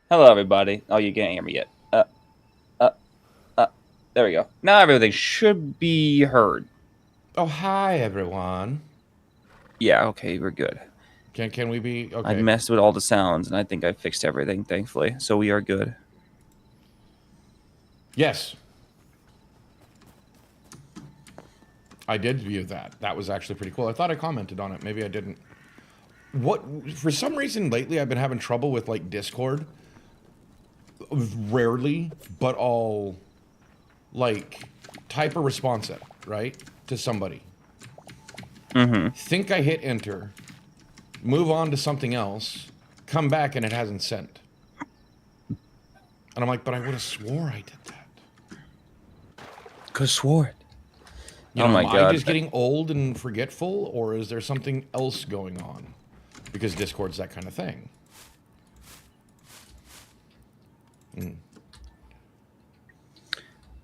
Hello, everybody. Oh, you can't hear me yet. Uh, uh. There we go. Now everything should be heard. Oh, hi everyone. Yeah, okay, we're good. Can we be I okay? messed with all the sounds, and I think I fixed everything, thankfully. So we are good. Yes, I did view that. That was actually pretty cool. I thought I commented on it. Maybe I didn't. What for some reason lately I've been having trouble with like Discord. Rarely, but I'll like type a response it, right? To somebody. Mm-hmm. Think I hit enter, move on to something else, come back and it hasn't sent. And I'm like, but I would have swore I did that. Could swore it. You Oh know, my am I god. just getting old and forgetful, or is there something else going on? Because Discord's that kind of thing.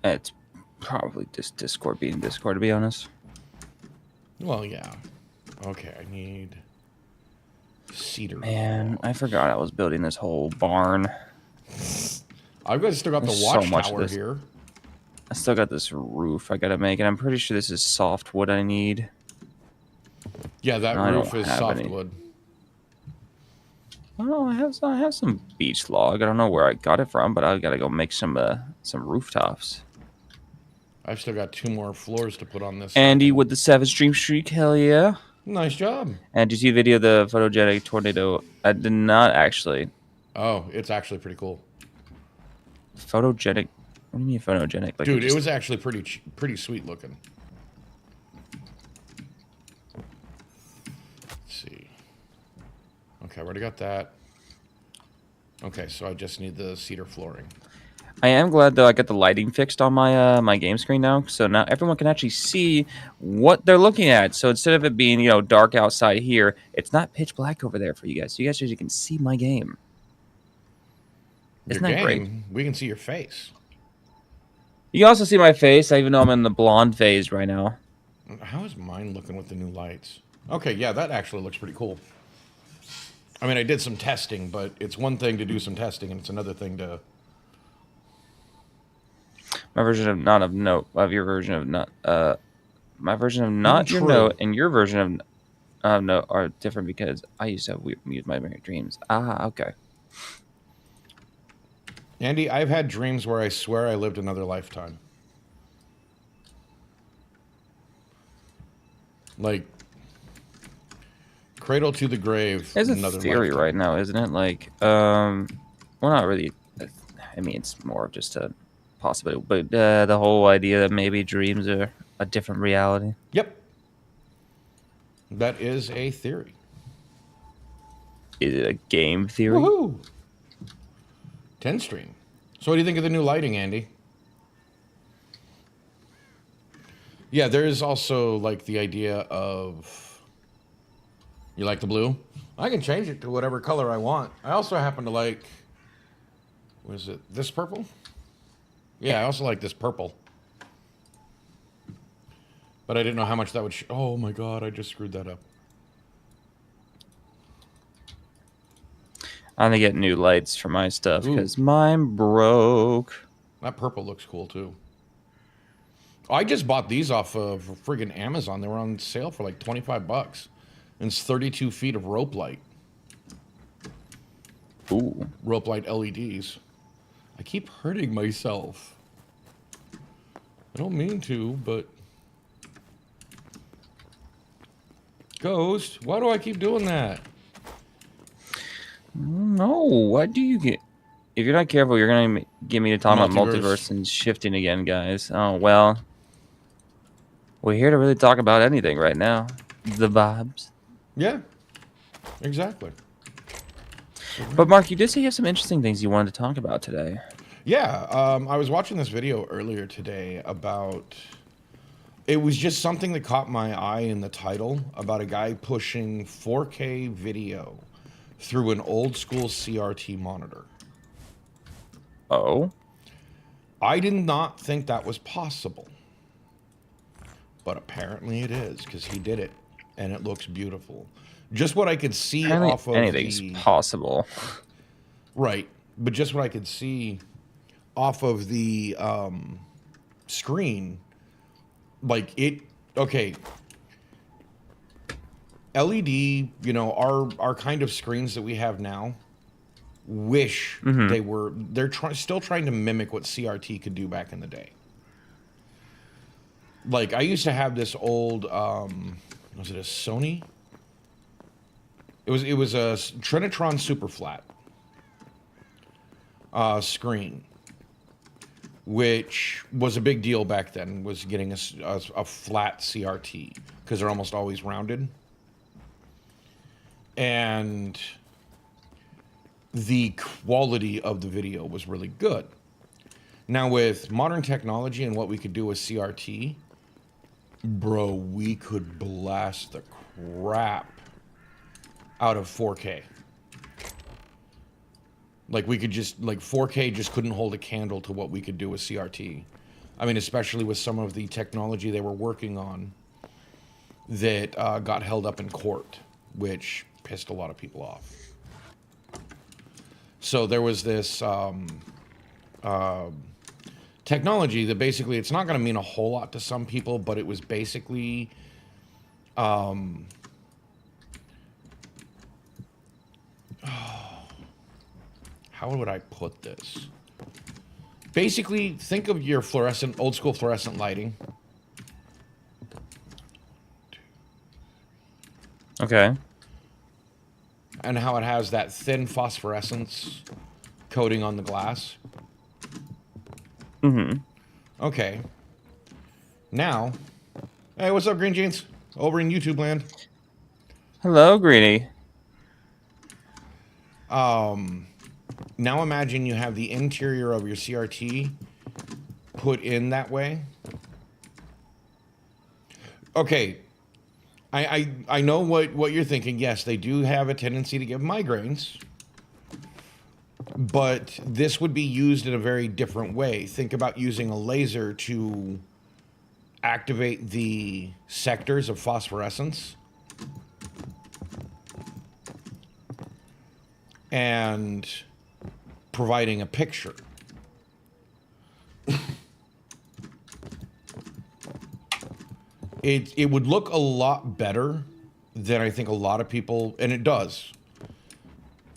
It's probably just Discord being Discord, to be honest. Well, yeah. Okay, I need cedar. Man, I forgot I was building this whole barn. I've got still got the There's so much of watchtower this. here. I still got this roof I gotta make, and I'm pretty sure this is softwood I need. Yeah, that I don't roof is have any. softwood. Oh, I have some beech log. I don't know where I got it from, but I gotta go make some rooftops. I've still got 2 more floors to put on this. Andy with the Savage Dream Streak, hell yeah! Nice job. And did you see the video of the photogenic tornado? I did not actually. Oh, it's actually pretty cool. Photogenic? What do you mean photogenic? Like Dude, it was actually pretty sweet looking. Let's see. Okay, I already got that. Okay, so I just need the cedar flooring. I am glad though I got the lighting fixed on my my game screen now, so now everyone can actually see what they're looking at. So instead of it being dark outside here, it's not pitch black over there for you guys. So you guys actually can see my game. Your Isn't that great? game, we can see your face. You can also see my face, even though I'm in the blonde phase right now. How is mine looking with the new lights? Okay, yeah, that actually looks pretty cool. I mean, I did some testing, but it's one thing to do some testing, and it's another thing to... My version of not of note of your version of not my version of not your True. note and your version of note are different because I used to use my Merry Dreams. Ah, okay. Andy, I've had dreams where I swear I lived another lifetime. Like, cradle to the grave, There's a another theory lifetime. right now, isn't it? Like, well, not really. I mean, it's more of just a possibility, but the whole idea that maybe dreams are a different reality. Yep. That is a theory. Is it a game theory? Woohoo! 10 stream. So what do you think of the new lighting, Andy? Yeah, there is also like the idea of... You like the blue? I can change it to whatever color I want. I also happen to like... What is it? This purple? Yeah, I also like this purple. But I didn't know how much that would... Oh my god, I just screwed that up. I'm gonna get new lights for my stuff because mine broke. That purple looks cool too. I just bought these off of friggin' Amazon. They were on sale for like 25 bucks. And it's 32 feet of rope light. Ooh. Rope light LEDs. I keep hurting myself. I don't mean to, but... Ghost, why do I keep doing that? No, what do you get? If you're not careful, you're gonna get me to talk about multiverse and shifting again, guys. Oh well. We're here to really talk about anything right now. The vibes. Yeah, exactly. But Mark, you did say you have some interesting things you wanted to talk about today. Yeah, I was watching this video earlier today about... It was just something that caught my eye in the title about a guy pushing 4K video through an old school CRT monitor. Oh? I did not think that was possible. But apparently it is, because he did it, and it looks beautiful. Just what I could see Apparently off of anything's possible. Right. but just what I could see off of the screen, like it. Okay, LED, our kind of screens that we have now, wish Mm-hmm. they're still trying to mimic what CRT could do back in the day. Like I used to have this old, was it a Sony? It was a Trinitron Super Flat screen, which was a big deal back then. Was getting a flat CRT because they're almost always rounded, and the quality of the video was really good. Now with modern technology and what we could do with CRT, bro, we could blast the crap out of 4K. Like we could just, like 4K just couldn't hold a candle to what we could do with CRT. I mean, especially with some of the technology they were working on that got held up in court, which pissed a lot of people off. So there was this technology that basically, it's not going to mean a whole lot to some people, but it was basically how would I put this? Basically, think of your old school fluorescent lighting. Okay. And how it has that thin phosphorescence coating on the glass. Mm-hmm. Okay. Now, hey, what's up, Green Jeans? Over in YouTube land. Hello, Greenie. Now imagine you have the interior of your CRT put in that way. Okay. I know what you're thinking. Yes, they do have a tendency to give migraines. But this would be used in a very different way. Think about using a laser to activate the sectors of phosphorescence. And providing a picture. It would look a lot better than I think a lot of people, and it does.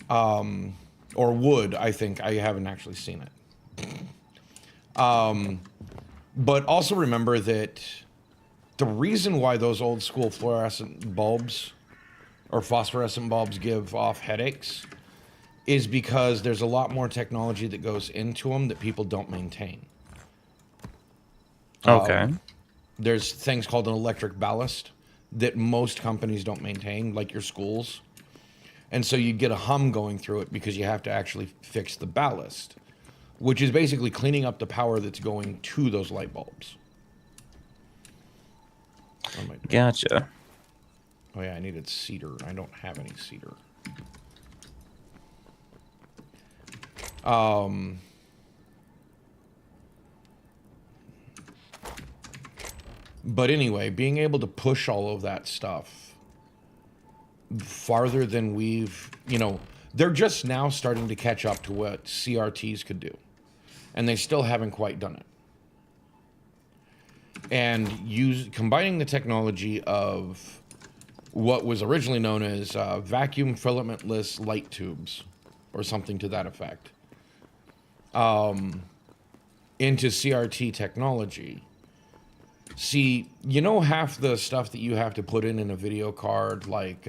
Or would, I think. I haven't actually seen it. But also remember that the reason why those old school fluorescent bulbs or phosphorescent bulbs give off headaches is because there's a lot more technology that goes into them that people don't maintain. Okay. There's things called an electric ballast that most companies don't maintain, like your schools. And so you get a hum going through it because you have to actually fix the ballast, which is basically cleaning up the power that's going to those light bulbs. Gotcha. Oh yeah, I needed cedar. I don't have any cedar. But anyway, being able to push all of that stuff farther than they're just now starting to catch up to what CRTs could do. And they still haven't quite done it. And combining the technology of what was originally known as vacuum filamentless light tubes, or something to that effect, into CRT technology. See, half the stuff that you have to put in a video card, like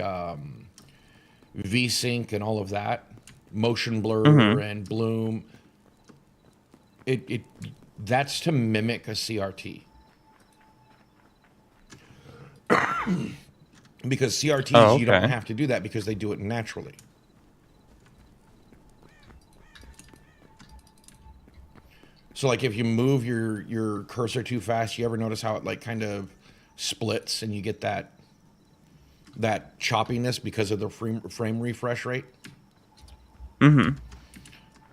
VSync and all of that, motion blur and bloom, that's to mimic a CRT. Because CRTs, you don't have to do that because they do it naturally. So like if you move your cursor too fast, you ever notice how it like kind of splits and you get that choppiness because of the frame refresh rate? Mm-hmm.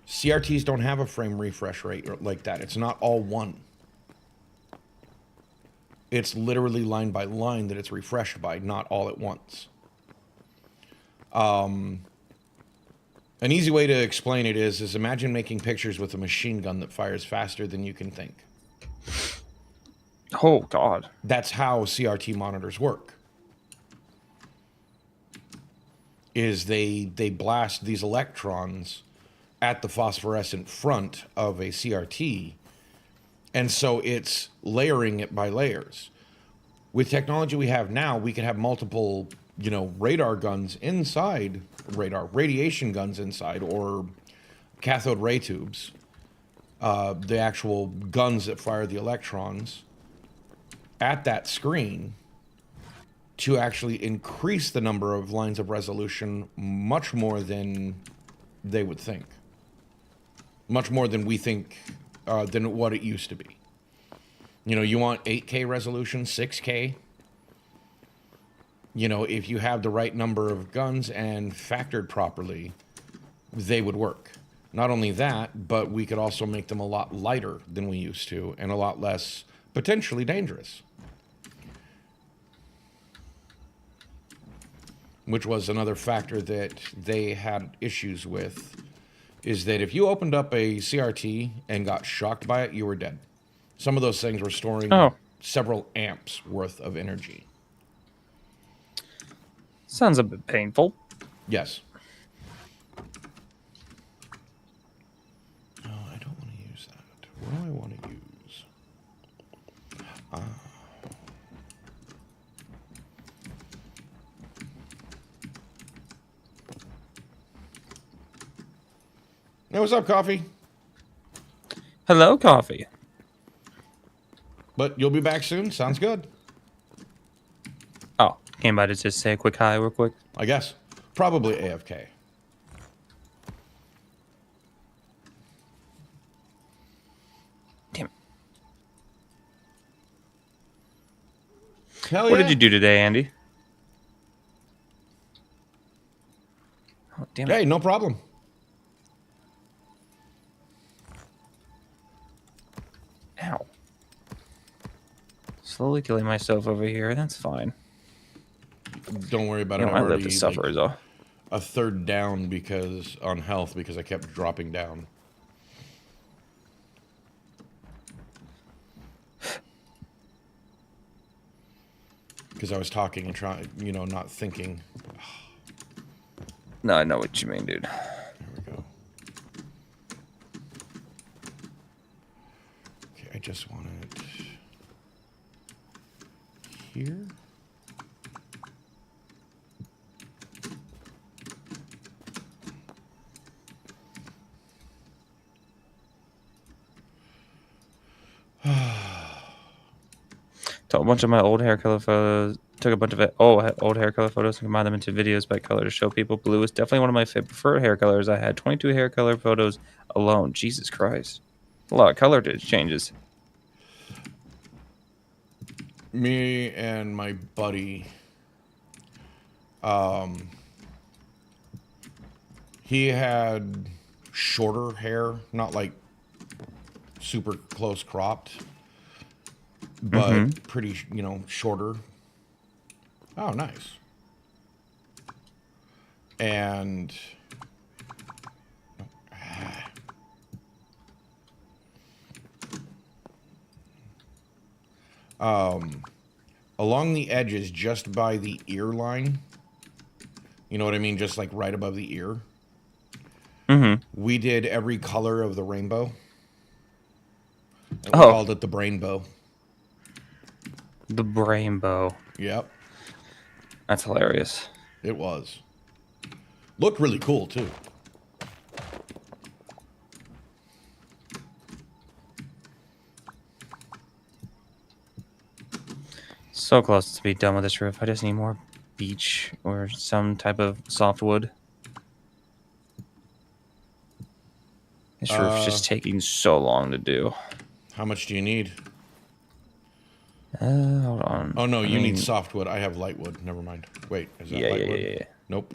CRTs don't have a frame refresh rate like that. It's not all one. It's literally line by line that it's refreshed by, not all at once. An easy way to explain it is imagine making pictures with a machine gun that fires faster than you can think. Oh God. That's how CRT monitors work. Is they blast these electrons at the phosphorescent front of a CRT, and so it's layering it by layers. With technology we have now, we can have multiple, radar guns inside, radiation guns inside, or cathode ray tubes, the actual guns that fire the electrons at that screen to actually increase the number of lines of resolution much more than they would think. Much more than we think, than what it used to be. You want 8K resolution, 6K. If you have the right number of guns and factored properly, they would work. Not only that, but we could also make them a lot lighter than we used to and a lot less potentially dangerous. Which was another factor that they had issues with, is that if you opened up a CRT and got shocked by it, you were dead. Some of those things were storing several amps worth of energy. Sounds a bit painful. Yes. Oh, I don't want to use that. What do I want to use? Hey, what's up, Coffee? Hello, Coffee. But you'll be back soon? Sounds good. Oh, came by to just say a quick hi real quick. I guess. Probably AFK. Damn it. Hell yeah. What did you do today, Andy? Oh, damn it. Hey, no problem. Ow. Slowly killing myself over here. That's fine. Don't worry about it. I live to suffer is all. A third down on health because I kept dropping down. Because I was talking and trying, not thinking. No, I know what you mean, dude. There we go. Okay, I just want it here. Took a bunch of my old hair color photos. Took a bunch of old hair color photos and combined them into videos by color to show people. Blue is definitely one of my preferred hair colors. I had 22 hair color photos alone. Jesus Christ, a lot of color changes. Me and my buddy, he had shorter hair, not like super close cropped, but pretty, shorter. Oh, nice. And along the edges, just by the ear line, you know what I mean? Just like right above the ear. We did every color of the rainbow. And we called it the Brainbow. The Brainbow. Yep. That's hilarious. It was. Looked really cool, too. So close to be done with this roof. I just need more beech or some type of softwood. This roof's just taking so long to do. How much do you need? Hold on. Oh, no, you need softwood. I have lightwood. Never mind. Wait, is that lightwood? Yeah. Nope.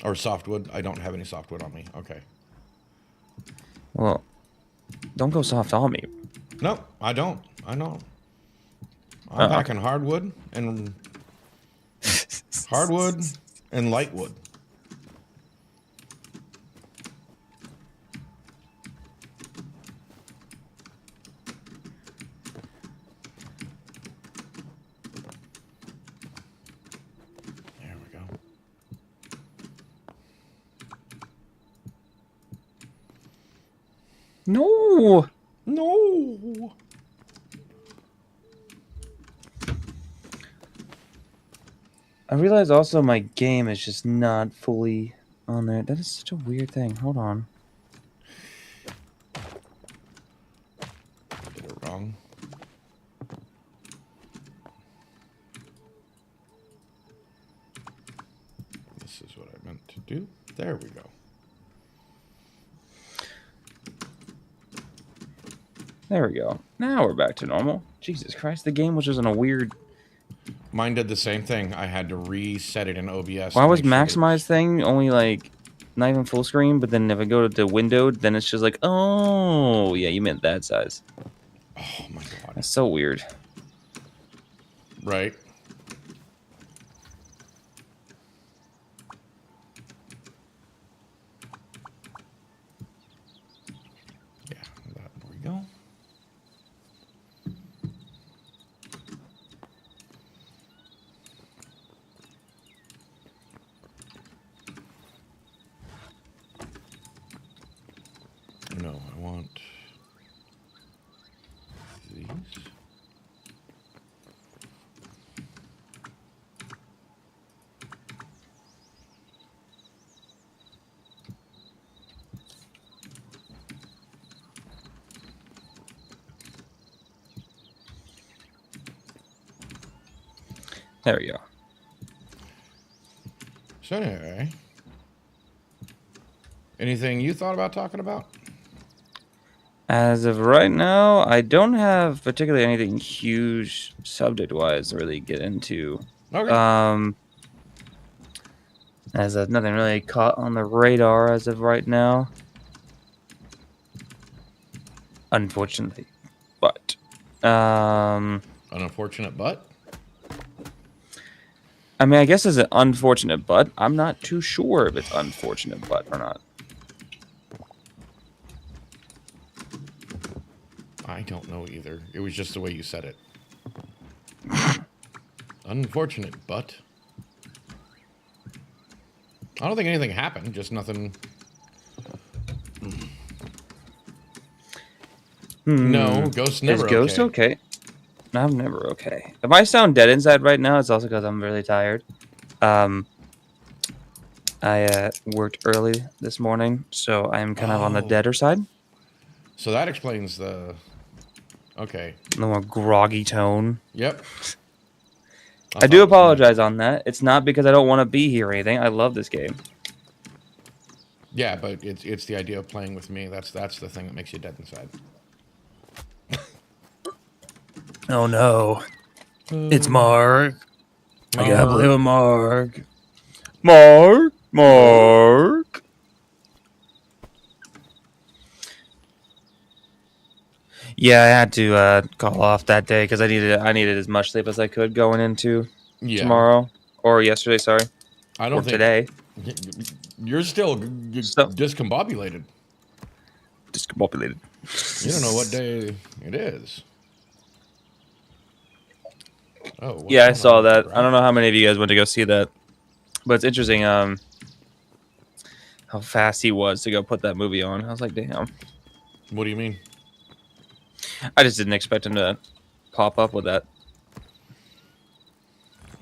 Or softwood. I don't have any softwood on me. Okay. Well, don't go soft on me. No, I don't. I know. I'm packing hardwood and lightwood. No. No. I realize also my game is just not fully on there. That is such a weird thing. Hold on. Did it wrong. This is what I meant to do. There we go. There we go. Now we're back to normal. Jesus Christ, the game was just in a weird... Mine did the same thing. I had to reset it in OBS. Why to was make sure that it maximize thing only like not even full screen, but then if I go to the windowed, then it's just like, oh yeah, you meant that size. Oh my god. That's so weird. Right. Yeah, there we go. No, I want these. There we go. So anyway, anything you thought about talking about? As of right now, I don't have particularly anything huge subject-wise to really get into. Okay. As nothing really caught on the radar as of right now. Unfortunately. But An unfortunate butt? I mean, I guess it's an unfortunate but. I'm not too sure if it's unfortunate but or not. I don't know either. It was just the way you said it. Unfortunate but. I don't think anything happened. Just nothing. No, Ghost never Is Ghost okay? I'm never okay. If I sound dead inside right now, it's also because I'm really tired. I worked early this morning, so I'm kind of on the deader side. So that explains the... Okay. The more groggy tone. Yep. I do apologize on that. It's not because I don't want to be here or anything. I love this game. Yeah, but it's the idea of playing with me. That's the thing that makes you dead inside. Oh no. It's Mark. I gotta play with Mark. Mark. Yeah, I had to call off that day because I needed as much sleep as I could going into tomorrow or yesterday. Sorry, I don't or think today. You're still discombobulated. Discombobulated. You don't know what day it is. Oh. Yeah, I saw that. I don't know how many of you guys went to go see that, but it's interesting. How fast he was to go put that movie on. I was like, damn. What do you mean? I just didn't expect him to pop up with that.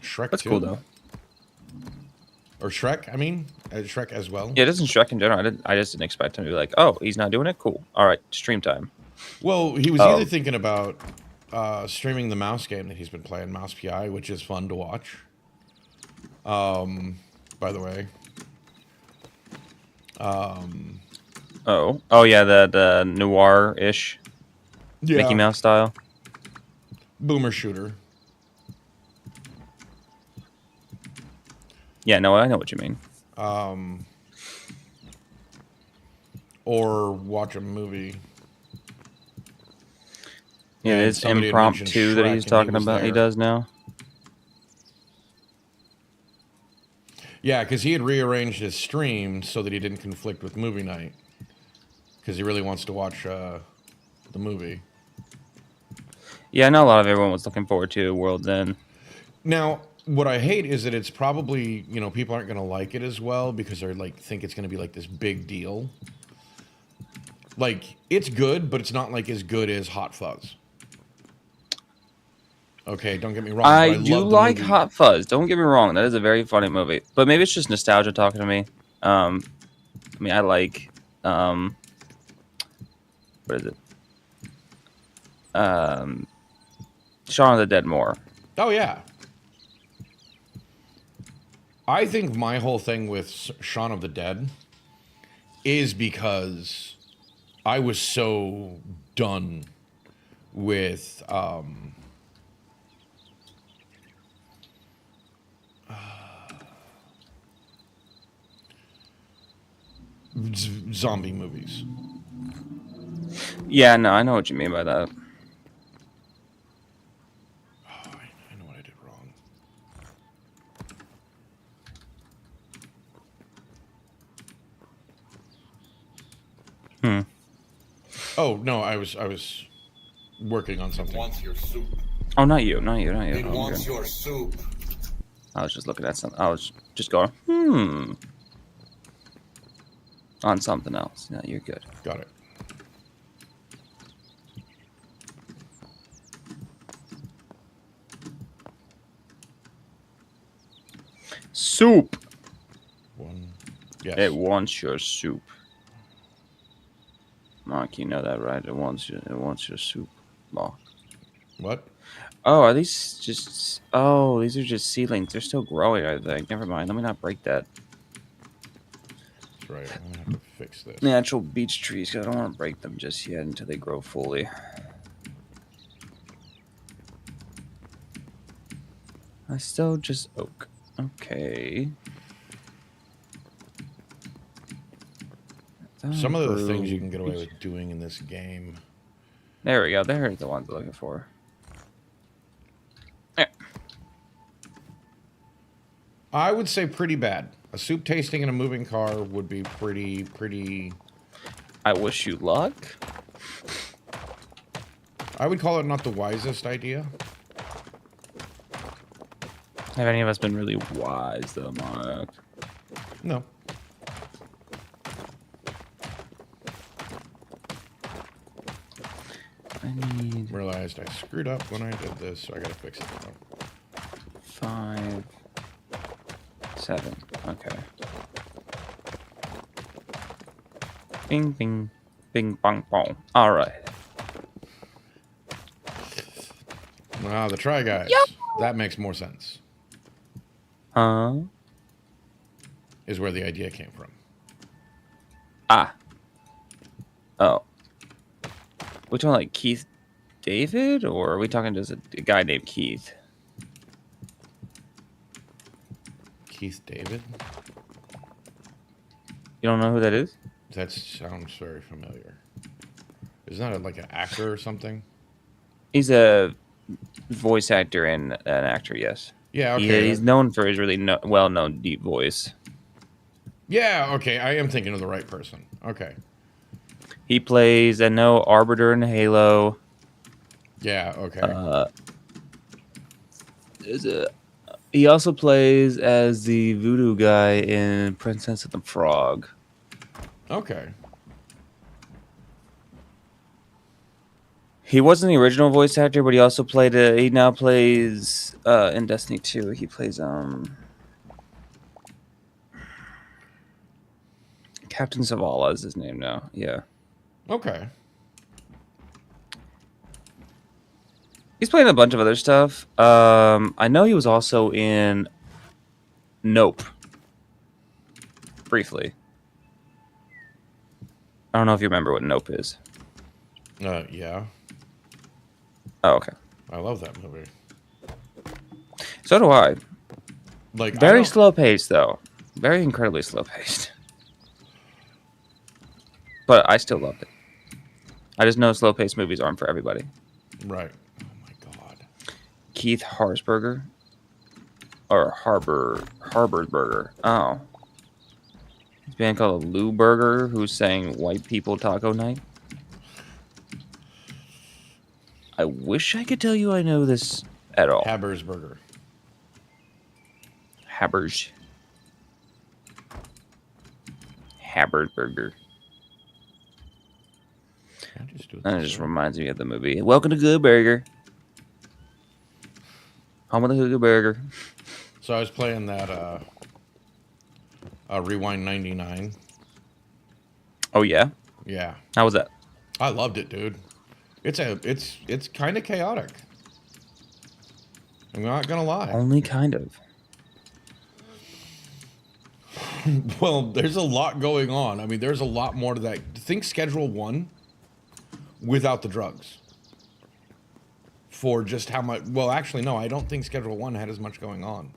Shrek. That's 2? cool though. Or Shrek, I mean, Shrek as well. Yeah, it isn't Shrek in general. I just didn't expect him to be like, oh, he's not doing it. Cool. All right, stream time. Well, he was either thinking about streaming the mouse game that he's been playing, Mouse PI, which is fun to watch. By the way. Oh yeah, the noir-ish Mickey Mouse style. Boomer shooter. Yeah, no, I know what you mean. Or watch a movie. Yeah, it's impromptu that he's talking about. He does now. Yeah, because he had rearranged his stream so that he didn't conflict with movie night. Because he really wants to watch the movie. Yeah, I know a lot of everyone was looking forward to World's End. Now, what I hate is that it's probably, people aren't going to like it as well because they're like think it's going to be like this big deal. Like, it's good, but it's not like as good as Hot Fuzz. Okay, don't get me wrong, but I I do love the like movie. Hot Fuzz. Don't get me wrong. That is a very funny movie. But maybe it's just nostalgia talking to me. I mean, I like what is it? Um, Shaun of the Dead more. Oh yeah. I think my whole thing with Shaun of the Dead is because I was so done with zombie movies. Yeah, no, I know what you mean by that. Oh, I know what I did wrong. Hmm. Oh no, I was working on something. Wants your soup. Oh, not you, not you, not you. It Oh, wants okay. your soup. I was just looking at something. I was just going, on something else. No, you're good. Got it. Soup. One. Yes. It wants your soup. Mark, you know that, right? It wants your soup, Mark. What? Oh, are these just? Oh, these are just seedlings. They're still growing, I think. Never mind. Let me not break that. That's right. I'm gonna have to fix this. Natural beech trees. 'Cause I don't want to break them just yet until they grow fully. I still just oak. Okay. Some of the things you can get away with doing in this game. There we go. There's the ones I'm looking for. There. I would say pretty bad. A soup tasting in a moving car would be pretty. I wish you luck. I would call it not the wisest idea. Have any of us been really wise, though, Mark? No. I need Realized I screwed up when I did this, so I gotta fix it now. 5, 7. Okay. Bing, bing, bing, bong, bong. All right. Ah, the Try Guys. That makes more sense. Huh? Is where the idea came from. Ah. Oh. We talking like Keith David, or are we talking just a guy named Keith? Keith David? You don't know who that is? That sounds very familiar. Isn't that like an actor or something? He's a voice actor and an actor, yes. Yeah, okay. He's known for his really well-known deep voice. Yeah, okay. I am thinking of the right person. Okay. He plays, I know, Arbiter in Halo. Yeah, okay. He also plays as the voodoo guy in Princess and the Frog. Okay. He wasn't the original voice actor, but he also played he now plays in Destiny 2. He plays Captain Zavala is his name now. Yeah. Okay. He's playing a bunch of other stuff. I know he was also in Nope. Briefly. I don't know if you remember what Nope is. Yeah. Oh, okay. I love that movie. So do I. Like Very slow paced, though. Very incredibly slow paced. But I still loved it. I just know slow paced movies aren't for everybody. Right. Oh my god. Keith Harsberger. Or Harberberger. Oh. This band called Lou Burger, who's saying white people taco night. I wish I could tell you I know this at all. Habersburger. Haberburger. do it. That this just way. reminds me of the movie. Welcome to Good Burger. Home of the Good Burger. So I was playing that Rewind 99. Oh yeah, Yeah, how was that? I loved it, dude. It's kind of chaotic. I'm not gonna lie. Only kind of. Well, there's a lot going on. I mean, there's a lot more to that. Think Schedule 1 without the drugs. For just how much... Well, actually, no. I don't think Schedule 1 had as much going on.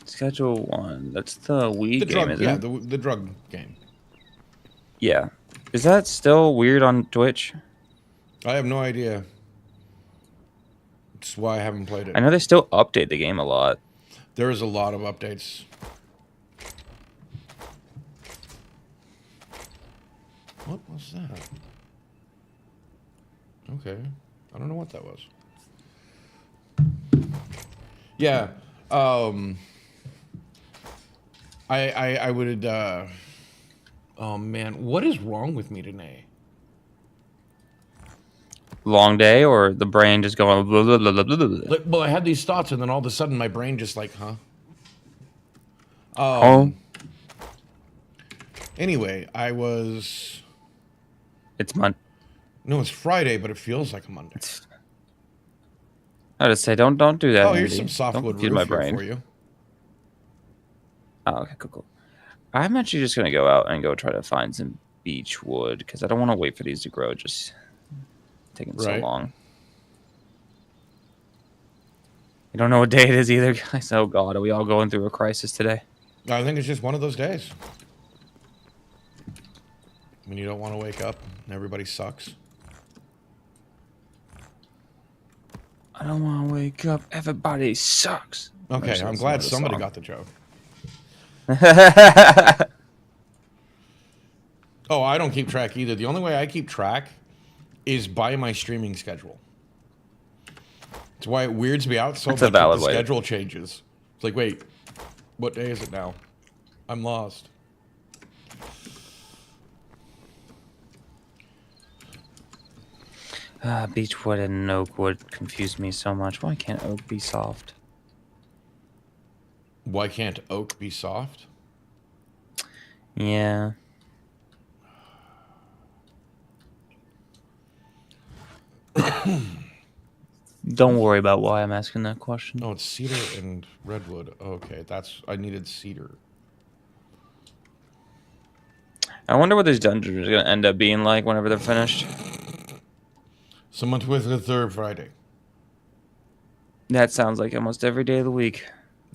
Schedule 1. That's the Wii The game, drug... isn't Yeah, it? the drug game. Yeah. Is that still weird on Twitch? I have no idea. That's why I haven't played it. I know they still update the game a lot. There is a lot of updates. What was that? Okay. I don't know what that was. Yeah. I would oh man, what is wrong with me today? Long day, or the brain just going blah, blah, blah, blah, blah, blah. Like, well, I had these thoughts and then all of a sudden my brain just like, huh? Oh, Anyway, I was it's Monday. no, it's Friday, but it feels like a Monday. I just say don't do that. Oh, here's Andy. some Don't softwood confuse roof my here brain. for you. Oh, okay, cool. I'm actually just gonna go out and go try to find some beech wood because I don't want to wait for these to grow. Just taking so Right. long. You don't know what day it is either, guys. Oh God, are we all going through a crisis today? I think it's just one of those days. When you don't want to wake up and everybody sucks. I don't want to wake up. Everybody sucks. Okay, Actually, I'm that's glad another somebody song. got the joke. Oh, I don't keep track either. The only way I keep track is by my streaming schedule. It's why it weirds me out so That's a much that valid the way. schedule changes. It's like, wait, what day is it now? I'm lost. Beechwood and oak wood confuse me so much. Why can't oak be soft? Why can't oak be soft? Yeah. Don't worry about why I'm asking that question. No, it's cedar and redwood. Okay, I needed cedar. I wonder what these dungeons are going to end up being like whenever they're finished. Someone with the third Friday. That sounds like almost every day of the week.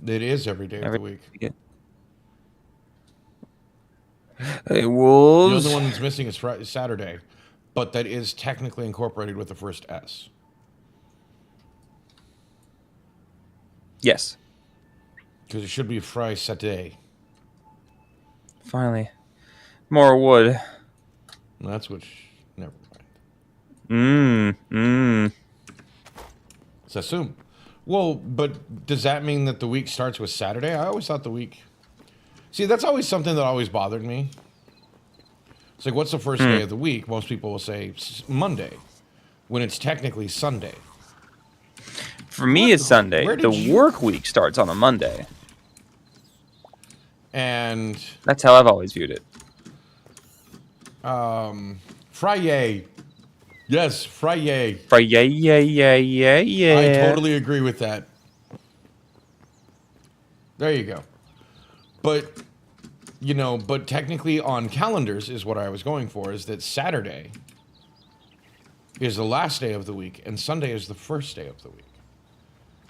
It is every day of the week. Hey, The wolves. only one that's missing is Saturday, but that is technically incorporated with the first S. Yes. Because it should be Friday Saturday. Finally. More wood. That's which. Never mind. Let's assume. Well, but does that mean that the week starts with Saturday? I always thought the week. See, that's always something that always bothered me. It's like, what's the first day of the week? Most people will say Monday, when it's technically Sunday. For me, it's Sunday. Where The did you- work week starts on a Monday. And That's how I've always viewed it. Friday. Yes, Friday. Yeah. I totally agree with that. There you go. But, but technically on calendars is what I was going for, is that Saturday is the last day of the week and Sunday is the first day of the week.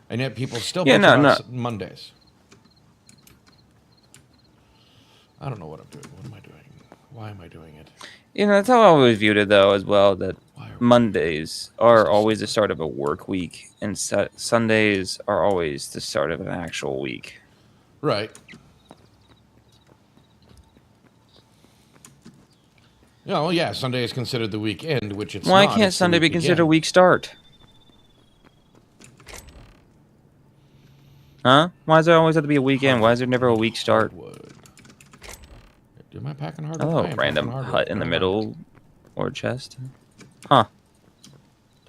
And yet people still Yeah, bitch no. about Mondays. I don't know what I'm doing. What am I doing? Why am I doing it? That's how I always viewed it, though, as well, that Why are we- Mondays are always the start of a work week, and Sundays are always the start of an actual week. Right. Well, yeah, Sunday is considered the weekend, which it's Why not. can't It's the Sunday be week considered a began. week start? Huh? Why does there always have to be a weekend? Why is there never a week start? Hardwood. Am I packing hardwood? Oh, I am random packing hardwood. hut in the middle or chest. Huh.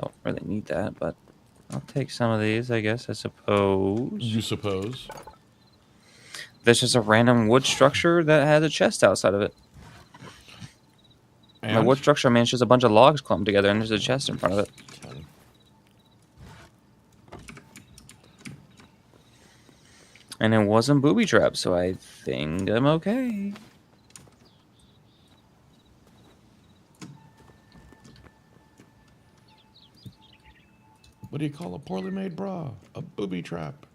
Don't really need that, but I'll take some of these, I guess, I suppose. You suppose? There's just a random wood structure that has a chest outside of it. And? My wood structure, I mean, it's just a bunch of logs clumped together, and there's a chest in front of it. 10. And it wasn't booby trapped, so I think I'm okay. What do you call a poorly made bra? A booby trap.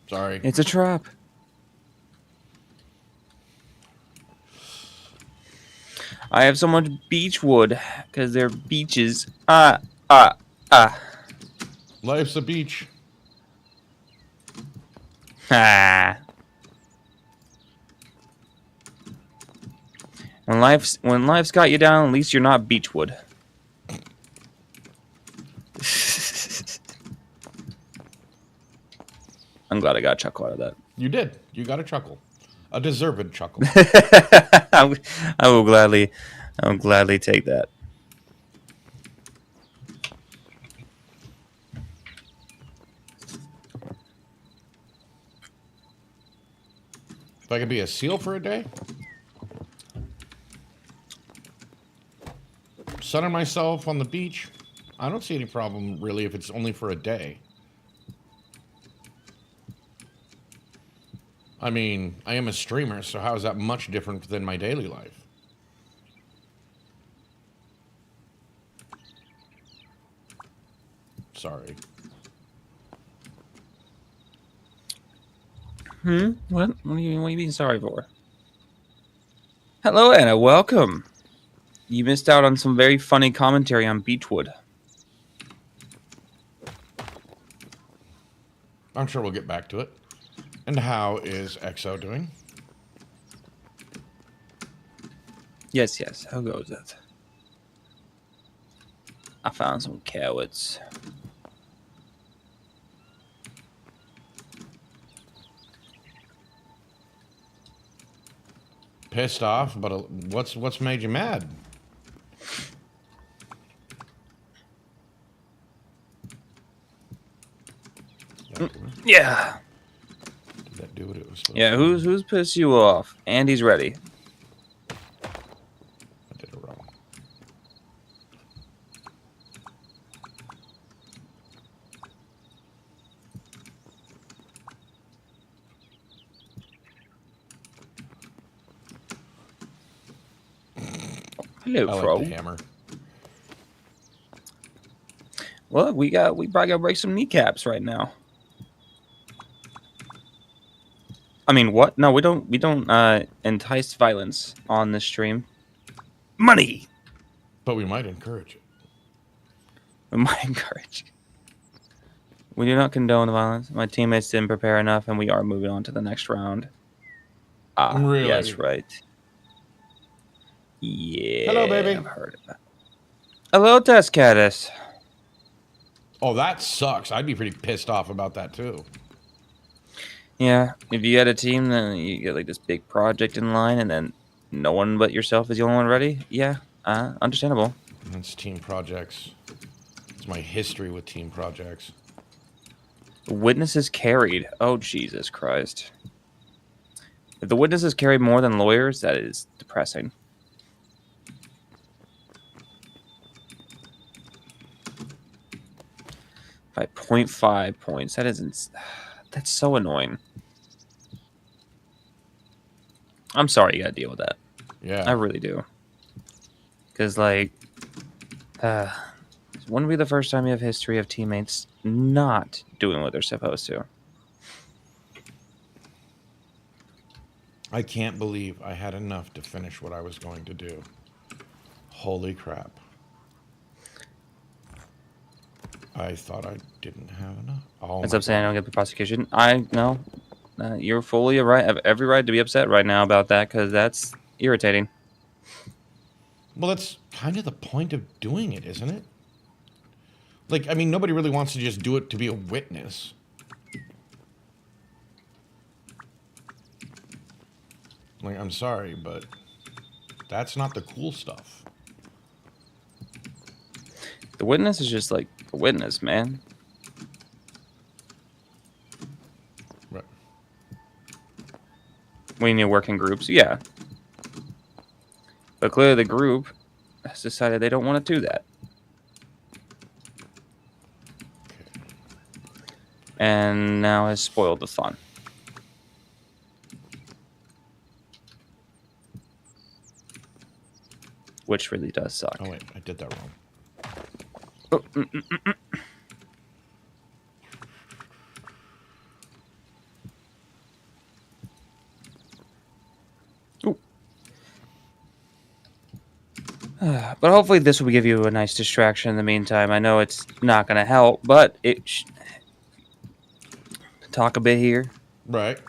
Sorry. It's a trap. I have so much beech wood because they're beaches. Life's a beach. Ah. When life's got you down, at least you're not beechwood. I'm glad I got a chuckle out of that. You did. You got a chuckle. A deserved chuckle. I will gladly take that. If I could be a seal for a day, sunning myself on the beach, I don't see any problem really if it's only for a day. I mean, I am a streamer, so how is that much different than my daily life? Sorry. What? What are you being sorry for? Hello, Anna. Welcome. You missed out on some very funny commentary on Beechwood. I'm sure we'll get back to it. And how is EXO doing? Yes. How goes it? I found some cowards. Pissed off, but what's made you mad? Yeah. Did that do what it was supposed Yeah, to? who's pissed you off? Andy's ready. I did it wrong. Hello, I Fro. like the hammer. Well, we probably gotta break some kneecaps right now. I mean, what? No, we don't entice violence on this stream. Money. But we might encourage it. We might encourage. We do not condone the violence. My teammates didn't prepare enough, and we are moving on to the next round. Really? Yes, right. Yeah. Hello, baby. I've heard of that. Hello, Test Caddis. Oh, that sucks. I'd be pretty pissed off about that too. Yeah, if you had a team, then you get like this big project in line, and then no one but yourself is the only one ready. Yeah, understandable. That's team projects. It's my history with team projects. Witnesses carried. Oh, Jesus Christ. If the witnesses carry more than lawyers, that is depressing. By 0.5 points. That's so annoying. I'm sorry you gotta deal with that. Yeah. I really do. Because, like, wouldn't be the first time you have history of teammates not doing what they're supposed to. I can't believe I had enough to finish what I was going to do. Holy crap. I thought I didn't have enough. Oh, What's up, saying I don't get the prosecution? I know. You're fully right. I have every right to be upset right now about that because that's irritating. Well, that's kind of the point of doing it, isn't it? Like, I mean, nobody really wants to just do it to be a witness. Like, I'm sorry, but that's not the cool stuff. The witness is just like a witness, man. Right. We need to work in groups, yeah. But clearly the group has decided they don't want to do that. And now has spoiled the fun. Which really does suck. Oh, wait. I did that wrong. Oh, Ooh. But hopefully this will give you a nice distraction in the meantime. I know it's not going to help, but talk a bit here. Right.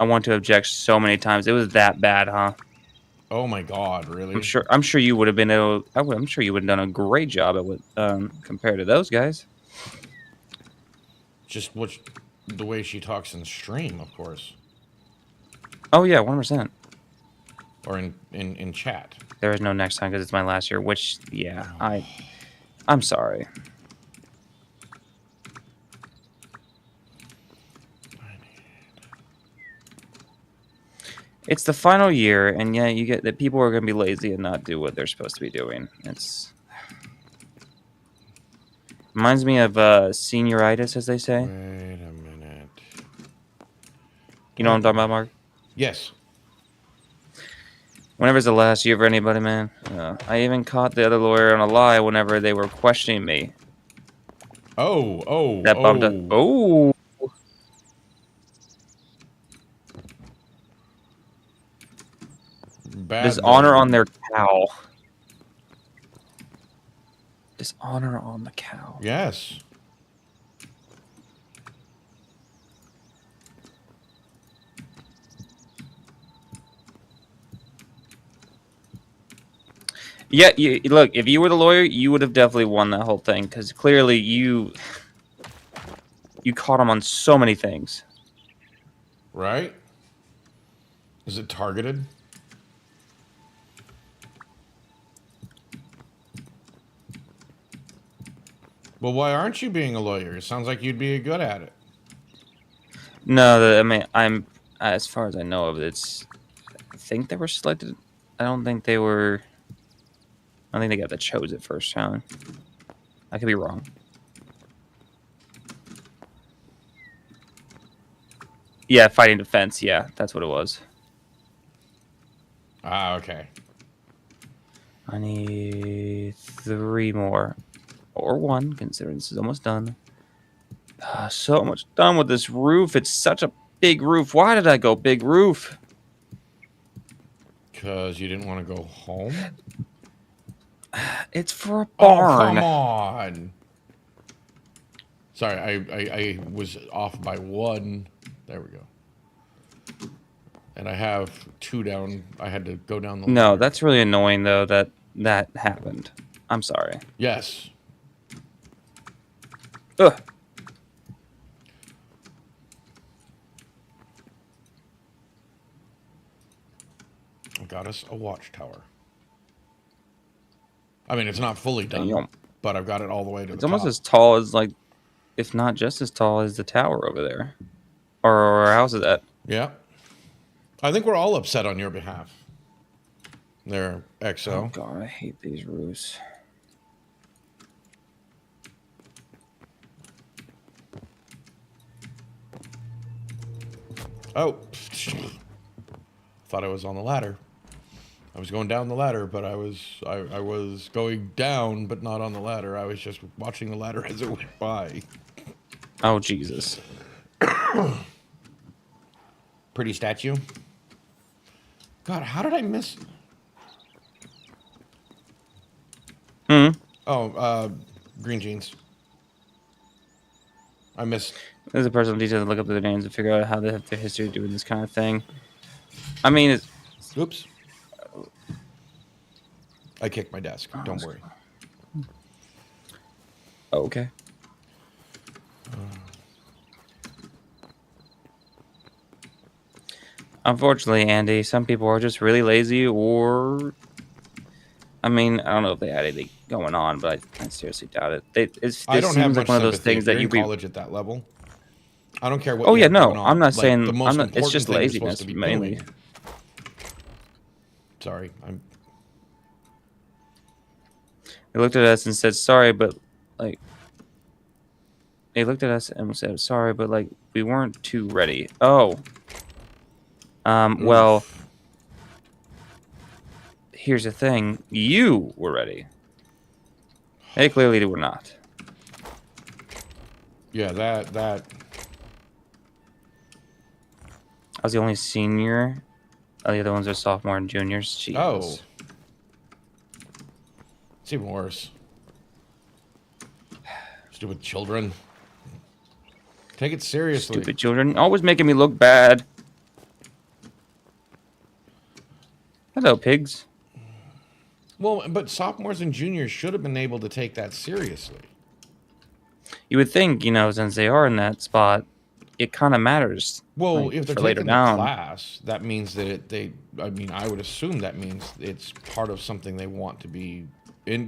I want to object so many times. It was that bad, huh? Oh my God! Really? I'm sure you would have been able. I'm sure you would have done a great job at what compared to those guys. Just the way she talks in stream, of course, Oh yeah, 100%. or in chat. There is no next time because it's my last year. Which yeah, I'm sorry. It's the final year, and yeah, you get that people are going to be lazy and not do what they're supposed to be doing. It's reminds me of senioritis, as they say. Wait a minute. You know what I'm talking about, Mark? Yes. Whenever it's the last year for anybody, man. I even caught the other lawyer on a lie whenever they were questioning me. Oh. That bumped up. Oh. Bad Dishonor boy. on their cow. Dishonor on the cow. Yes. Yeah, look, if you were the lawyer, you would have definitely won that whole thing because clearly you caught him on so many things. Right? Is it targeted? Well, why aren't you being a lawyer? It sounds like you'd be good at it. No, I mean, I'm as far as I know of it, I think they were selected. I don't think they were. I think they got the chose it first round. I could be wrong. Yeah, fighting defense. Yeah, that's what it was. Ah, okay. I need 3 more. Or 1, considering this is almost done. So much done with this roof. It's such a big roof. Why did I go big roof? Because you didn't want to go home? It's for a barn. Oh, come on. Sorry, I was off by 1. There we go. And I have 2 down. I had to go down the ladder. No, that's really annoying, though, that happened. I'm sorry. Yes. Ugh. Got us a watchtower. I mean, it's not fully done, Damn. but I've got it all the way to the top. It's almost as tall as, like, if not just as tall as the tower over there. Or our house is at. Yeah. I think we're all upset on your behalf. There, XO. Oh, God, I hate these roofs. Oh. Thought I was on the ladder. I was going down the ladder, but I was going down, but not on the ladder. I was just watching the ladder as it went by. Oh, Jesus. Pretty statue. God, how did I miss? Oh, green jeans. I missed. There's a personal detail to look up their names and figure out how they have their history of doing this kind of thing. I mean, it's... Oops. I kicked my desk. Don't worry. Oh, okay. Unfortunately, Andy, some people are just really lazy, or I mean, I don't know if they had anything going on, but I seriously doubt it. I This don't have seems like much one of those sympathy. things If that you're in you be. college at that level, I don't care what Oh you yeah, have going no, I'm on. not Like the saying I'm most not. It's important just thing you're supposed to laziness be mainly. doing. Sorry, I'm. They looked at us and said sorry, but like they looked at us and said sorry, but like we weren't too ready. Oh, well, Oof. here's the thing: you were ready. They clearly were not. Yeah, that. I was the only senior. All the other ones are sophomore and juniors. Oh, Jesus. it's even worse. Stupid children. Take it seriously. Stupid children, always making me look bad. Hello, pigs. Well, but sophomores and juniors should have been able to take that seriously. You would think, since they are in that spot, it kind of matters. Well, Like if they're for later taking the down. class, that means that I mean, I would assume that means it's part of something they want to be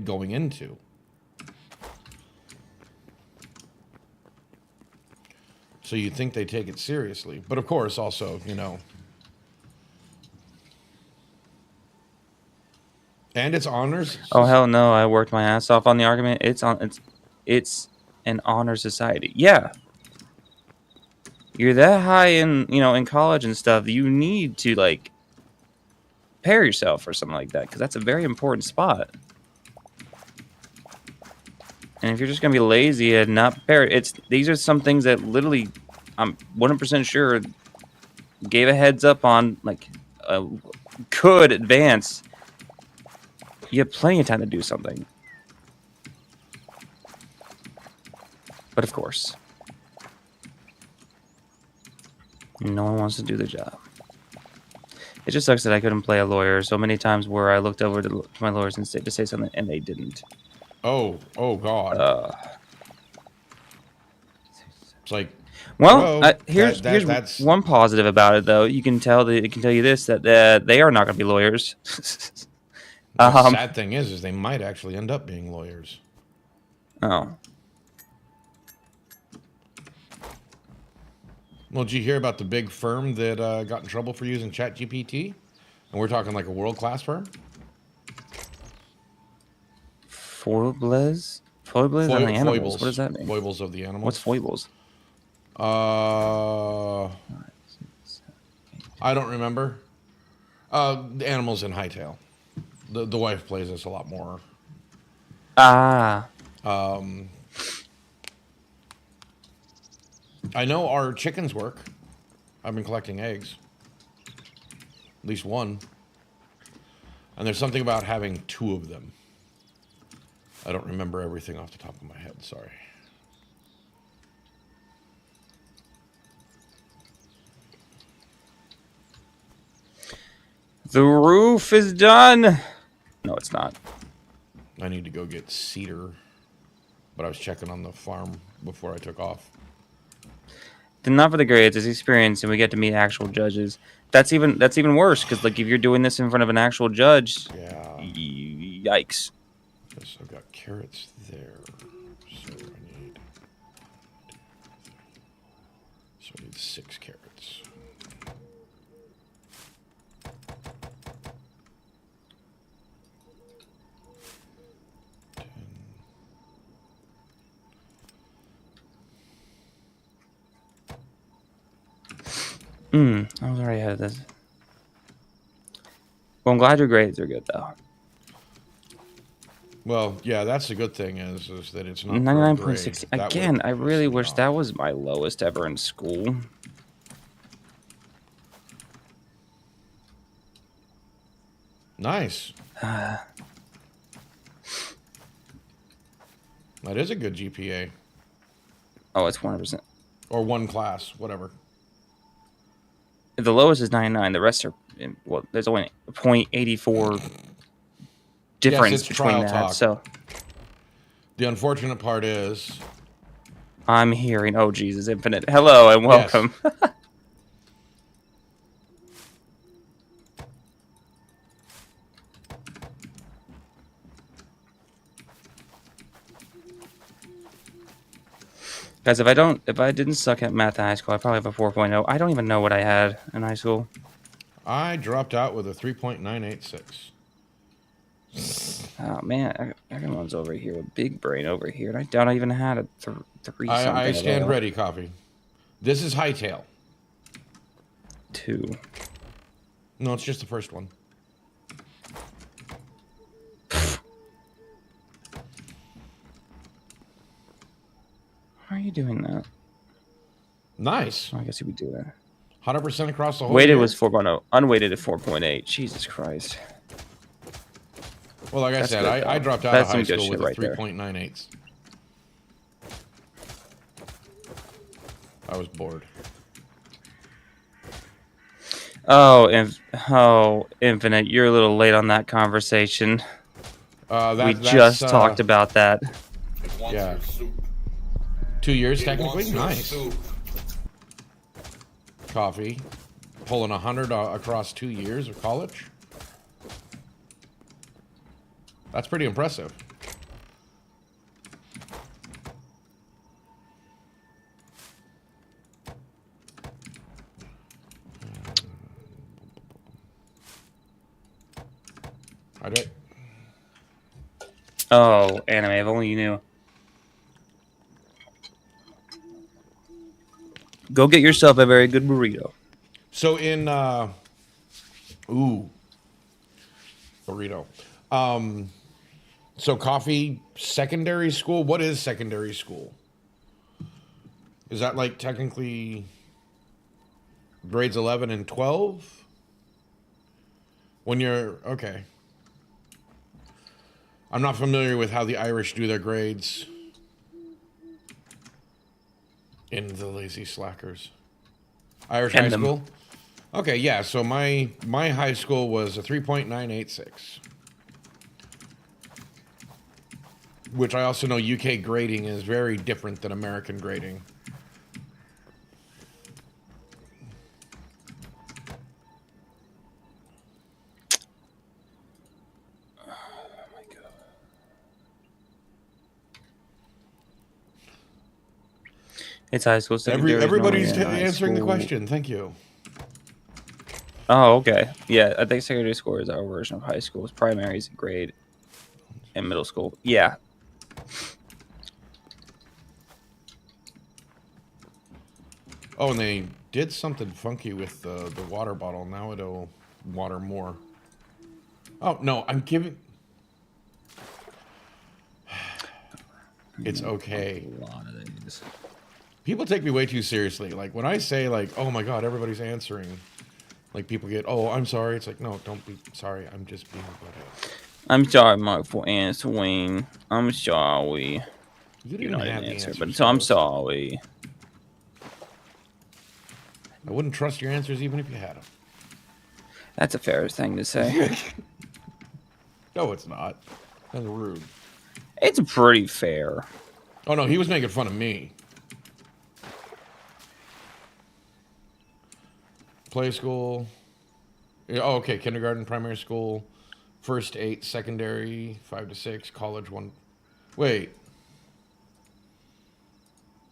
going into. So you'd think they take it seriously. But of course, also, and it's honors. Oh hell no! I worked my ass off on the argument. It's an honor society. Yeah, you're that high in college and stuff. You need to like prepare yourself for something like that because that's a very important spot. And if you're just gonna be lazy and not prepare, these are some things that literally, I'm 100% sure, gave a heads up on like could advance. You have plenty of time to do something. But of course, no one wants to do the job. It just sucks that I couldn't play a lawyer so many times where I looked over to my lawyers and to say something and they didn't. Oh God. It's like, well, here's that's one positive about it though. It can tell you this that they are not going to be lawyers. the sad thing is they might actually end up being lawyers. Oh. Well, did you hear about the big firm that got in trouble for using ChatGPT? And we're talking like a world-class firm? Foibles? Foibles on the animals. Foibles. What does that mean? Foibles of the animals. What's foibles? I don't remember. The animals in Hightail. The wife plays us a lot more. Ah. I know our chickens work. I've been collecting eggs. At least one. And there's something about having two of them. I don't remember everything off the top of my head. Sorry. The roof is done. No, it's not. I need to go get cedar. But I was checking on the farm before I took off. Not for the grades, it's experience, and we get to meet actual judges. That's even worse because like if you're doing this in front of an actual judge, yeah, yikes. Yes, I've got carrots there, so I need 6 carrots. I was already ahead of this. Well, I'm glad your grades are good though. Well, yeah, that's the good thing is that it's not 99.6. Again, I really wish that was my lowest ever in school. Nice. That is a good GPA. Oh, it's 100%. Or one class, whatever. The lowest is 99. The rest are, well, there's only 0.84 difference between that. Talk. So the unfortunate part is I'm hearing, oh Jesus, Infinite. Hello and welcome. Yes. Guys, if I didn't suck at math in high school, I probably have a 4.0. I don't even know what I had in high school. I dropped out with a 3.986. Oh man, everyone's over here with big brain over here, and I doubt I even had a three something. I stand at all. ready, Coffee. This is Hightail. 2. No, it's just the first one. Why are you doing that? Nice. Oh, I guess you would do that. 100% across the whole Weighted year. was 4.0. Unweighted at 4.8. Jesus Christ. Well, like That's I said, good, I though. dropped out That's of high some good school with shit a right there. 3.98. I was bored. Oh, Infinite, you're a little late on that conversation. We just talked about that. Yeah. 2 years, technically? Nice. Coffee. Pulling 100 across 2 years of college? That's pretty impressive. I did. Oh, anime, if only you knew. Go get yourself a very good burrito. So in burrito. So Coffee, secondary school. What is secondary school? Is that like technically grades 11 and 12? When you're okay. I'm not familiar with how the Irish do their grades. In the lazy slackers. Irish high school? Okay, yeah, so my high school was a 3.986. Which I also know UK grading is very different than American grading. It's high school. Everybody's answering the question. Thank you. Oh, okay. Yeah, I think secondary school is our version of high school. Primary is grade, and middle school. Yeah. Oh, and they did something funky with the water bottle. Now it'll water more. Oh, no, I'm giving... It's okay. A lot of these. People take me way too seriously. Like, when I say, like, oh my god, everybody's answering, like, people get, oh, I'm sorry. It's like, no, don't be sorry. I'm just being good. I'm sorry, Mark, for answering. I'm sorry. You You didn't know, I even have didn't the answer, answer, but so I'm so sorry. I wouldn't trust your answers even if you had them. That's a fair thing to say. No, it's not. That's rude. It's pretty fair. Oh, no, he was making fun of me. Play school. Yeah, oh, okay. Kindergarten, primary school, first 8, secondary 5 to 6, college 1. Wait.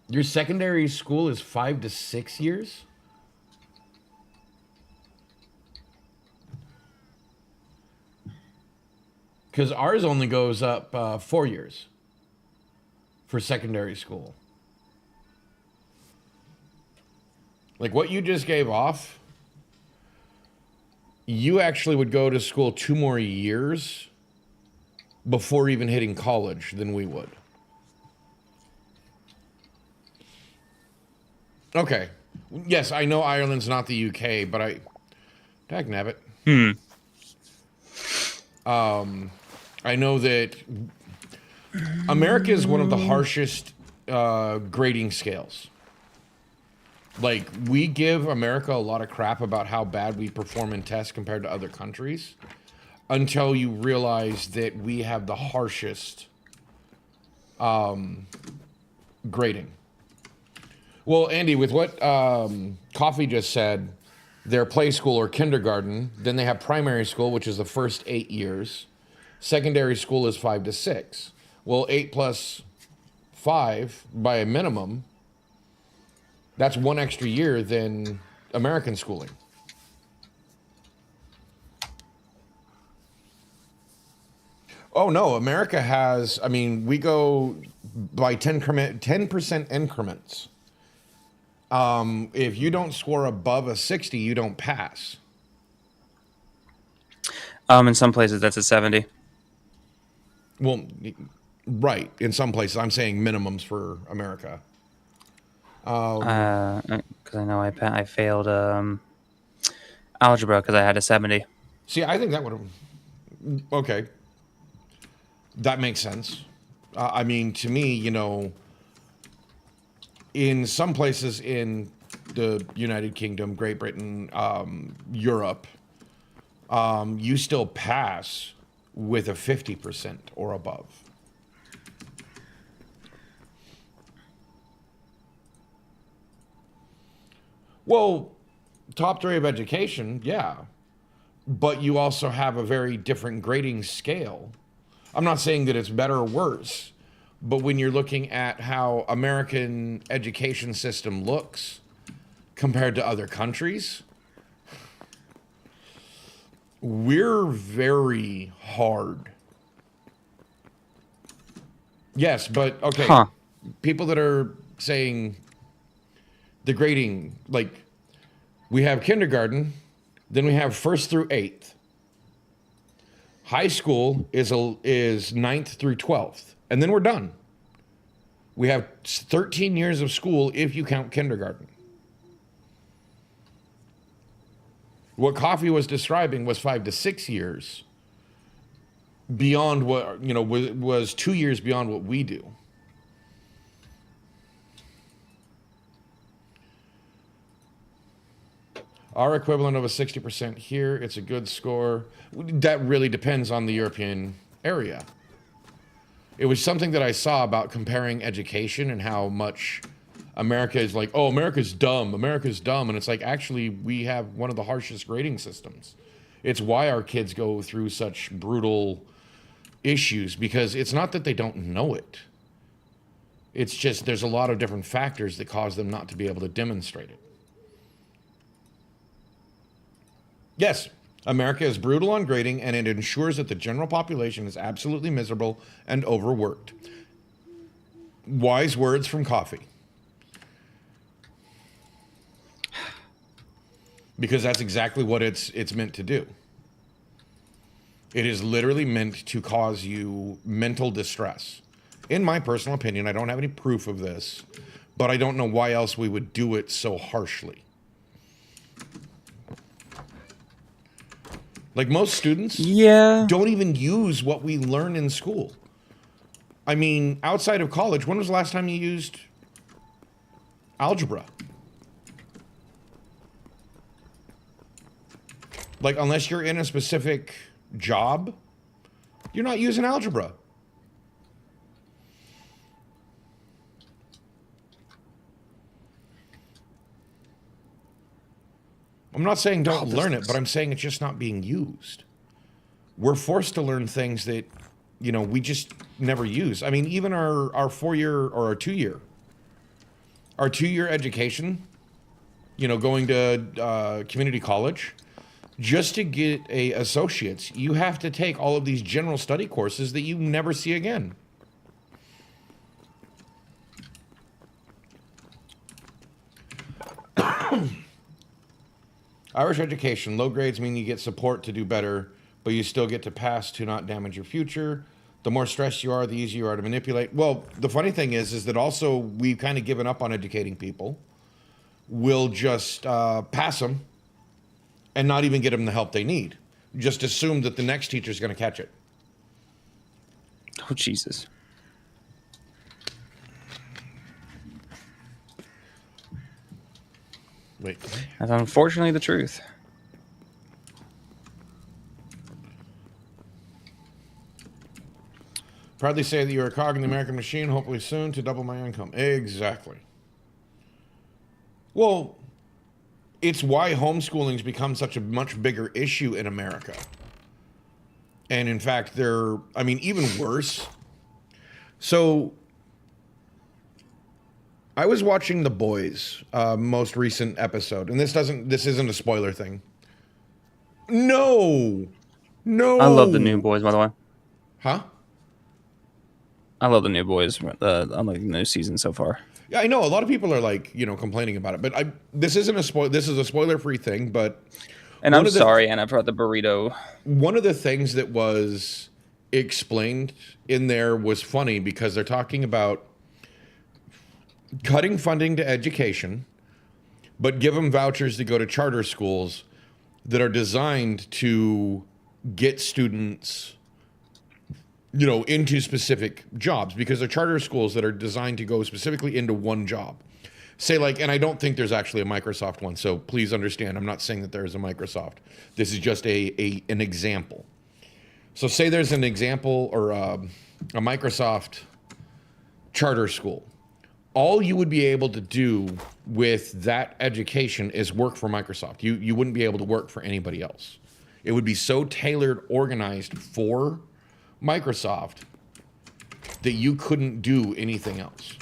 Your secondary school is 5 to 6 years? Because ours only goes up 4 years for secondary school. Like what you just gave off, you actually would go to school 2 more years before even hitting college than we would. Okay. Yes, I know Ireland's not the UK, but dagnabbit. I know that America is one of the harshest grading scales. Like, we give America a lot of crap about how bad we perform in tests compared to other countries until you realize that we have the harshest grading. Well, Andy, with what Coffee just said, their play school or kindergarten, then they have primary school, which is the first 8 years. Secondary school is 5 to 6. Well, 8 plus 5 by a minimum That's one extra year than American schooling. Oh no, America has. I mean, we go by 10% increments. If you don't score above a 60, you don't pass. In some places that's a 70. Well, right. In some places, I'm saying minimums for America. Because I know I failed algebra because I had a 70. See, I think that would have. Okay, that makes sense. I mean, to me, in some places in the United Kingdom, Great Britain, Europe, you still pass with a 50% or above. Well, top three of education, yeah. But you also have a very different grading scale. I'm not saying that it's better or worse, but when you're looking at how American education system looks compared to other countries, we're very hard. Yes, but okay. Huh. People that are saying the grading, like we have kindergarten, then we have first through eighth. High school is ninth through 12th, and then we're done. We have 13 years of school if you count kindergarten. What Coffee was describing was 5 to 6 years beyond what, was 2 years beyond what we do. Our equivalent of a 60% here, it's a good score. That really depends on the European area. It was something that I saw about comparing education and how much America is like, oh, America's dumb. America's dumb. And it's like, actually, we have one of the harshest grading systems. It's why our kids go through such brutal issues, because it's not that they don't know it. It's just there's a lot of different factors that cause them not to be able to demonstrate it. Yes, America is brutal on grading, and it ensures that the general population is absolutely miserable and overworked. Wise words from Coffee. Because that's exactly what it's meant to do. It is literally meant to cause you mental distress. In my personal opinion, I don't have any proof of this, but I don't know why else we would do it so harshly. Like most students don't even use what we learn in school. I mean, outside of college, when was the last time you used algebra? Like, unless you're in a specific job, you're not using algebra. I'm not saying don't learn it, but I'm saying it's just not being used. We're forced to learn things that, we just never use. I mean, even our 4-year or our 2-year education, going to community college, just to get a associate's, you have to take all of these general study courses that you never see again. Irish education, low grades mean you get support to do better, but you still get to pass to not damage your future. The more stressed you are, the easier you are to manipulate. Well, the funny thing is that also we've kind of given up on educating people. We'll just pass them and not even get them the help they need. Just assume that the next teacher is going to catch it. Oh, Jesus. Wait. That's unfortunately the truth. Proudly say that you're a cog in the American machine, hopefully soon to double my income. Exactly. Well, it's why homeschooling's become such a much bigger issue in America. And in fact, even worse. So I was watching The Boys, most recent episode, and this isn't a spoiler thing. No, I love the new no, boys, by the way. huh? I love the new boys. I like the new season so far. Yeah, I know a lot of people are like, complaining about it, but this isn't a spoil. This is a spoiler-free thing. But And one I'm of the sorry, Anna, brought the burrito. one of the things that was explained in there was funny because they're talking about cutting funding to education, but give them vouchers to go to charter schools that are designed to get students, into specific jobs because they're charter schools that are designed to go specifically into one job. Say like, and I don't think there's actually a Microsoft one, so please understand, I'm not saying that there is a Microsoft. This is just an example. So say there's an example or a Microsoft charter school. All you would be able to do with that education is work for Microsoft. You wouldn't be able to work for anybody else. It would be so tailored, organized for Microsoft that you couldn't do anything else.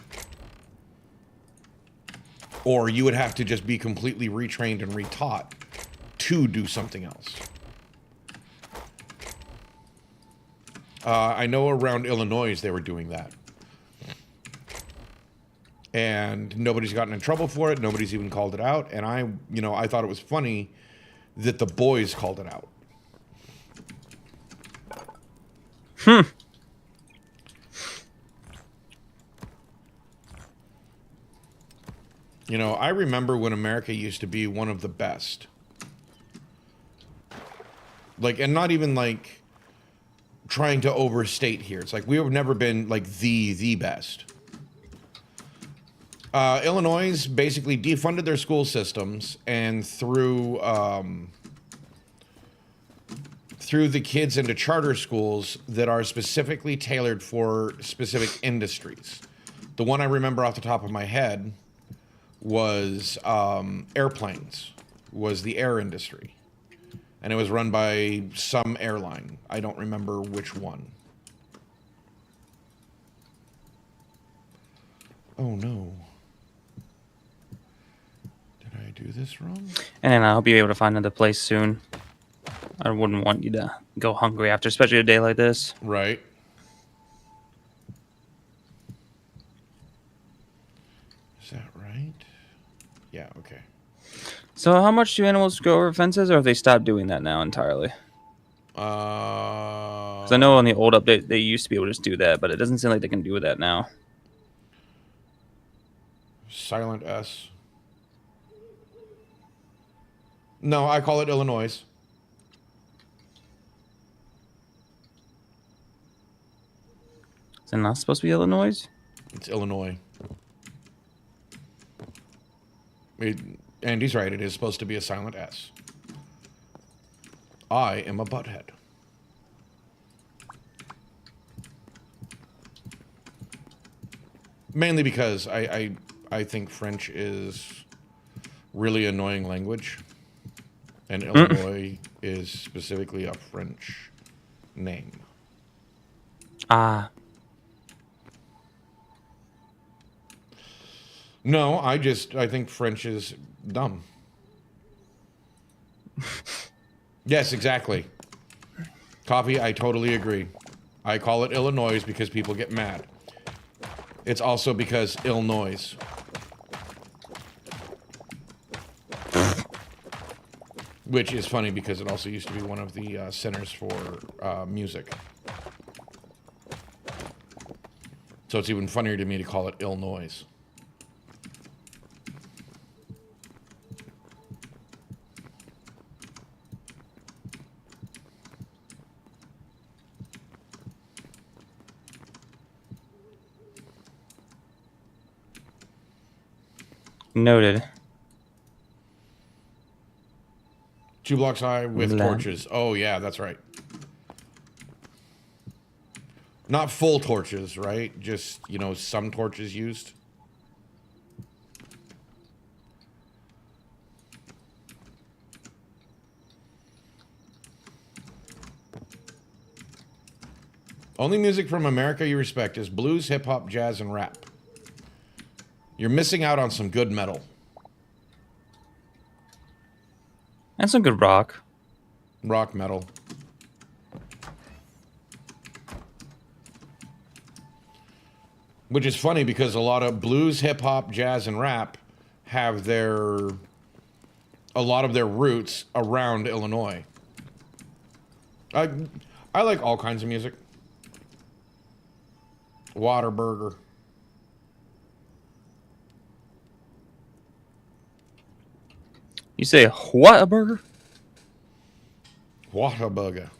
Or you would have to just be completely retrained and retaught to do something else. I know around Illinois they were doing that. And nobody's gotten in trouble for it. Nobody's even called it out. And I thought it was funny that the boys called it out. I remember when America used to be one of the best. Like, and not even like trying to overstate here. It's like we've never been like the best. Illinois basically defunded their school systems and threw the kids into charter schools that are specifically tailored for specific industries. The one I remember off the top of my head was airplanes, was the air industry. And it was run by some airline. I don't remember which one. Oh no. Did I do this wrong? And I hope you're able to find another place soon. I wouldn't want you to go hungry after, especially a day like this. Right. Is that right? Yeah, okay. So how much do animals go over fences, or have they stopped doing that now entirely? Because I know on the old update they used to be able to just do that, but it doesn't seem like they can do that now. Silent S. No, I call it Illinois. Is it not supposed to be Illinois? It's Illinois. Andy's right. It is supposed to be a silent S. I am a butthead. Mainly because I think French is really annoying language. And Illinois is specifically a French name. Ah. No, I think French is dumb. Yes, exactly. Coffee, I totally agree. I call it Illinois because people get mad. It's also because Illinois. Which is funny because it also used to be one of the centers for music. So it's even funnier to me to call it Illinois. Noted. 2 blocks high with Lamp. torches. Oh, yeah, that's right. Not full torches, right? Just, some torches used. Only music from America you respect is blues, hip-hop, jazz, and rap. You're missing out on some good metal. And some good rock. Rock metal. Which is funny because a lot of blues, hip hop, jazz, and rap have a lot of their roots around Illinois. I like all kinds of music. Whataburger. You say what a burger? Whataburger.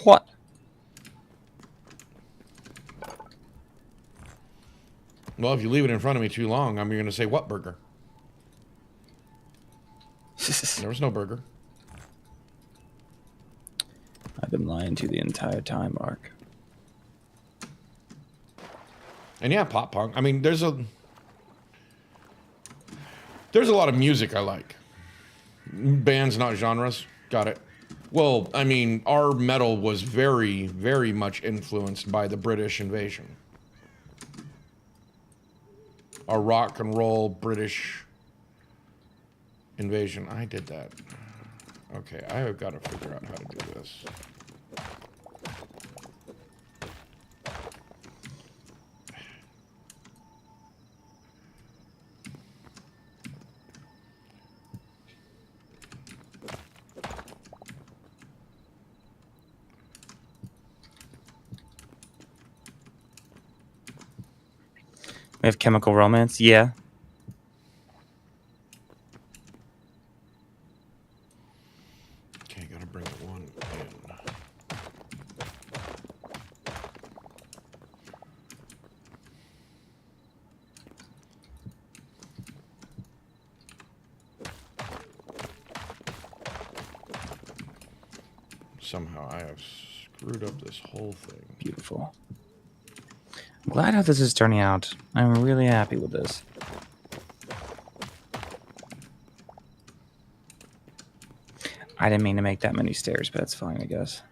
What? Well, if you leave it in front of me too long, I'm going to say what burger? There was no burger. I've been lying to you the entire time, Mark. And yeah, pop punk. I mean, there's a lot of music I like. Bands, not genres. Got it. Well, I mean, our metal was very, very much influenced by the British invasion. Our rock and roll British invasion. I did that. Okay, I have got to figure out how to do this. We have Chemical Romance. Yeah. Okay, gotta bring one in. Somehow I have screwed up this whole thing. Beautiful. I'm glad how this is turning out. I'm really happy with this. I didn't mean to make that many stairs, but that's fine, I guess.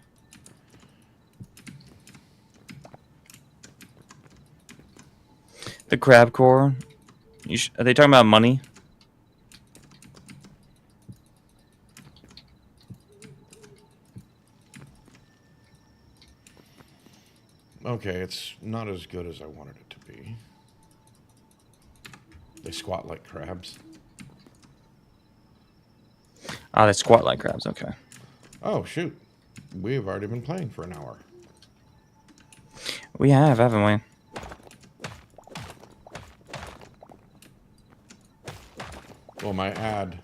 The crab core. Are they talking about money? Okay, it's not as good as I wanted it to be. They squat like crabs. Oh, they squat like crabs. Okay. Oh, shoot. We've already been playing for an hour. We have, haven't we? Well, my ad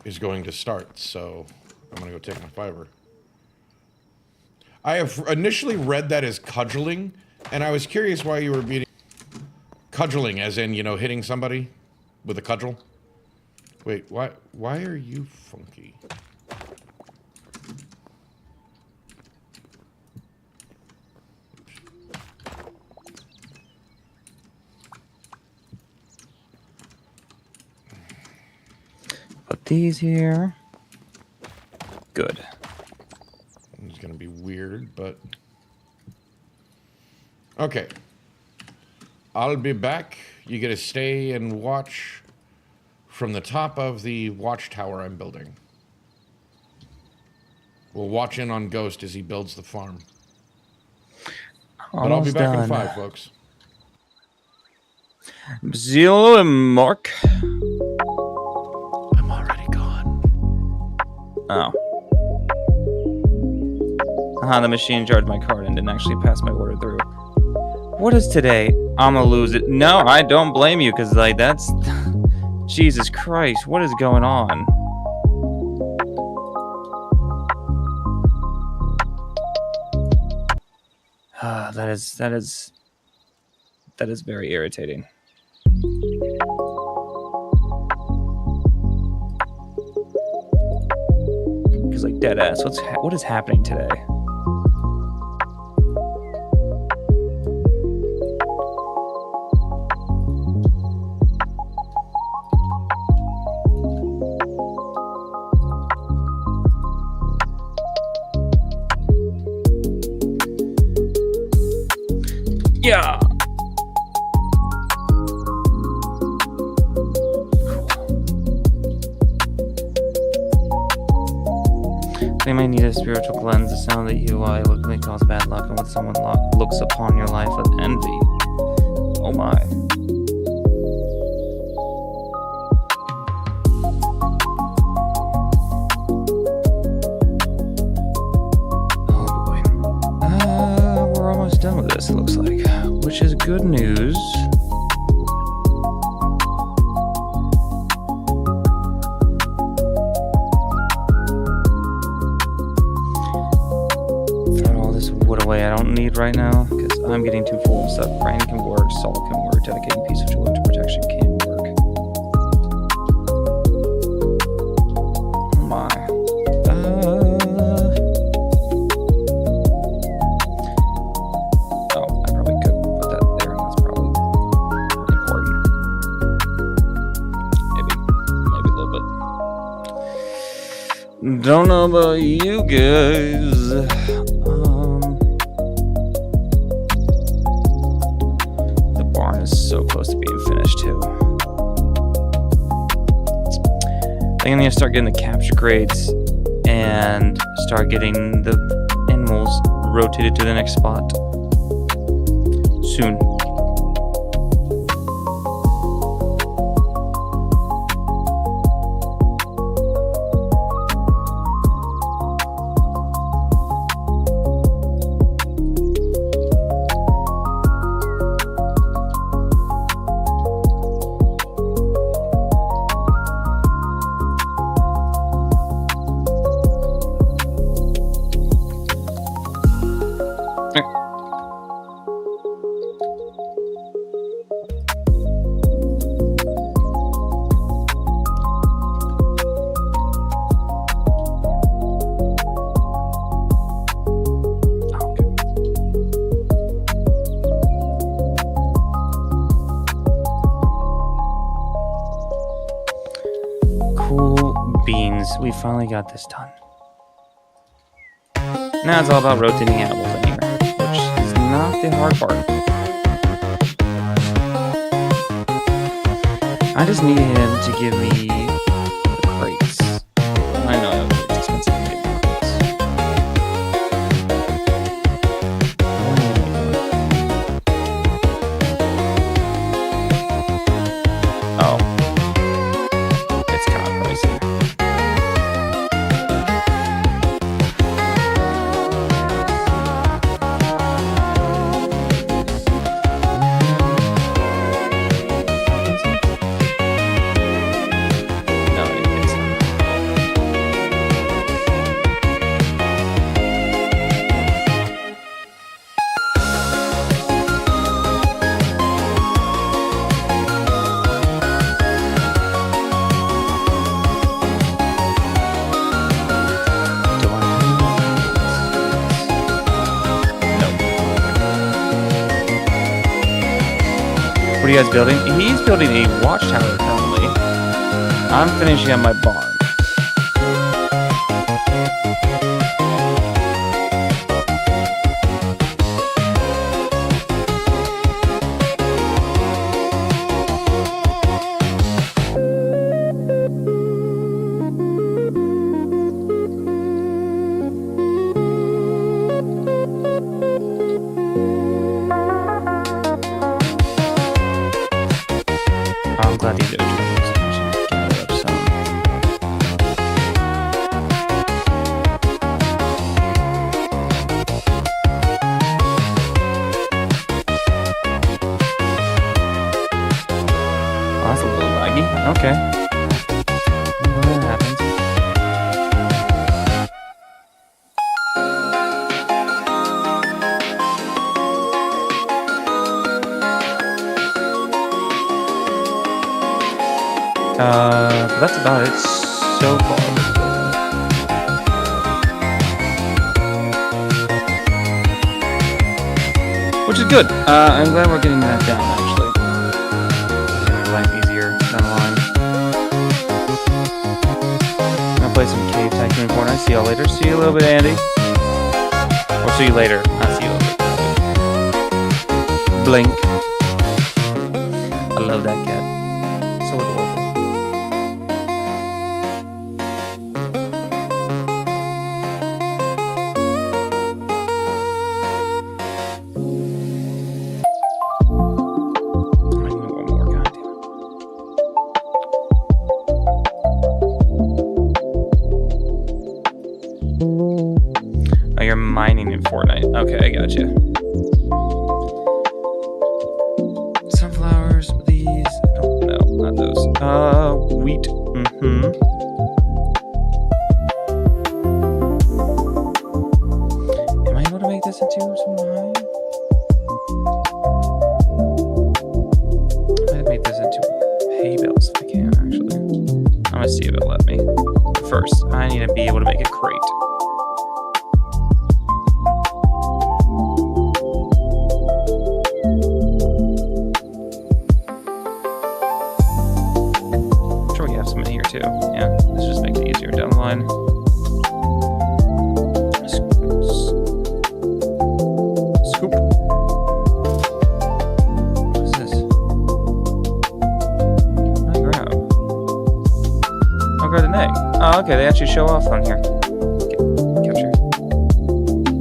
is going to start, so I'm going to go take my fiver. I have initially read that as cudgeling, and I was curious why you were beating... Cudgeling, as in, you know, hitting somebody with a cudgel. Wait, why are you funky? Put these here. Good. It's going to be weird, but... Okay. I'll be back. You get to stay and watch from the top of the watchtower I'm building. We'll watch in on Ghost as he builds the farm. But I'll be back in 5, folks. Zillow and Mark. I'm already gone. Oh. The machine jarred my card and didn't actually pass my order through. What is today? I'm gonna lose it. No, I don't blame you, because, like, that's... Jesus Christ, what is going on? That is very irritating. Because, like, dead ass, what is happening today? Yeah. They may need a spiritual cleanse. The sound that you would may cause bad luck, and when someone looks upon your life with envy. Oh my. Oh boy. We're almost done with this, it looks like. Which is good news. Away I don't need right now because I'm getting too full of stuff. Brain can work, salt can work, dedicating piece of tool to protection can work. Oh my. Oh, I probably could put that there. That's probably important. Maybe a little bit. Don't know about you guys. So close to being finished too. I think I'm gonna start getting the capture crates and start getting the animals rotated to the next spot soon. We finally got this done. Now it's all about rotating animals in here, which is not the hard part. I just need him to give me the crates. I know it's expensive to get the crates. Oh. It's kind of pricey. What are you guys building? He's building a watchtower currently. I'm finishing up my barn. I'm glad these are gather up some. Oh, that's a little laggy. Okay. Well, that happens. But that's about it so far. Which is good. I'm glad we're getting that down, actually. Make life easier down the line. I'm gonna play some Cave Tycoon Fortnite. See y'all later. See you a little bit, Andy. Or see you later. I'll see you later. Blink. I love that cat. So adorable. mining in Fortnite. Okay, I gotcha. Sunflowers, these. I don't know, not those. Wheat. Mm-hmm. Am I able to make this into some mine? I'd make this into hay bales if I can, actually. I'm gonna see if it'll let me. But first, I need to be able to make a crate. I'm sure we have some in here too. Yeah, this just makes it easier down the line. Scoop. What is this? What do I grab? I'll grab an egg. Oh, okay, they actually show off on here. Capture.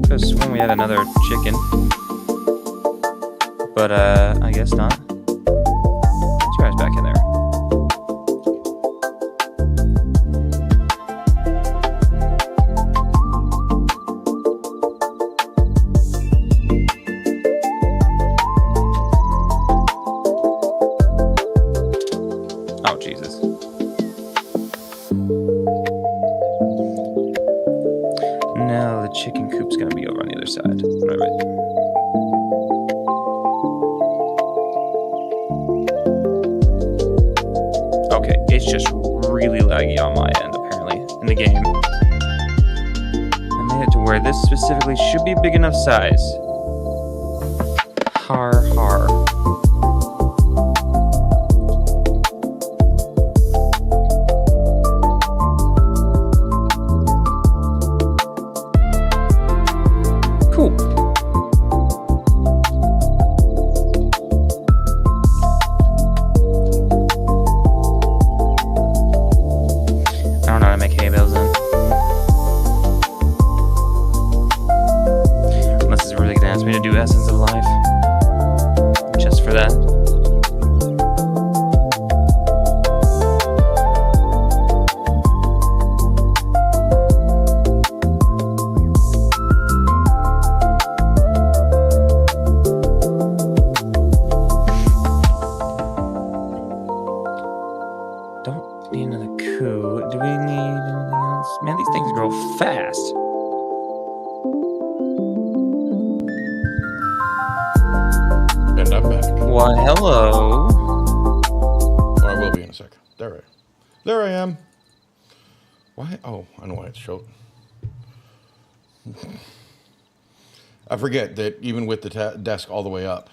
Because when we had another chicken. But, I guess not. Let's try us back in there. Oh, Jesus. No, the chicken coop's gonna be over on the other side. Alright. Okay, it's just really laggy on my end, apparently, in the game. I made it to where this specifically should be big enough size. Har har. Cool. I don't know how to make hay bales then. Unless it's really gonna ask me to do Essence of Life. Just for that. Don't need another coup. Do we need anything else? Man, these things grow fast. And I'm back. Why, hello. Or I will be in a sec. There I am. Why? Oh, I know why it's showed. I forget that even with the desk all the way up,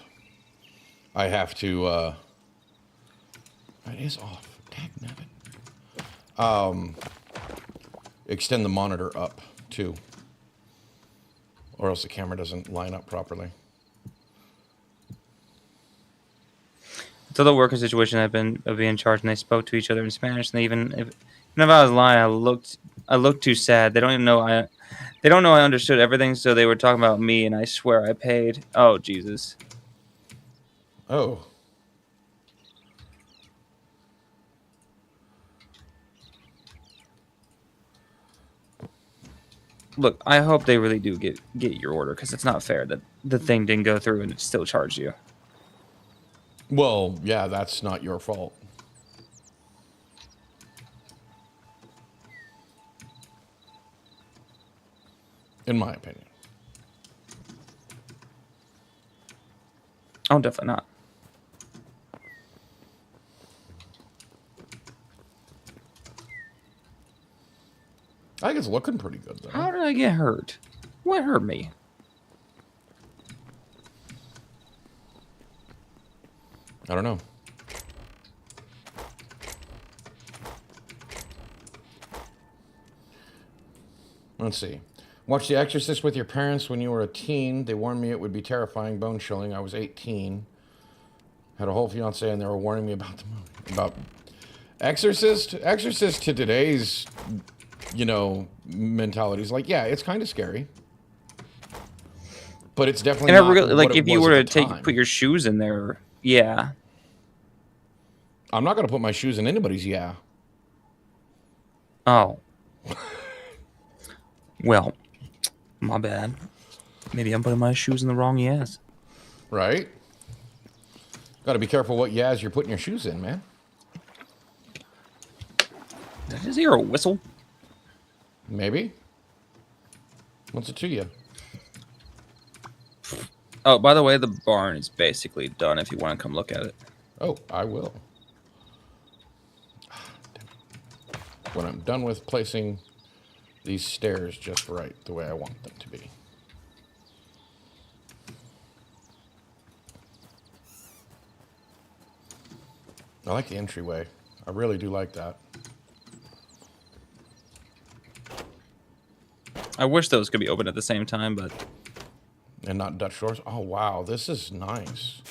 I have to. It is off. Dagnabbit. Extend the monitor up too, or else the camera doesn't line up properly. Until the worker situation had been being charged, and they spoke to each other in Spanish. And they even if I was lying, I looked too sad. They don't even know I understood everything. So they were talking about me, and I swear I paid. Oh, Jesus. Oh. Look, I hope they really do get your order, because it's not fair that the thing didn't go through and it still charged you. Well, yeah, that's not your fault. In my opinion. Oh, definitely not. I think it's looking pretty good, though. How did I get hurt? What hurt me? I don't know. Let's see. Watch The Exorcist with your parents when you were a teen. They warned me it would be terrifying, bone chilling. I was 18. Had a whole fiance, and they were warning me about the movie. About Exorcist? Exorcist to today's, mentality is like, yeah, it's kind of scary. But it's definitely And not really, like, what if it you was were at to the time. put your shoes in there, yeah. I'm not going to put my shoes in anybody's yeah. Oh. Well, My bad. Maybe I'm putting my shoes in the wrong Yaz. Right? Got to be careful what Yaz you're putting your shoes in, man. Did I just hear a whistle? Maybe. What's it to you? Oh, by the way, the barn is basically done if you want to come look at it. Oh, I will. When I'm done with placing these stairs just right, the way I want them to be. I like the entryway. I really do like that. I wish those could be open at the same time, but... And not Dutch doors. Oh, wow. This is nice.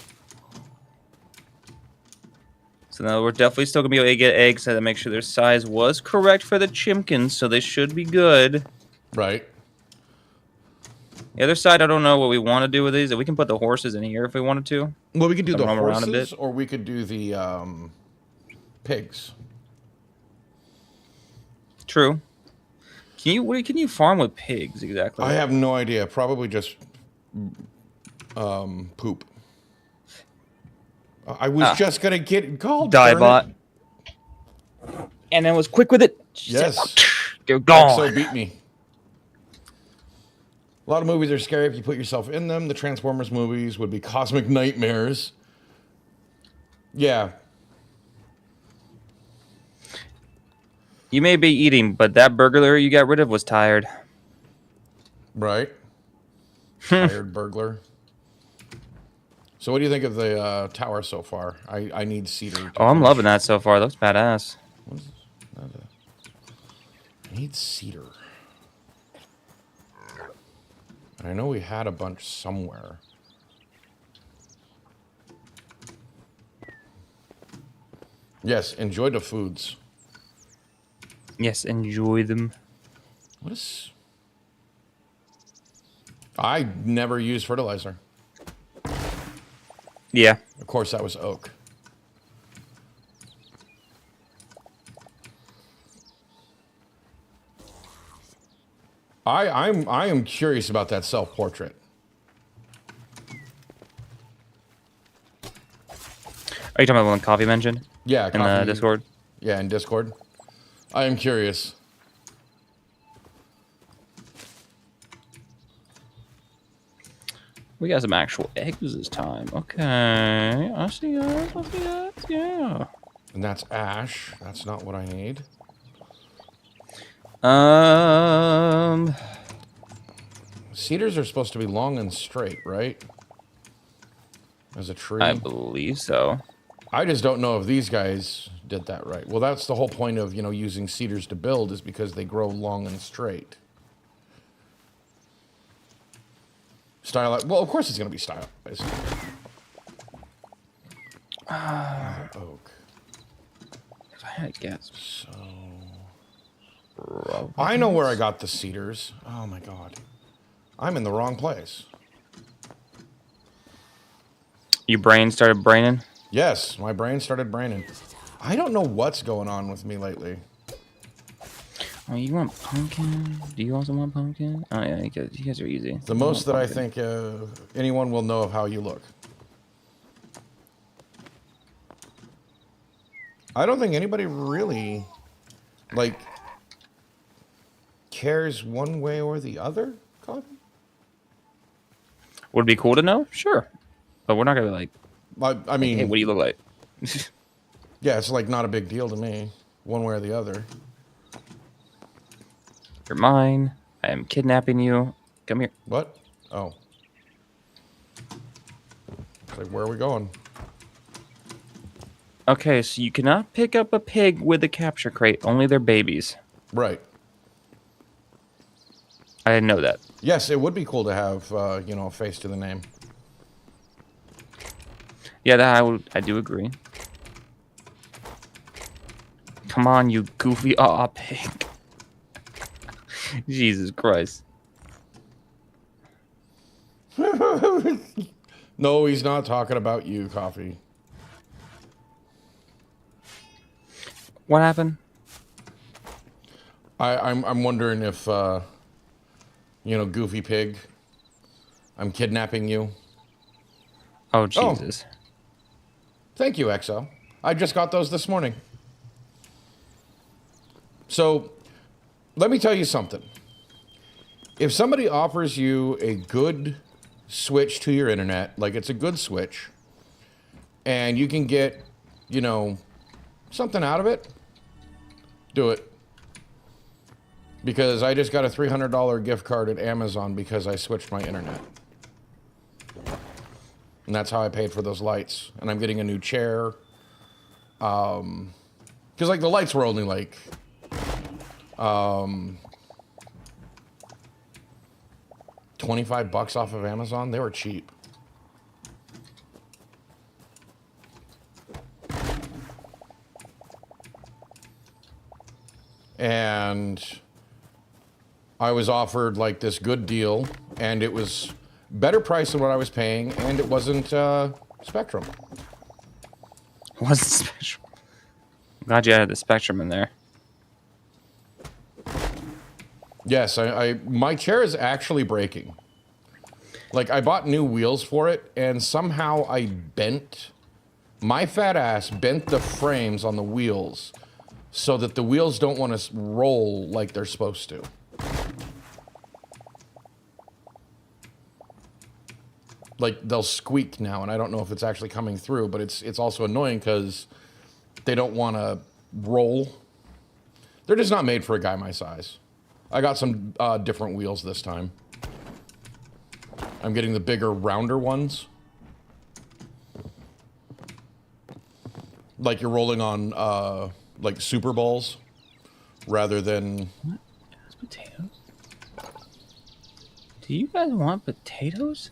So now we're definitely still going to be able to get eggs. So to make sure their size was correct for the chimkins, so they should be good. Right. The other side, I don't know what we want to do with these. We can put the horses in here if we wanted to. Well, we could do the roam around a horses, bit. or we could do the pigs. True. Can you farm with pigs exactly? I have no idea. Probably just poop. I was just gonna get called. Diebot. And then was quick with it. Yes. They're gone. So beat me. A lot of movies are scary if you put yourself in them. The Transformers movies would be cosmic nightmares. Yeah. You may be eating, but that burglar you got rid of was tired. Right. Tired burglar. So what do you think of the tower so far? I need cedar. Oh, I'm loving that so far. It looks badass. What is that? I need cedar. I know we had a bunch somewhere. Yes, enjoy the foods. Yes, enjoy them. What is... I never use fertilizer. Yeah. Of course, that was oak. I am curious about that self-portrait. Are you talking about the one Coffee mentioned? Yeah, in the Discord. Yeah, in Discord. I am curious. We got some actual eggs this time. Okay, I see that. I see that. Yeah. And that's ash. That's not what I need. Cedars are supposed to be long and straight, right? As a tree. I believe so. I just don't know if these guys did that right. Well, that's the whole point of, using cedars to build is because they grow long and straight. Stylized. Well, of course it's going to be stylized. Oak. If I had a guess. So... I know where I got the cedars. Oh, my God. I'm in the wrong place. Your brain started braining? Yes, my brain started braining. I don't know what's going on with me lately. Oh, you want pumpkin? Do you also want pumpkin? Oh, yeah, you guys are easy. The most that I think anyone will know of how you look. I don't think anybody really, cares one way or the other, Coffee? Would it be cool to know? Sure. But we're not going to be like... I mean... Hey, what do you look like? Yeah, it's not a big deal to me, one way or the other. You're mine. I am kidnapping you. Come here. What? Oh. It's where are we going? Okay, so you cannot pick up a pig with a capture crate. Only their babies. Right. I didn't know that. Yes, it would be cool to have, a face to the name. Yeah, I do agree. Come on, you goofy pig. Jesus Christ. No, he's not talking about you, Coffee. What happened? I'm wondering if You know, Goofy Pig. I'm kidnapping you. Oh, Jesus. Oh, thank you, EXO. I just got those this morning. So, let me tell you something. If somebody offers you a good switch to your internet, like it's a good switch, and you can get, you know, something out of it, do it. Because I just got a $300 gift card at Amazon because I switched my internet. And that's how I paid for those lights. And I'm getting a new chair. Because, like, the lights were only, like... 25 bucks off of Amazon. They were cheap. And I was offered like this good deal, and it was better price than what I was paying, and it wasn't Spectrum. What's the Spectrum? I'm glad you added the Spectrum in there. Yes, my chair is actually breaking. Like, I bought new wheels for it, and somehow my fat ass bent the frames on the wheels so that the wheels don't want to roll like they're supposed to. Like, they'll squeak now, and I don't know if it's actually coming through, but it's also annoying because they don't want to roll. They're just not made for a guy my size. I got some different wheels this time. I'm getting the bigger, rounder ones. Like you're rolling on, like, Super Bowls, rather than... What? Potatoes? Do you guys want potatoes?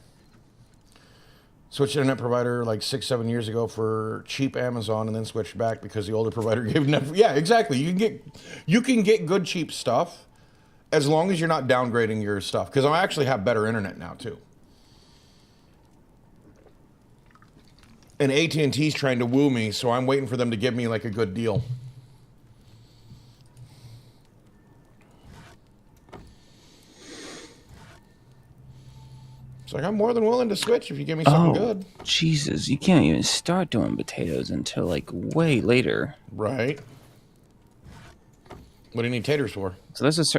Switched internet provider like 6-7 years ago for cheap Amazon, and then switched back because the older provider gave Netflix. Yeah, exactly. You can get good cheap stuff as long as you're not downgrading your stuff. Because I actually have better internet now too. And AT&T's trying to woo me, so I'm waiting for them to give me like a good deal. It's like, I'm more than willing to switch if you give me something good. Jesus, you can't even start doing potatoes until like way later. Right. What do you need taters for? So there's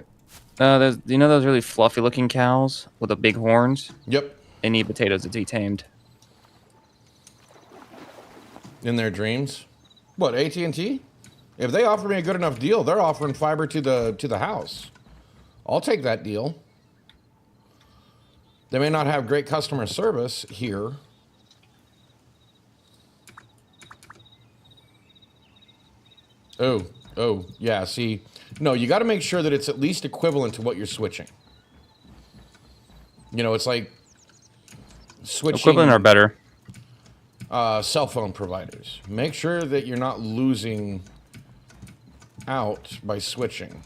you know those really fluffy looking cows with the big horns? Yep. They need potatoes to be tamed. In their dreams. What, AT&T? If they offer me a good enough deal, they're offering fiber to the house. I'll take that deal. They may not have great customer service here. Oh, yeah, see. No, you got to make sure that it's at least equivalent to what you're switching. You know, it's like switching... Equivalent or better. Cell phone providers. Make sure that you're not losing out by switching.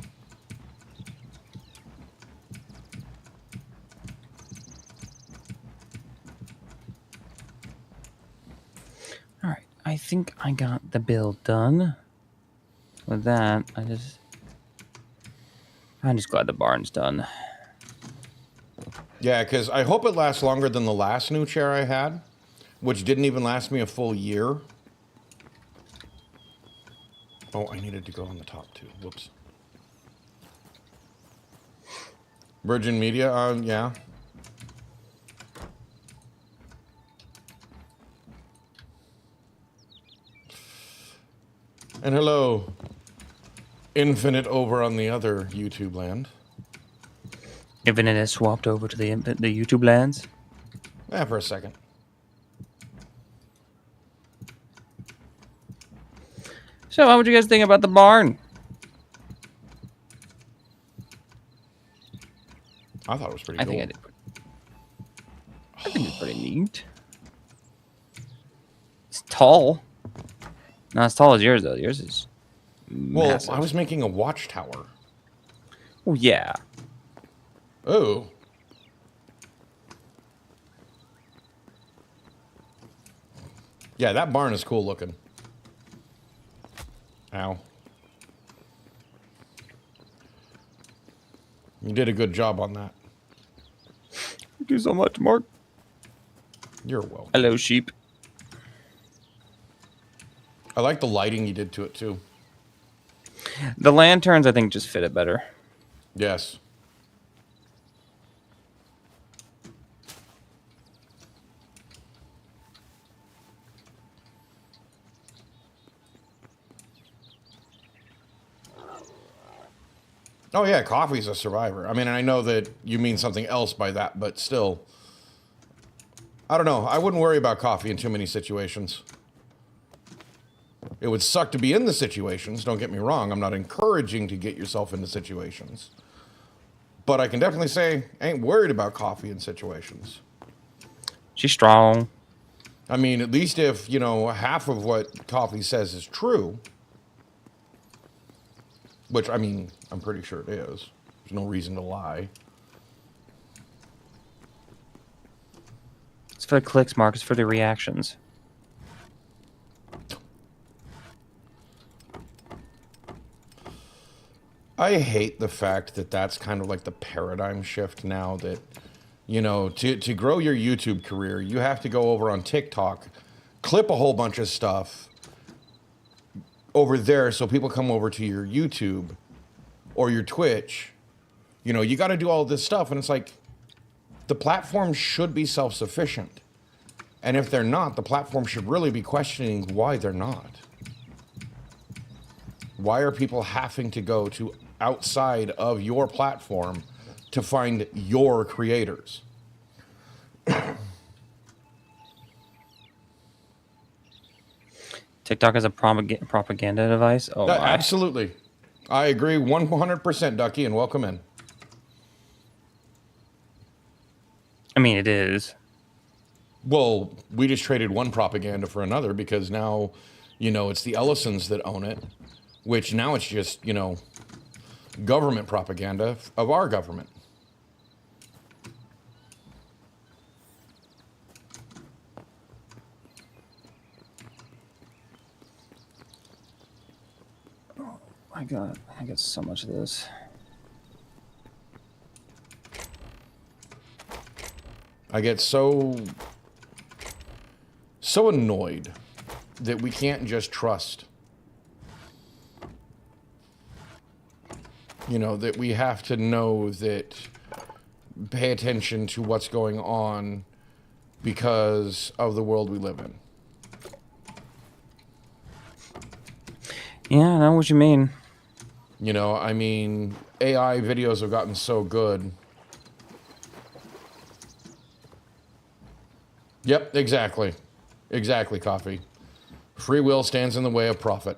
All right, I think I got the build done. With that, I'm just glad the barn's done. Yeah, because I hope it lasts longer than the last new chair I had, which didn't even last me a full year. Oh, I needed to go on the top too. Whoops. Virgin Media, yeah. And hello, Infinite over on the other YouTube land. Infinite has swapped over to the YouTube lands. Yeah, for a second. So, how would you guys think about the barn? I thought it was pretty cool. I think it's pretty neat. It's tall. Not as tall as yours, though. Yours is massive. Well, I was making a watchtower. Oh, yeah. Oh. Yeah, that barn is cool looking. Ow. You did a good job on that. you so much, Mark. You're welcome. Hello, sheep. I like the lighting you did to it too. The lanterns, I think, just fit it better. Yes. Oh yeah, coffee's a survivor. I mean, I know that you mean something else by that, but still, I don't know. I wouldn't worry about coffee in too many situations. It would suck to be in the situations, don't get me wrong. I'm not encouraging to get yourself into situations. But I can definitely say I ain't worried about coffee in situations. She's strong. I mean, at least if, you know, half of what coffee says is true, which, I mean, I'm pretty sure it is. There's no reason to lie. It's for the clicks, Mark. It's for the reactions. I hate the fact that that's kind of like the paradigm shift now that, you know, to grow your YouTube career, you have to go over on TikTok, clip a whole bunch of stuff over there so people come over to your YouTube or your Twitch. You know, you got to do all this stuff. And it's like, the platform should be self-sufficient. And if they're not, the platform should really be questioning why they're not. Why are people having to go to outside of your platform to find your creators? TikTok is a propaganda device? Oh, my. Absolutely. I agree 100%, Ducky, and welcome in. I mean, it is. Well, we just traded one propaganda for another because now, you know, it's the Ellisons that own it, which now it's just, you know, government propaganda of our government. I got so much of this. I get so annoyed that we can't just trust. You know, that we have to know that, pay attention to what's going on because of the world we live in. Yeah, I know what you mean. You know, I mean, AI videos have gotten so good. Yep, exactly. Exactly, Coffee. Free will stands in the way of profit.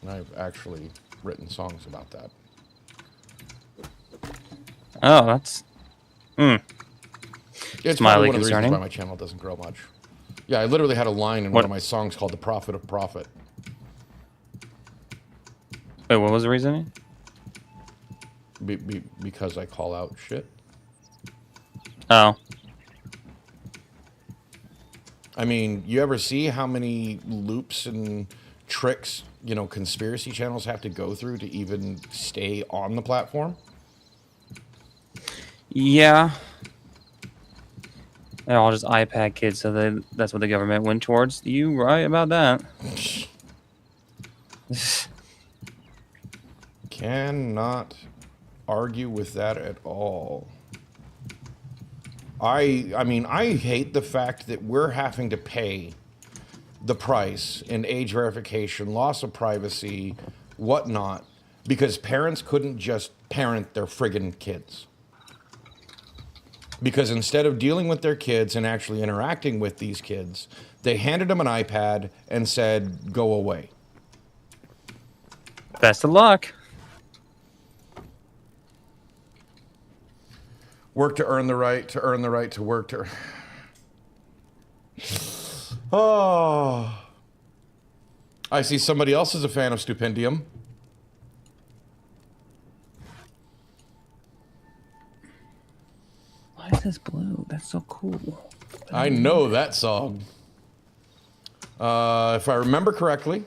And I've actually written songs about that. Oh, that's... It's Smiley probably one of the reasons concerning. why my channel doesn't grow much. Yeah, I literally had a line in one of my songs called The Profit of Profit. Wait, what was the reasoning? Because I call out shit. Oh. I mean, you ever see how many loops and tricks, you know, conspiracy channels have to go through to even stay on the platform? Yeah. They're all just iPad kids, so that's what the government went towards. You right about that. Cannot argue with that at all. I mean, I hate the fact that we're having to pay the price in age verification, loss of privacy, whatnot, because parents couldn't just parent their friggin' kids. Because instead of dealing with their kids and actually interacting with these kids, they handed them an iPad and said, go away. Best of luck. Work to earn the right, to earn the right to work to... Oh. I see somebody else is a fan of Stupendium. Why is this blue? That's so cool. I know that song. If I remember correctly,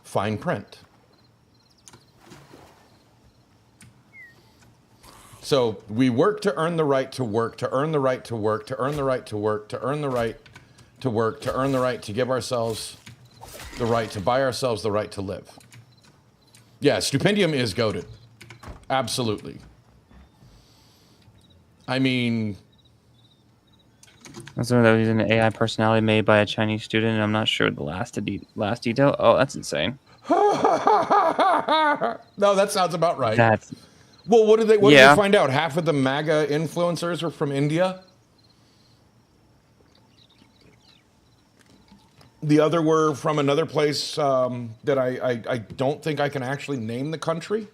Fine Print. So we work to earn the right to work, to earn the right to work, to earn the right to work, to earn the right to work, to earn the right to give ourselves the right to buy ourselves the right to live. Yeah, Stupendium is goated. Absolutely. I mean... That's one that was an AI personality made by a Chinese student, and I'm not sure the last detail. Oh, that's insane. No, that sounds about right. That's... Well, what did they find out? Half of the MAGA influencers are from India? The other were from another place that I don't think I can actually name the country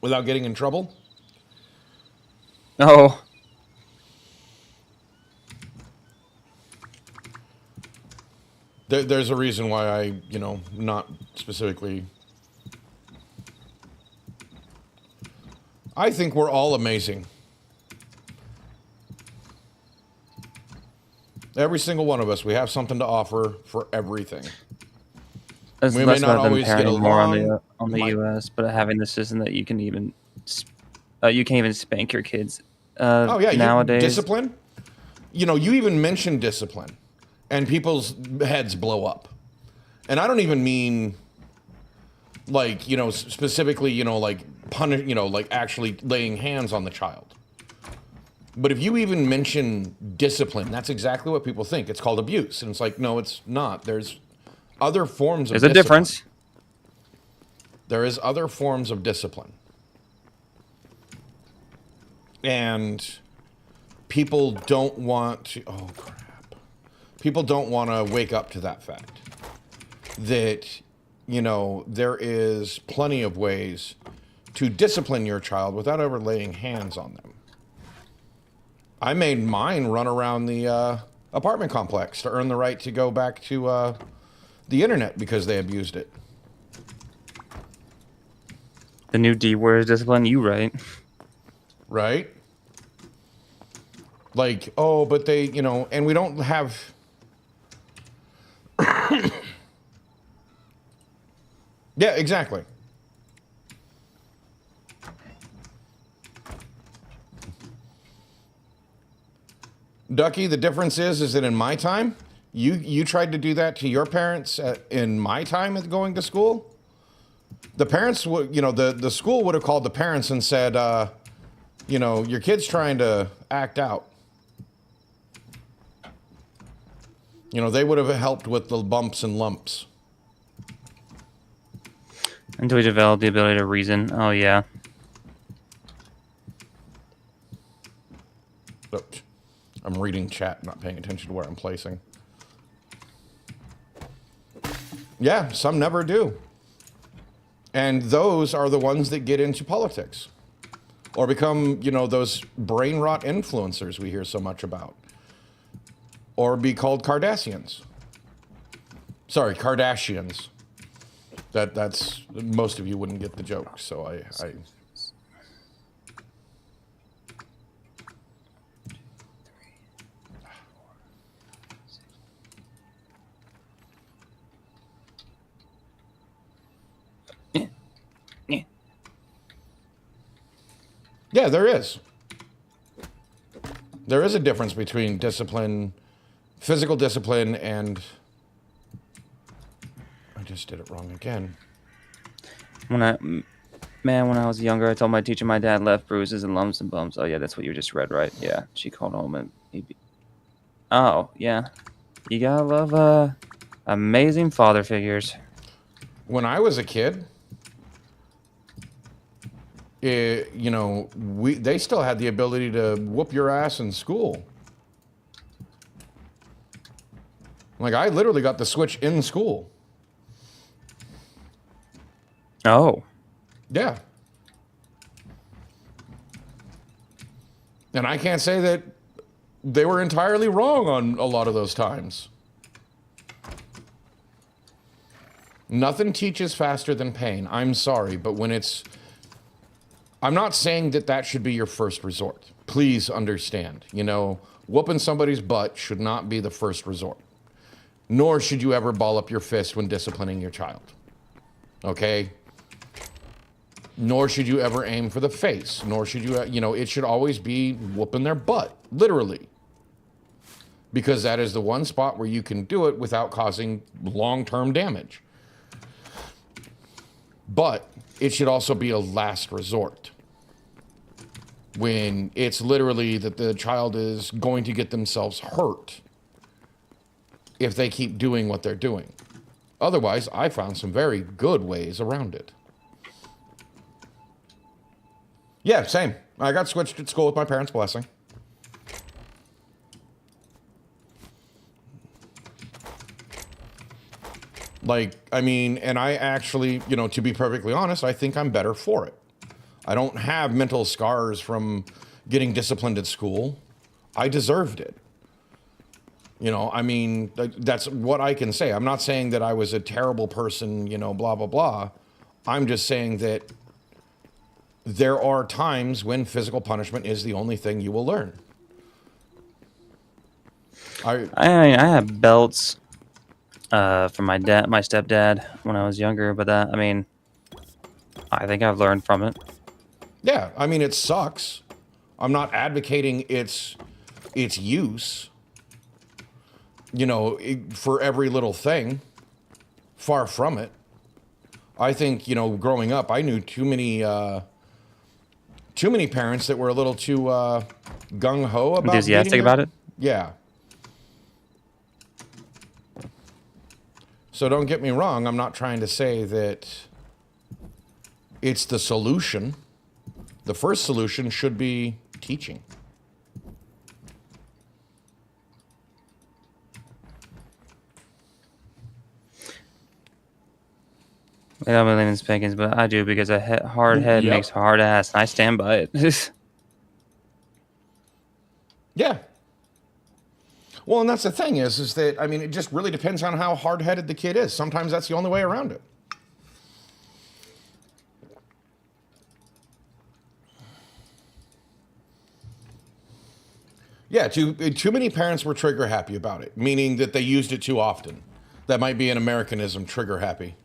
without getting in trouble. Oh. There's a reason why I, not specifically. I think we're all amazing. Every single one of us, we have something to offer for everything. It's we less may not about them always get parenting more along. on the U.S., but having the system that you can even spank your kids. Oh yeah, nowadays. Discipline. You even mention discipline, and people's heads blow up. And I don't even mean like specifically like punish like actually laying hands on the child. But if you even mention discipline, that's exactly what people think. It's called abuse. And it's like, no, it's not. There's other forms of discipline. There's a difference. There is other forms of discipline. And people don't want to, oh crap. People don't want to wake up to that fact. That, there is plenty of ways to discipline your child without ever laying hands on them. I made mine run around the apartment complex to earn the right to go back to the internet because they abused it. The new D word is discipline. You right? Right? Like, oh, but they, and we don't have. Yeah, exactly. Ducky, the difference is that in my time, you tried to do that to your parents in my time at going to school. The parents would, the school would have called the parents and said, your kid's trying to act out. They would have helped with the bumps and lumps. Until we develop the ability to reason. Oh, yeah. Oops. I'm reading chat, not paying attention to where I'm placing. Yeah, some never do. And those are the ones that get into politics. Or become, those brain rot influencers we hear so much about. Or be called Kardashians. Sorry, Kardashians. That's most of you wouldn't get the joke, so I Yeah, there is. There is a difference between discipline, physical discipline, and... I just did it wrong again. When I was younger, I told my teacher my dad left bruises and lumps and bumps. Oh, yeah, that's what you just read, right? Yeah, she called home and Oh, yeah. You gotta love amazing father figures. When I was a kid... they still had the ability to whoop your ass in school. Like, I literally got the switch in school. Oh. Yeah. And I can't say that they were entirely wrong on a lot of those times. Nothing teaches faster than pain. I'm sorry, but when it's... I'm not saying that should be your first resort. Please understand. Whooping somebody's butt should not be the first resort. Nor should you ever ball up your fist when disciplining your child. Okay? Nor should you ever aim for the face. Nor should you, it should always be whooping their butt, literally. Because that is the one spot where you can do it without causing long-term damage. But it should also be a last resort. When it's literally that the child is going to get themselves hurt if they keep doing what they're doing. Otherwise, I found some very good ways around it. Yeah, same. I got switched at school with my parents' blessing. Like, I mean, and I actually, to be perfectly honest, I think I'm better for it. I don't have mental scars from getting disciplined at school. I deserved it. I mean, that's what I can say. I'm not saying that I was a terrible person, blah, blah, blah. I'm just saying that there are times when physical punishment is the only thing you will learn. I had belts from my stepdad when I was younger, but I think I've learned from it. Yeah, I mean, it sucks. I'm not advocating its use, for every little thing. Far from it. I think, growing up, I knew too many parents that were a little too gung-ho about enthusiastic about it. Yeah. So don't get me wrong. I'm not trying to say that it's the solution. The first solution should be teaching. I don't believe in spankings, but I do because a hard head makes a hard ass, and I stand by it. Yeah. Well, and that's the thing is that, I mean, it just really depends on how hard-headed the kid is. Sometimes that's the only way around it. Yeah, too many parents were trigger happy about it, meaning that they used it too often. That might be an Americanism, trigger happy.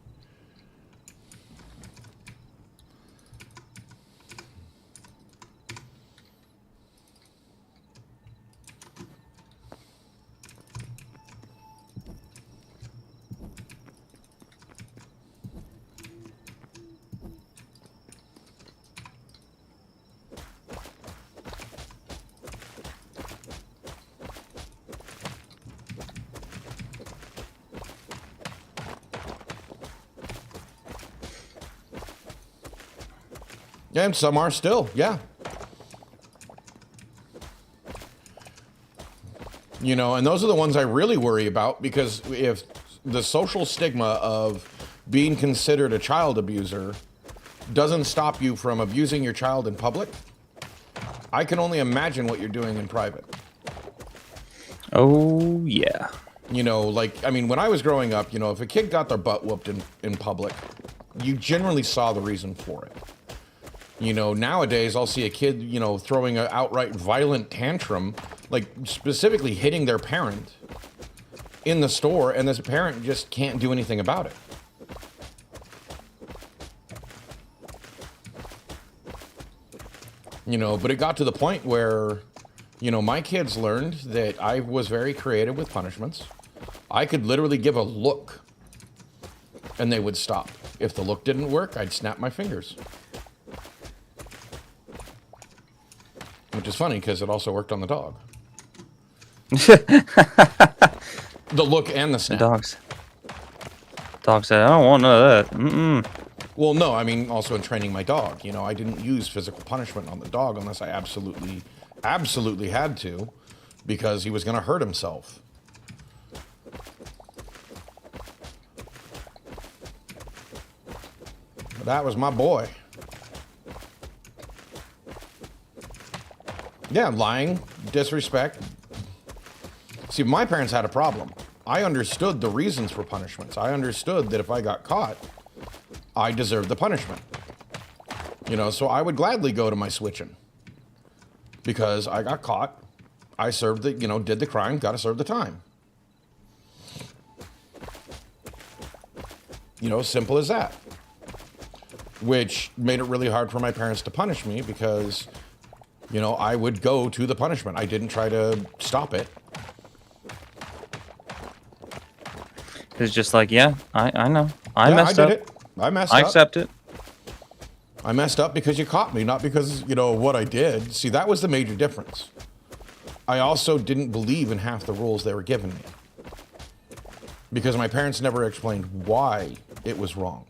And some are still, yeah. And those are the ones I really worry about, because if the social stigma of being considered a child abuser doesn't stop you from abusing your child in public, I can only imagine what you're doing in private. Oh, yeah. When I was growing up, if a kid got their butt whooped in public, you generally saw the reason for it. Nowadays I'll see a kid, throwing an outright violent tantrum, like specifically hitting their parent in the store, and this parent just can't do anything about it. But it got to the point where, my kids learned that I was very creative with punishments. I could literally give a look and they would stop. If the look didn't work, I'd snap my fingers. Which is funny because it also worked on the dog. The look and the snap. Dog said, I don't want none of that. Mm-mm. Well, no, I mean, also in training my dog. I didn't use physical punishment on the dog unless I absolutely had to, because he was going to hurt himself. But that was my boy. Yeah, lying, disrespect. See, my parents had a problem. I understood the reasons for punishments. I understood that if I got caught, I deserved the punishment. So I would gladly go to my switching. Because I got caught, I served the, did the crime, got to serve the time. Simple as that. which made it really hard for my parents to punish me because, you know, I would go to the punishment. I didn't try to stop it. It's just like, yeah, I know. I Yeah, messed I up. did it. I messed I up. accept it. I messed up because you caught me, not because, you know, what I did. See, that was the major difference. I also didn't believe in half the rules they were giving me because my parents never explained why it was wrong.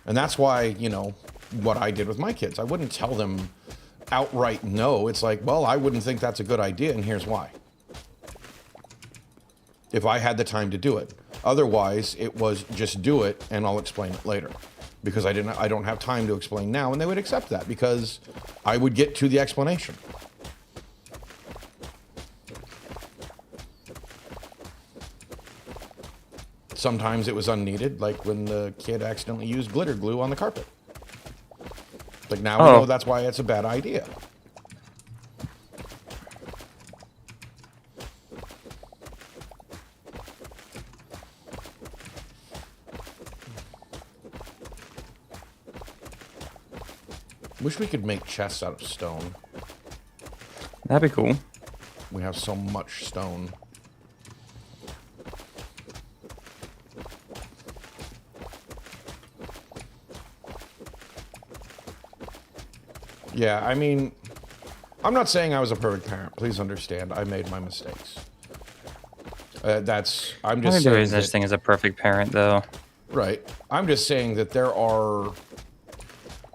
And that's why, you know, what I did with my kids. I wouldn't tell them outright no. It's like, well, I wouldn't think that's a good idea, and here's why. If I had the time to do it. Otherwise, it was just do it and I'll explain it later. Because I don't have time to explain now, and they would accept that because I would get to the explanation. Sometimes it was unneeded, like when the kid accidentally used glitter glue on the carpet. Like now we know that's why it's a bad idea. Wish we could make chests out of stone. That'd be cool. We have so much stone. Yeah, I mean, I'm not saying I was a perfect parent. Please understand, I made my mistakes. I'm just I think saying there is that, such thing as a perfect parent, though. right. I'm just saying that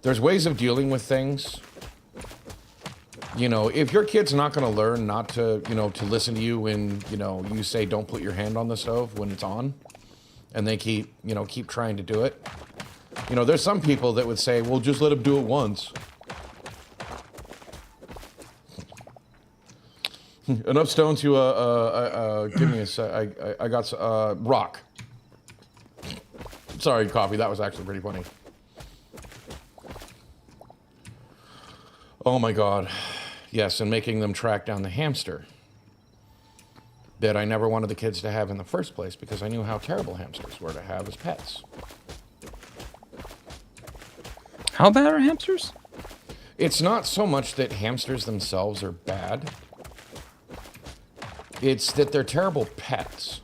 there's ways of dealing with things. You know, if your kid's not going to learn not to, you know, to listen to you when, you know, you say don't put your hand on the stove when it's on, and they keep trying to do it. You know, there's some people that would say, well, just let them do it once. Enough stone to, give me a sec. I got, rock. Sorry, Coffee, that was actually pretty funny. Oh my God. Yes, and making them track down the hamster that I never wanted the kids to have in the first place because I knew how terrible hamsters were to have as pets. How bad are hamsters? It's not so much that hamsters themselves are bad. It's that they're terrible pets.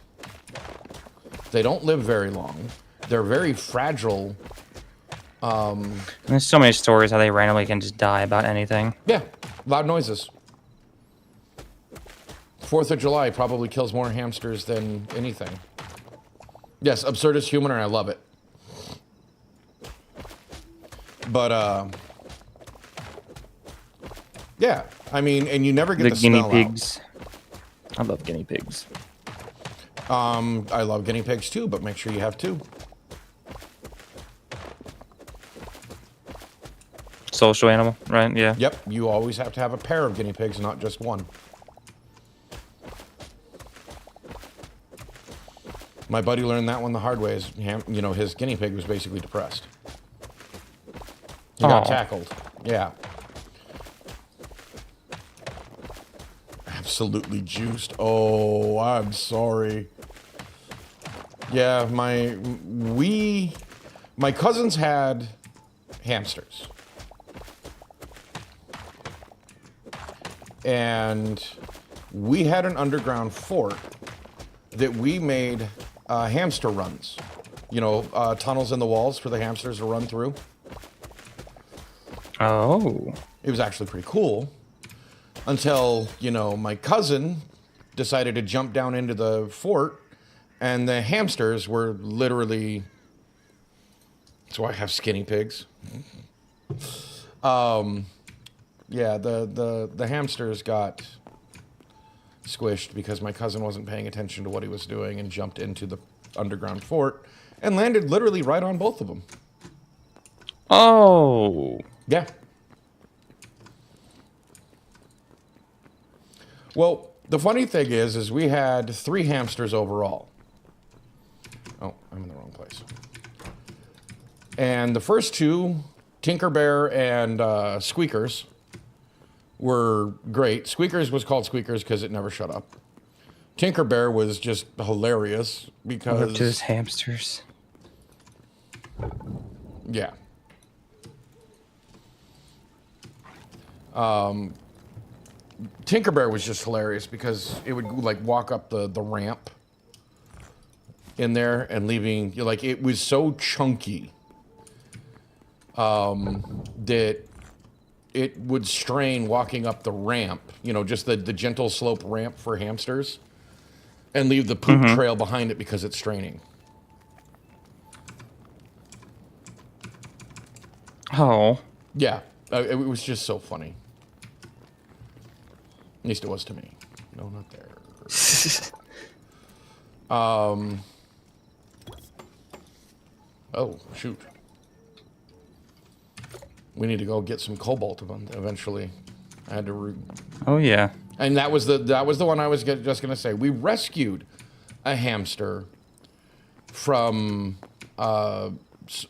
They don't live very long. They're very fragile. There's so many stories how they randomly can just die about anything. Yeah, loud noises. 4th of July probably kills more hamsters than anything. Yes, absurdist humor, and I love it. But, yeah, I mean, and you never get the guinea smell pigs. I love guinea pigs. I love guinea pigs too, but make sure you have 2. Social animal, right? Yeah. Yep, you always have to have a pair of guinea pigs, not just one. My buddy learned that one the hard way. His guinea pig was basically depressed. He got tackled. Yeah. Absolutely juiced. Oh, I'm sorry. Yeah, my cousins had hamsters. And we had an underground fort that we made hamster runs. You know, tunnels in the walls for the hamsters to run through. Oh. It was actually pretty cool. Until, you know, my cousin decided to jump down into the fort, and the hamsters were literally... That's why I have skinny pigs. Yeah, the hamsters got squished because my cousin wasn't paying attention to what he was doing and jumped into the underground fort and landed literally right on both of them. Oh. Yeah. Well, the funny thing is we had 3 hamsters overall. Oh, I'm in the wrong place. And the first 2, Tinkerbell and Squeakers, were great. Squeakers was called Squeakers because it never shut up. Tinkerbell was just hilarious because... Just hamsters. Yeah. Tinkerbell was just hilarious because it would like walk up the ramp in there and leaving like it was so chunky that it would strain walking up the ramp, you know, just the gentle slope ramp for hamsters, and leave the poop trail behind it because it's straining. Oh. Yeah, it was just so funny. At least it was to me. No, not there. Oh, shoot. We need to go get some cobalt eventually. I had to. Oh yeah. And that was the one I was just gonna say. We rescued a hamster from a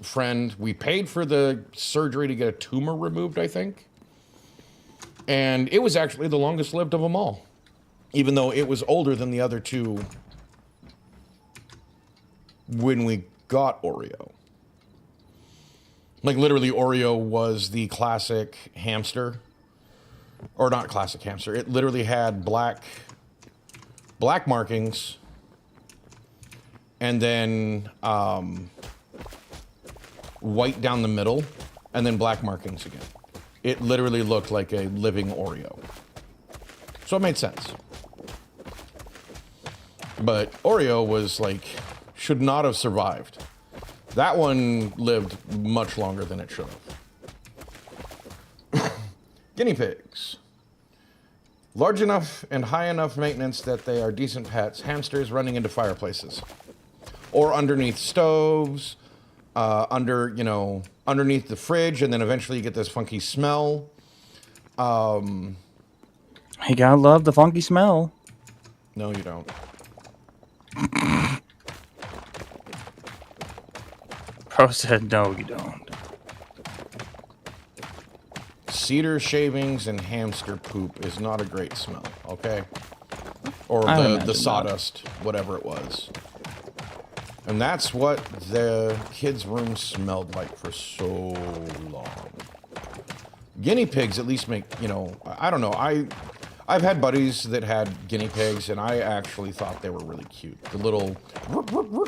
friend. We paid for the surgery to get a tumor removed, I think. And it was actually the longest lived of them all, even though it was older than the other two when we got Oreo. Like, literally, Oreo was the classic hamster. Or not classic hamster. It literally had black markings. And then white down the middle. And then black markings again. It literally looked like a living Oreo. So it made sense. But Oreo was like, should not have survived. That one lived much longer than it should have. Guinea pigs. Large enough and high enough maintenance that they are decent pets. Hamsters running into fireplaces. Or underneath stoves. Underneath the fridge, and then eventually you get this funky smell. You gotta love the funky smell. No, you don't. Pro said, no, you don't. Cedar shavings and hamster poop is not a great smell, okay? Or the sawdust, whatever it was. And that's what the kids' room smelled like for so long. Guinea pigs at least make, I don't know. I've had buddies that had guinea pigs, and I actually thought they were really cute. The little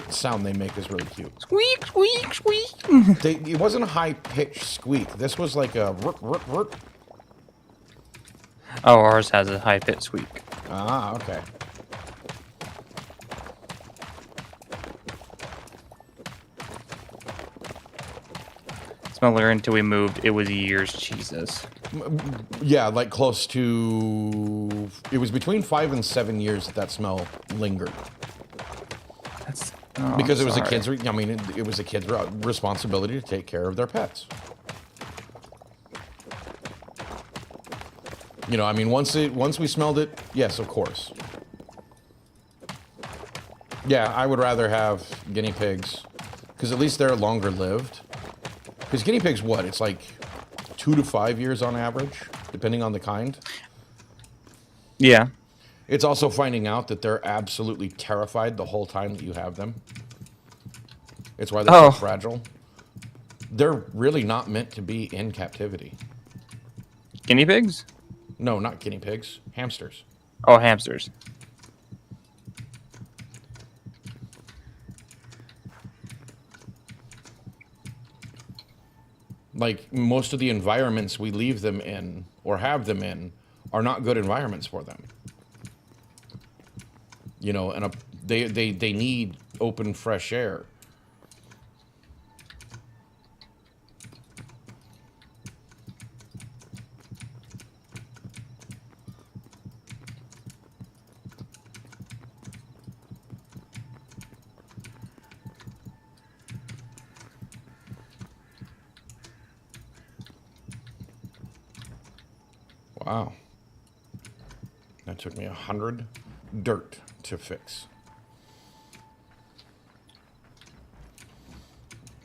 sound they make is really cute. Squeak, squeak, squeak. It wasn't a high-pitched squeak. This was like a Oh, ours has a high-pitched squeak. Ah, okay. Smeller until we moved. It was years. Jesus. Yeah, like close to. It was between 5 and 7 years that smell lingered. That's because it was a kid's. I mean, it was a kid's responsibility to take care of their pets. I mean, once we smelled it, yes, of course. Yeah, I would rather have guinea pigs because at least they're longer lived. Because guinea pigs, what? It's like 2 to 5 years on average, depending on the kind. Yeah. It's also finding out that they're absolutely terrified the whole time that you have them. It's why they're so fragile. They're really not meant to be in captivity. Guinea pigs? No, not guinea pigs. Hamsters. Oh, hamsters. Like, most of the environments we leave them in or have them in are not good environments for them. And they need open, fresh air. Wow. That took me 100 dirt to fix.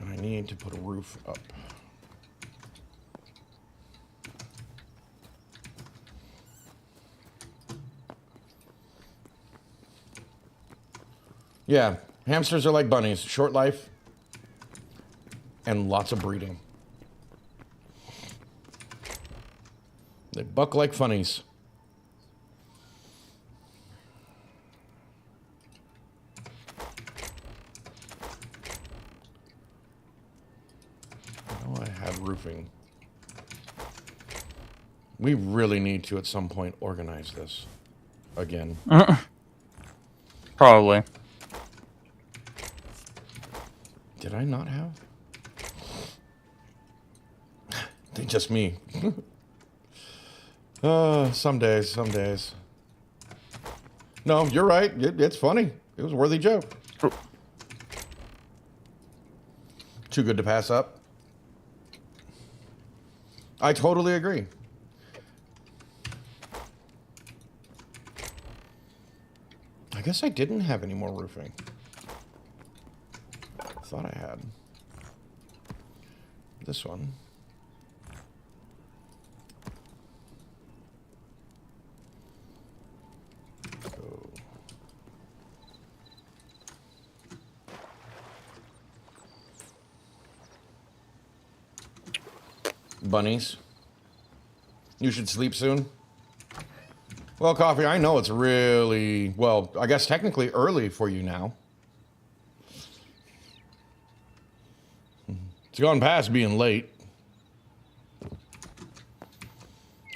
I need to put a roof up. Yeah, hamsters are like bunnies. Short life and lots of breeding. They buck like funnies. Oh, I had roofing. We really need to, at some point, organize this again. Probably. Did I not have? I think just me. Some days, some days. No, you're right. It's funny. It was a worthy joke. Too good to pass up. I totally agree. I guess I didn't have any more roofing. I thought I had. This one. Go. Bunnies. You should sleep soon. Well, Coffee, I know it's really, well, I guess technically early for you now. It's gone past being late.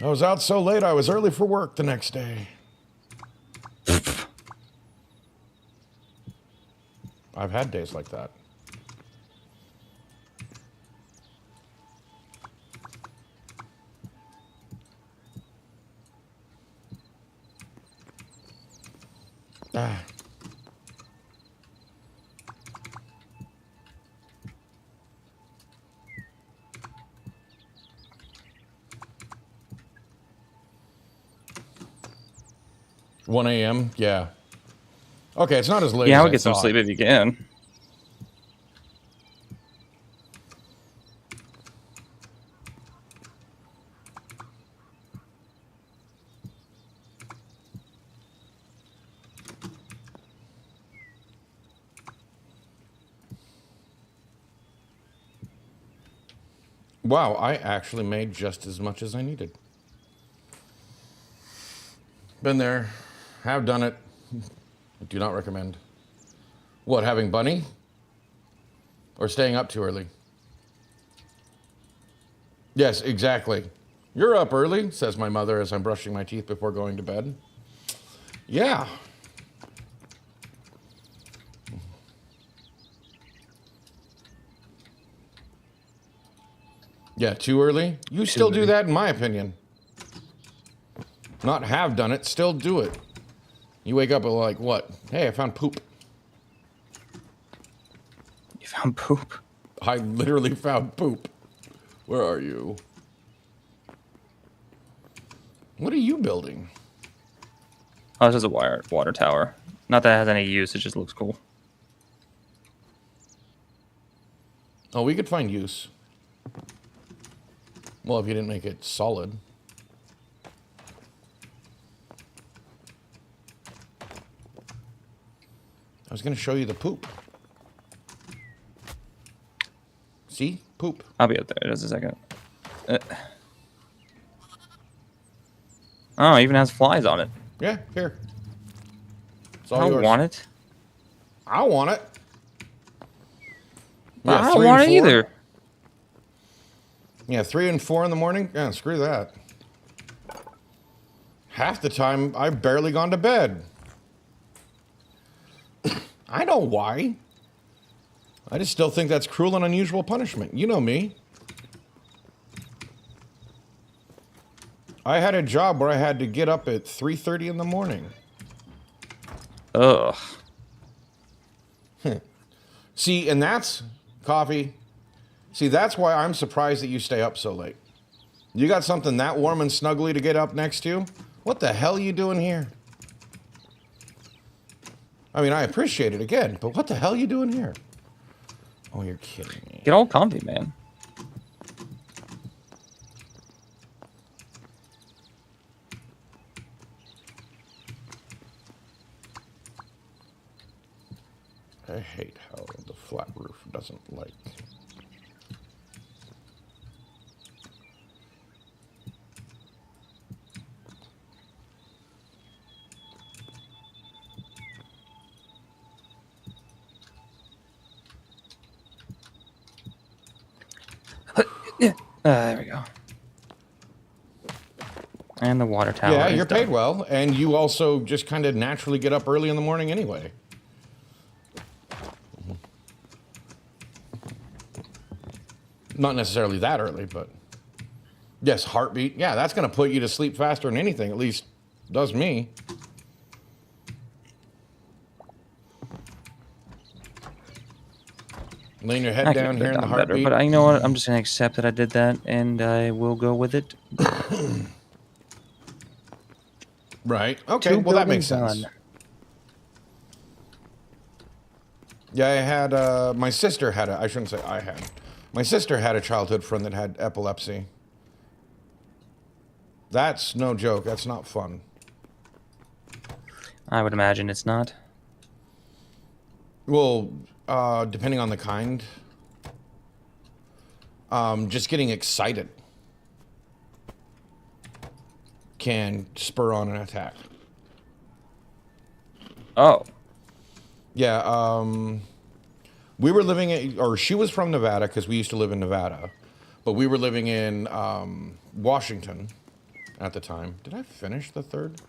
I was out so late I was early for work the next day. I've had days like that. Ah. One a.m. Yeah. Okay, it's not as late. Yeah, as I would I get some thought. sleep if you can. Wow, I actually made just as much as I needed. Been there, have done it. I do not recommend. What, having bunny? Or staying up too early? Yes, exactly. You're up early, says my mother as I'm brushing my teeth before going to bed. Yeah. Yeah, too early? You still do that, in my opinion. Not have done it, still do it. You wake up with like, what? Hey, I found poop. You found poop. I literally found poop. Where are you? What are you building? Oh, it's just a water tower. Not that it has any use, it just looks cool. Oh, we could find use. Well, if you didn't make it solid. I was going to show you the poop. See? Poop. I'll be up there in just a second. Oh, it even has flies on it. Yeah, here. It's I all don't yours. want it. I want it. I don't 3 want and it 4. either. Yeah, 3 and 4 in the morning? Yeah, screw that. Half the time, I've barely gone to bed. I know why. I just still think that's cruel and unusual punishment. You know me. I had a job where I had to get up at 3:30 in the morning. Ugh. See, and that's Coffee. See, that's why I'm surprised that you stay up so late. You got something that warm and snuggly to get up next to? What the hell are you doing here? I mean, I appreciate it again, but what the hell are you doing here? Oh, you're kidding me. Get all comfy, man. I hate how the flat roof doesn't like. There we go. And the water tower. Yeah, is you're paid done. well, and you also just kind of naturally get up early in the morning anyway. Not necessarily that early, but yes, heartbeat. Yeah, that's going to put you to sleep faster than anything, at least does me. Laying your head I down could here have in the done better, heartbeat. but you know what? I'm just gonna accept that I did that, and I will go with it. Right. Okay, Two well, that makes buildings sense. done. Yeah, I had, my sister had I shouldn't say I had. My sister had a childhood friend that had epilepsy. That's no joke. That's not fun. I would imagine it's not. Well, depending on the kind, just getting excited can spur on an attack. Oh, Yeah, we were living in, or she was from Nevada because we used to live in Nevada, but we were living in Washington at the time. Did I finish the third?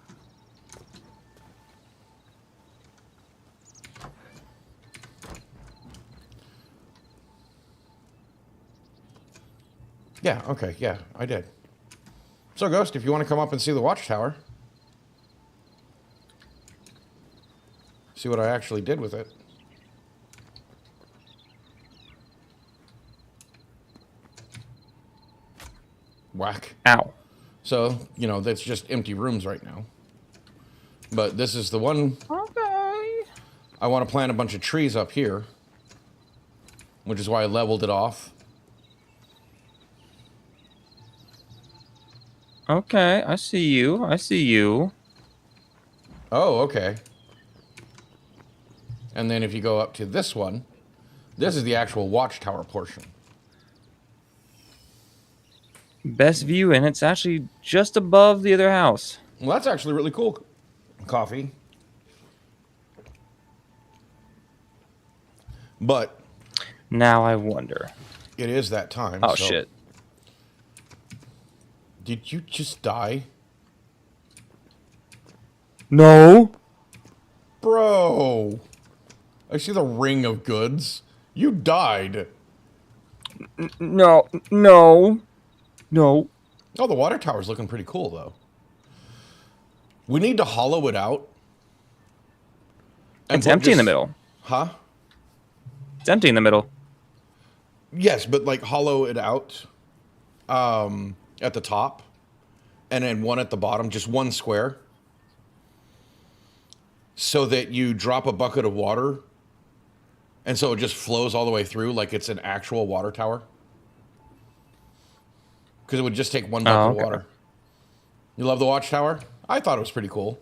Yeah, okay, yeah, I did. So, Ghost, if you want to come up and see the watchtower, see what I actually did with it. Whack. ow. So, you know, that's just empty rooms right now. But this is the one. Okay. I want to plant a bunch of trees up here, which is why I leveled it off. Okay, I see you. I see you. Oh, okay. And then if you go up to this one, this is the actual watchtower portion. Best view, and it's actually just above the other house. Well, that's actually really cool. Coffee. But Now I wonder. it is that time. Oh, so- shit. Did you just die? No. Bro. I see the ring of goods. You died. No. No. No. Oh, the water tower's looking pretty cool, though. We need to hollow it out. and It's put empty in the just- middle. Huh? It's empty in the middle. Yes, but like hollow it out at the top and then one at the bottom, just one square. So that you drop a bucket of water and so it just flows all the way through like it's an actual water tower. Because it would just take one bucket of water. You love the watchtower? I thought it was pretty cool.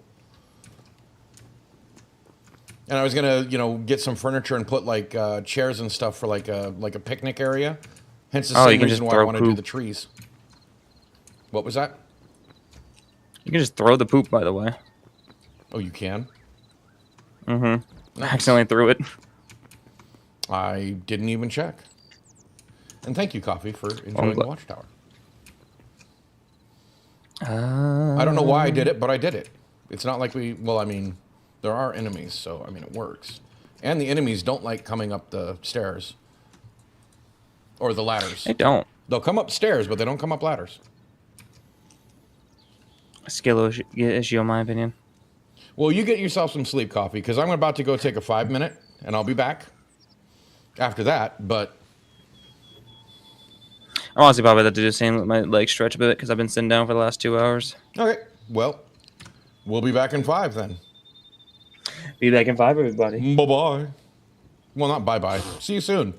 And I was gonna, you know, get some furniture and put like chairs and stuff for like a picnic area. Hence the same you can reason just why I throw want to do poop. the trees. What was that? You can just throw the poop, by the way. Oh, you can? Mm-hmm. I accidentally threw it. I didn't even check. And thank you, Coffee, for enjoying the watchtower. I don't know why I did it, but I did it. It's not like well, I mean, there are enemies, so, I mean, it works. And the enemies don't like coming up the stairs. Or the ladders. They don't. They'll come up stairs, but they don't come up ladders. A skill issue, in my opinion. Well, you get yourself some sleep, Coffee, because I'm about to go take a 5-minute, and I'll be back after that, but... I'm honestly probably about to do the same, let my legs stretch a bit, because I've been sitting down for the last 2 hours. Okay, well, we'll be back in 5 then. Be back in 5, everybody. Bye-bye. Well, not bye-bye. See you soon.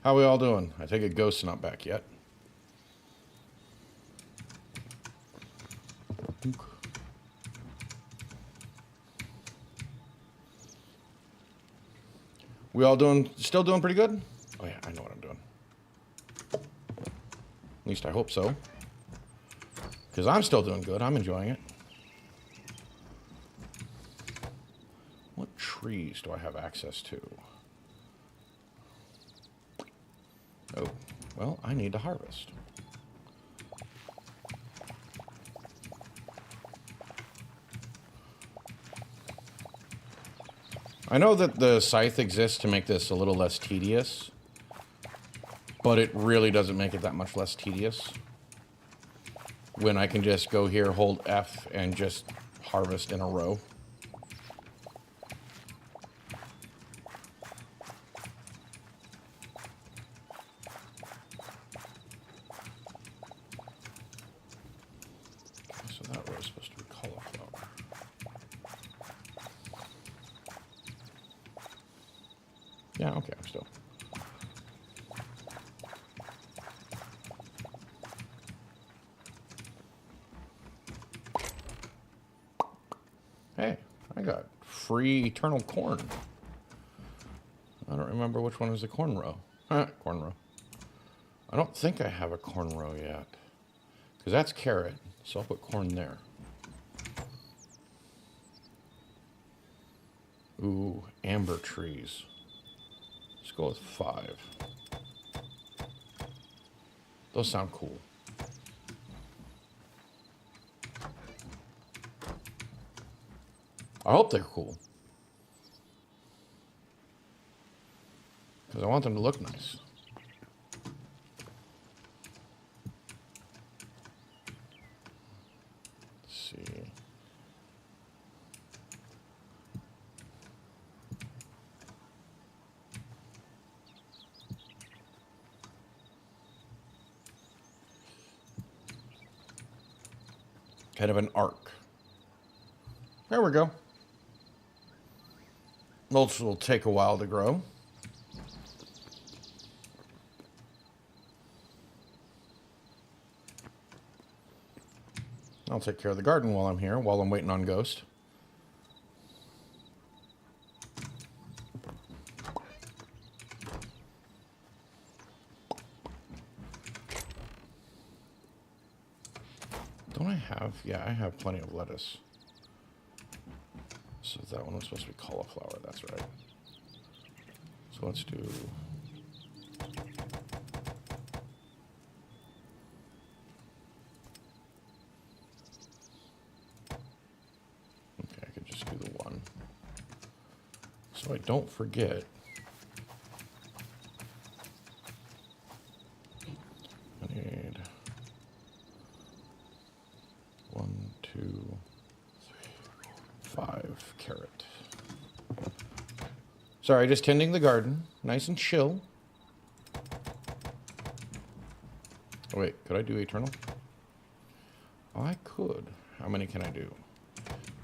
How we all doing? I take it Ghost's not back yet. We all still doing pretty good? Oh yeah, I know what I'm doing. At least I hope so. Because I'm still doing good. I'm enjoying it. What trees do I have access to? Oh, well, I need to harvest. I know that the scythe exists to make this a little less tedious, but it really doesn't make it that much less tedious when I can just go here, hold F, and just harvest in a row. So that row is supposed to be cauliflower. Yeah, okay, I'm still. Hey, I got free eternal corn. I don't remember which one is the corn row. Corn row. I don't think I have a corn row yet. Because that's carrot, so I'll put corn there. Ooh, amber trees. Let's go with 5. Those sound cool. I hope they're cool. Because I want them to look nice. Let's see. Kind of an arc. There we go. Mulch will take a while to grow. I'll take care of the garden while I'm here, while I'm waiting on Ghost. Don't I have? Yeah, I have plenty of lettuce. So that one was supposed to be cauliflower, that's right. So let's do... Okay, I could just do the one. So I don't forget. I need 1, 2, 3, 4, 5 carrot. Sorry, just tending the garden. Nice and chill. Oh, wait, could I do eternal? Oh, I could. How many can I do?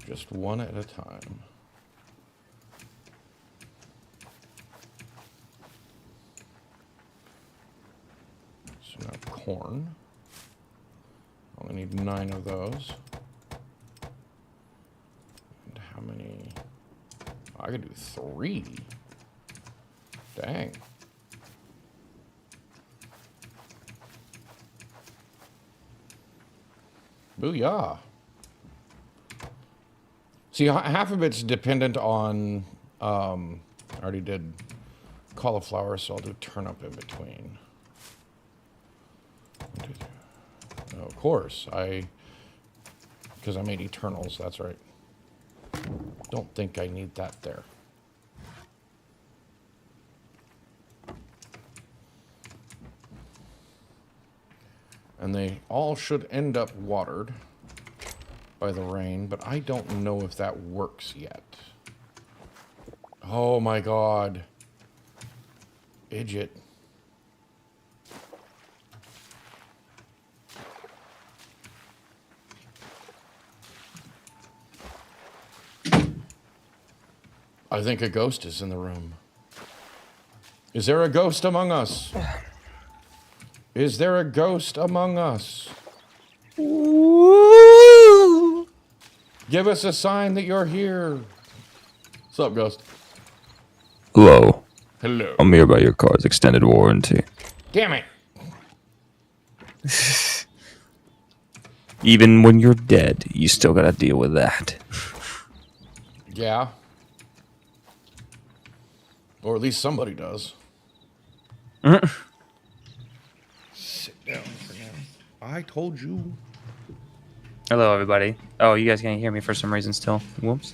Just one at a time. So now corn. Only need 9 of those. And how many? Oh, I could do 3. Dang. Booyah. See, half of it's dependent on, I already did cauliflower, so I'll do turnip in between. Oh, of course, because I made Eternals, that's right. Don't think I need that there. And they all should end up watered by the rain, but I don't know if that works yet. Oh my god. Idiot. I think a ghost is in the room. Is there a ghost among us? Is there a ghost among us? Woo! Give us a sign that you're here. What's up, ghost? Hello. Hello. I'm here by your car's extended warranty. Damn it. Even when you're dead, you still gotta deal with that. Yeah. Or at least somebody does. Sit down for now. I told you. Hello, everybody. Oh, you guys can't hear me for some reason still. Whoops.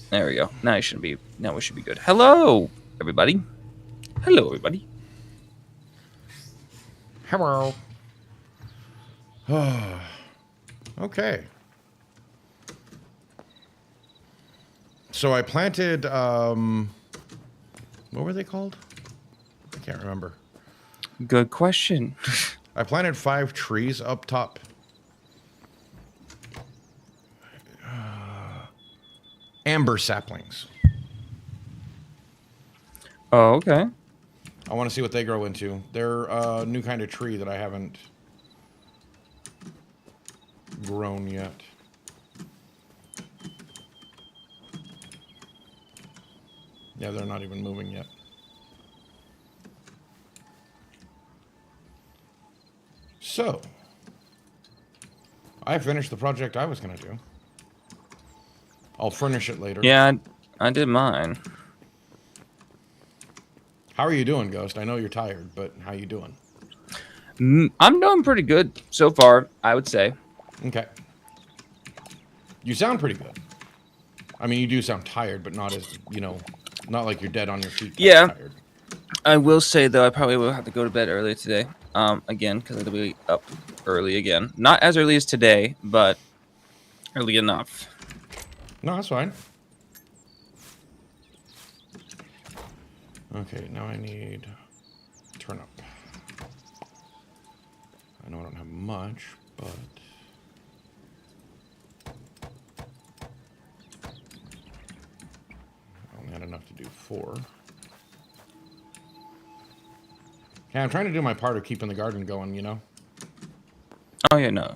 There we go. Now we should be good. Hello, everybody. Hello, everybody. Hello. Okay. So I planted, what were they called? I can't remember. Good question. I planted 5 trees up top. Amber saplings. Oh, okay. I want to see what they grow into. They're a new kind of tree that I haven't grown yet. Yeah, they're not even moving yet. So, I finished the project I was going to do. I'll furnish it later. Yeah, I did mine. How are you doing, Ghost? I know you're tired, but how you doing? I'm doing pretty good so far, I would say. Okay. You sound pretty good. I mean, you do sound tired, but not as, not like you're dead on your feet. Yeah. Tired. I will say, though, I probably will have to go to bed early today. Again, because it'll be up early again. Not as early as today, but early enough. No, that's fine. Okay, now I need turnip. I know I don't have much, but I only had enough to do 4. Yeah, I'm trying to do my part of keeping the garden going, you know? Oh, yeah, no.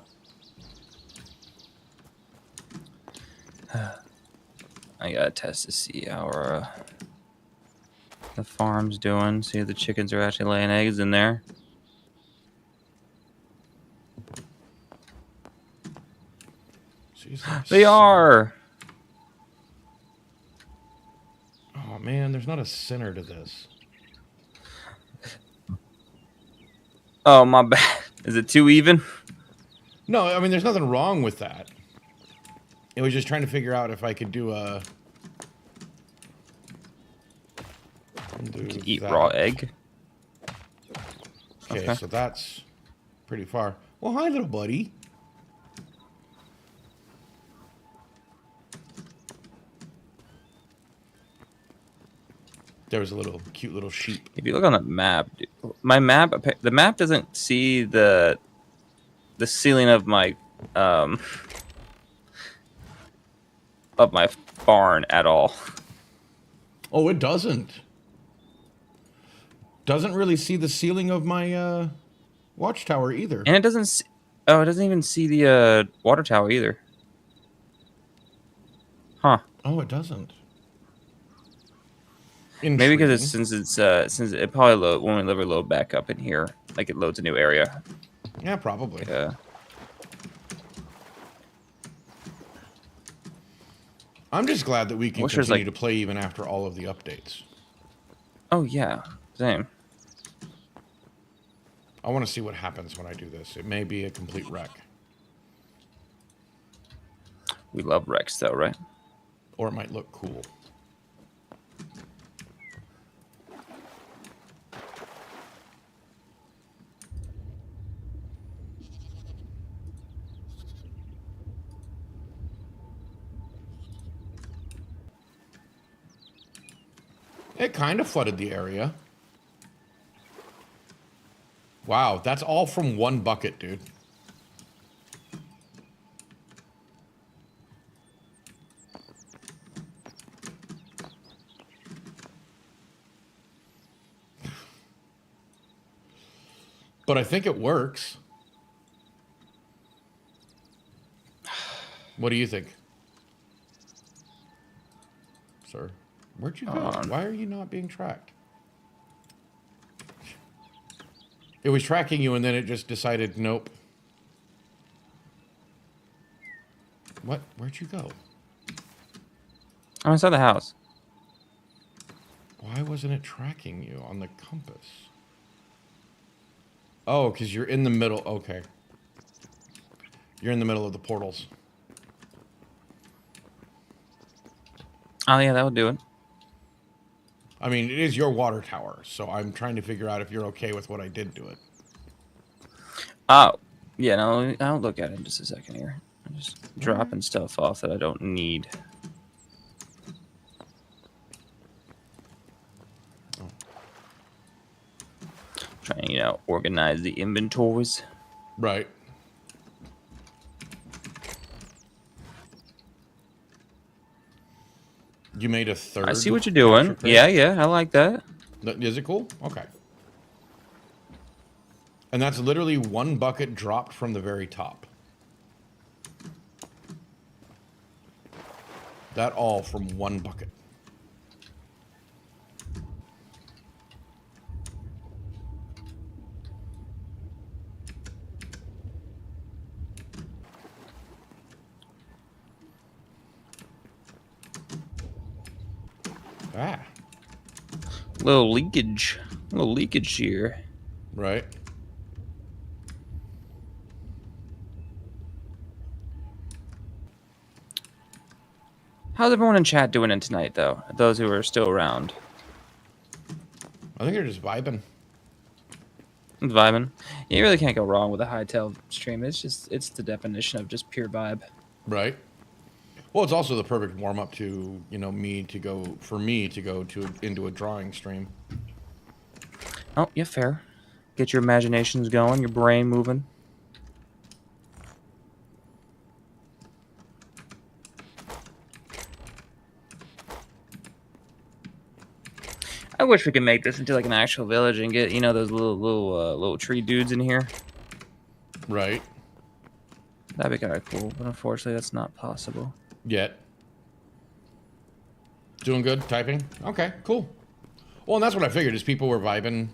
I gotta test to see how the farm's doing. See if the chickens are actually laying eggs in there. Jeez, They are! Oh, man, there's not a center to this. Oh, my bad. Is it too even? No, I mean, there's nothing wrong with that. It was just trying to figure out if I could do a... Eat raw egg. Okay, so that's pretty far. Well, hi, little buddy. There was a little cute little sheep. If you look on the map, the map doesn't see the ceiling of my barn at all. Oh, it doesn't. Doesn't really see the ceiling of my watchtower either. And it doesn't. Oh, it doesn't even see the water tower either. Huh? Oh, it doesn't. Maybe because since it probably won't ever load back up in here, like it loads a new area. Yeah, probably. Yeah. I'm just glad that we can continue to play even after all of the updates. Oh yeah, same. I want to see what happens when I do this. It may be a complete wreck. We love wrecks, though, right? Or it might look cool. It kind of flooded the area. Wow, that's all from one bucket, dude. But I think it works. What do you think? Sir, where'd you go? Why are you not being tracked? It was tracking you and then it just decided, nope. What? Where'd you go? I'm inside the house. Why wasn't it tracking you on the compass? Oh, because you're in the middle. Okay. You're in the middle of the portals. Oh, yeah, that would do it. I mean, it is your water tower, so I'm trying to figure out if you're okay with what I did to it. Oh, yeah, no, I'll look at it in just a second here. I'm just dropping stuff off that I don't need. Trying to, organize the inventories. Right. You made a third. I see what you're doing. Yeah, I like that. Is it cool? Okay. And that's literally one bucket dropped from the very top. That all from one bucket. Ah. Little leakage here. Right. How's everyone in chat doing in tonight, though? Those who are still around. I think they're just vibing. It's vibing. You really can't go wrong with a Hytale stream. It's the definition of just pure vibe. Right. Well, it's also the perfect warm up to, me to go into a drawing stream. Oh, yeah, fair. Get your imaginations going, your brain moving. I wish we could make this into like an actual village and get, those little tree dudes in here. Right. That'd be kind of cool, but unfortunately that's not possible. Yet. Doing good, typing? Okay, cool. Well, and that's what I figured, is people were vibing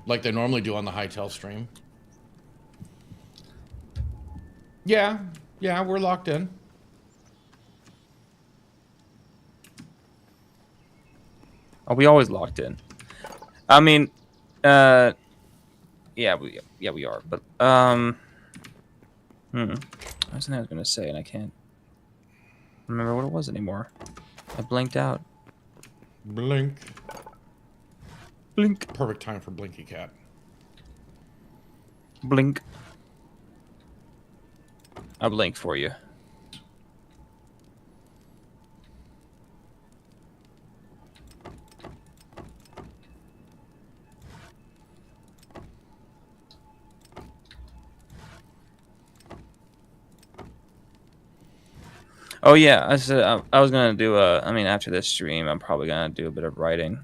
like they normally do on the Hytale stream. Yeah, we're locked in. Are we always locked in? I mean, yeah, we are. But I was gonna say, and I can't remember what it was anymore. I blanked out. Blink. Blink. Perfect time for Blinky Cat. Blink. I'll blink for you. Oh yeah, I said I was gonna do after this stream, I'm probably gonna do a bit of writing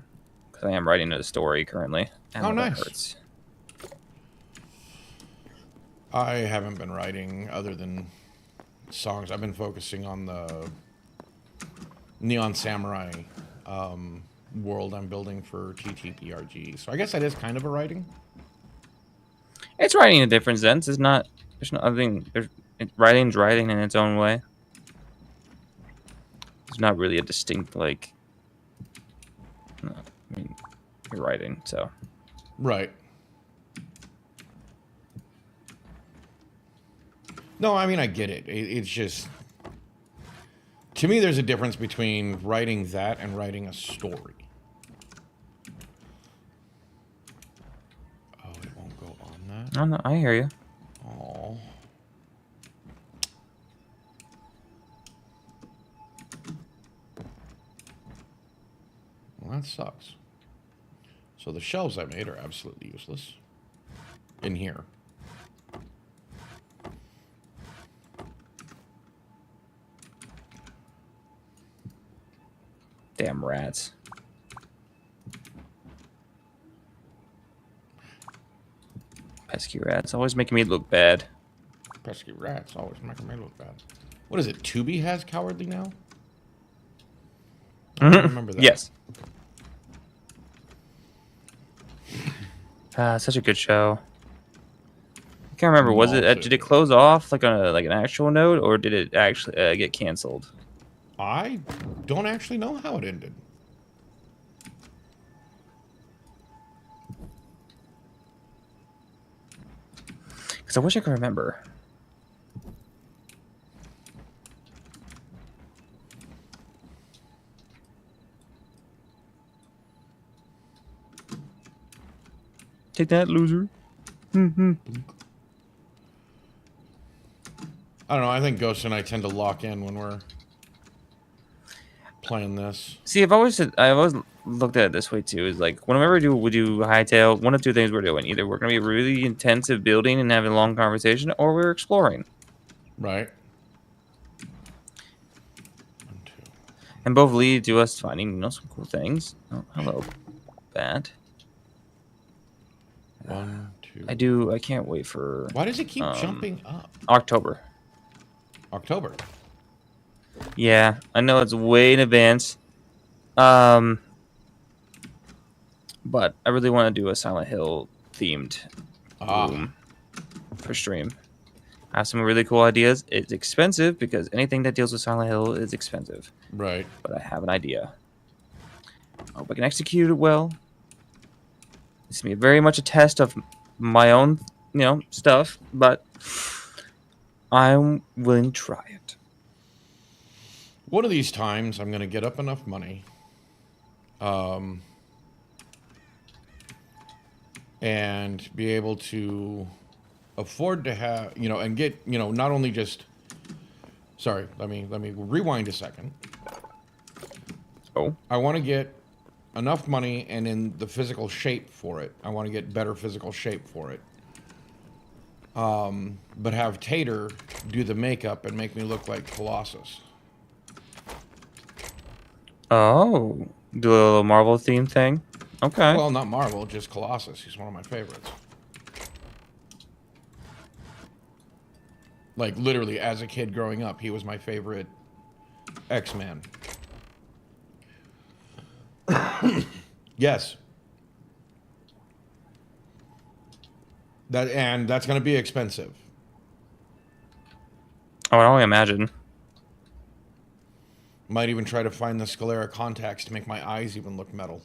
because I am writing a story currently. Oh, nice. That hurts. I haven't been writing other than songs. I've been focusing on the Neon Samurai world I'm building for TTRPG. So I guess that is kind of a writing. It's writing in a different sense. It's not. There's no. I think writing's writing in its own way. It's not really a distinct like. No, I mean, you're writing, so. Right. No, I mean, I get it. It's just, to me, there's a difference between writing that and writing a story. Oh, it won't go on that? Oh, no, I hear you. Oh. Well, that sucks. So the shelves I made are absolutely useless. In here. Damn rats. Pesky rats always making me look bad. Pesky rats always making me look bad. What is it? Tubi has Cowardly now? I don't remember that. Yes. Such a good show. I can't remember. Was it? Did it close off like on an actual note, or did it actually get canceled? I don't actually know how it ended. Because I wish I could remember. Take that, loser. I don't know. I think Ghost and I tend to lock in when we're playing this. See, I've always looked at it this way too. Is like whenever we do Hightail, one of two things we're doing: either we're going to be really intensive building and having a long conversation, or we're exploring. Right. And both lead to us finding, some cool things. Oh, hello, bat. One, two. I can't wait for. Why does it keep jumping up? October. October. Yeah, I know it's way in advance. But I really want to do a Silent Hill themed room for stream. I have some really cool ideas. It's expensive because anything that deals with Silent Hill is expensive. Right. But I have an idea. I hope I can execute it well. It's gonna be very much a test of my own, stuff, but I'm willing to try it. One of these times, I'm going to get up enough money, and be able to afford to have, and get, not only just. Sorry, let me rewind a second. Oh. I want to get enough money and in the physical shape for it. I want to get better physical shape for it. But have Tater do the makeup and make me look like Colossus. Oh, do a little Marvel theme thing. Okay. Well, not Marvel, just Colossus. He's one of my favorites. Like, literally, as a kid growing up, he was my favorite X-Man. Yes. That's going to be expensive. Oh, I only imagine. Might even try to find the Sclera contacts to make my eyes even look metal.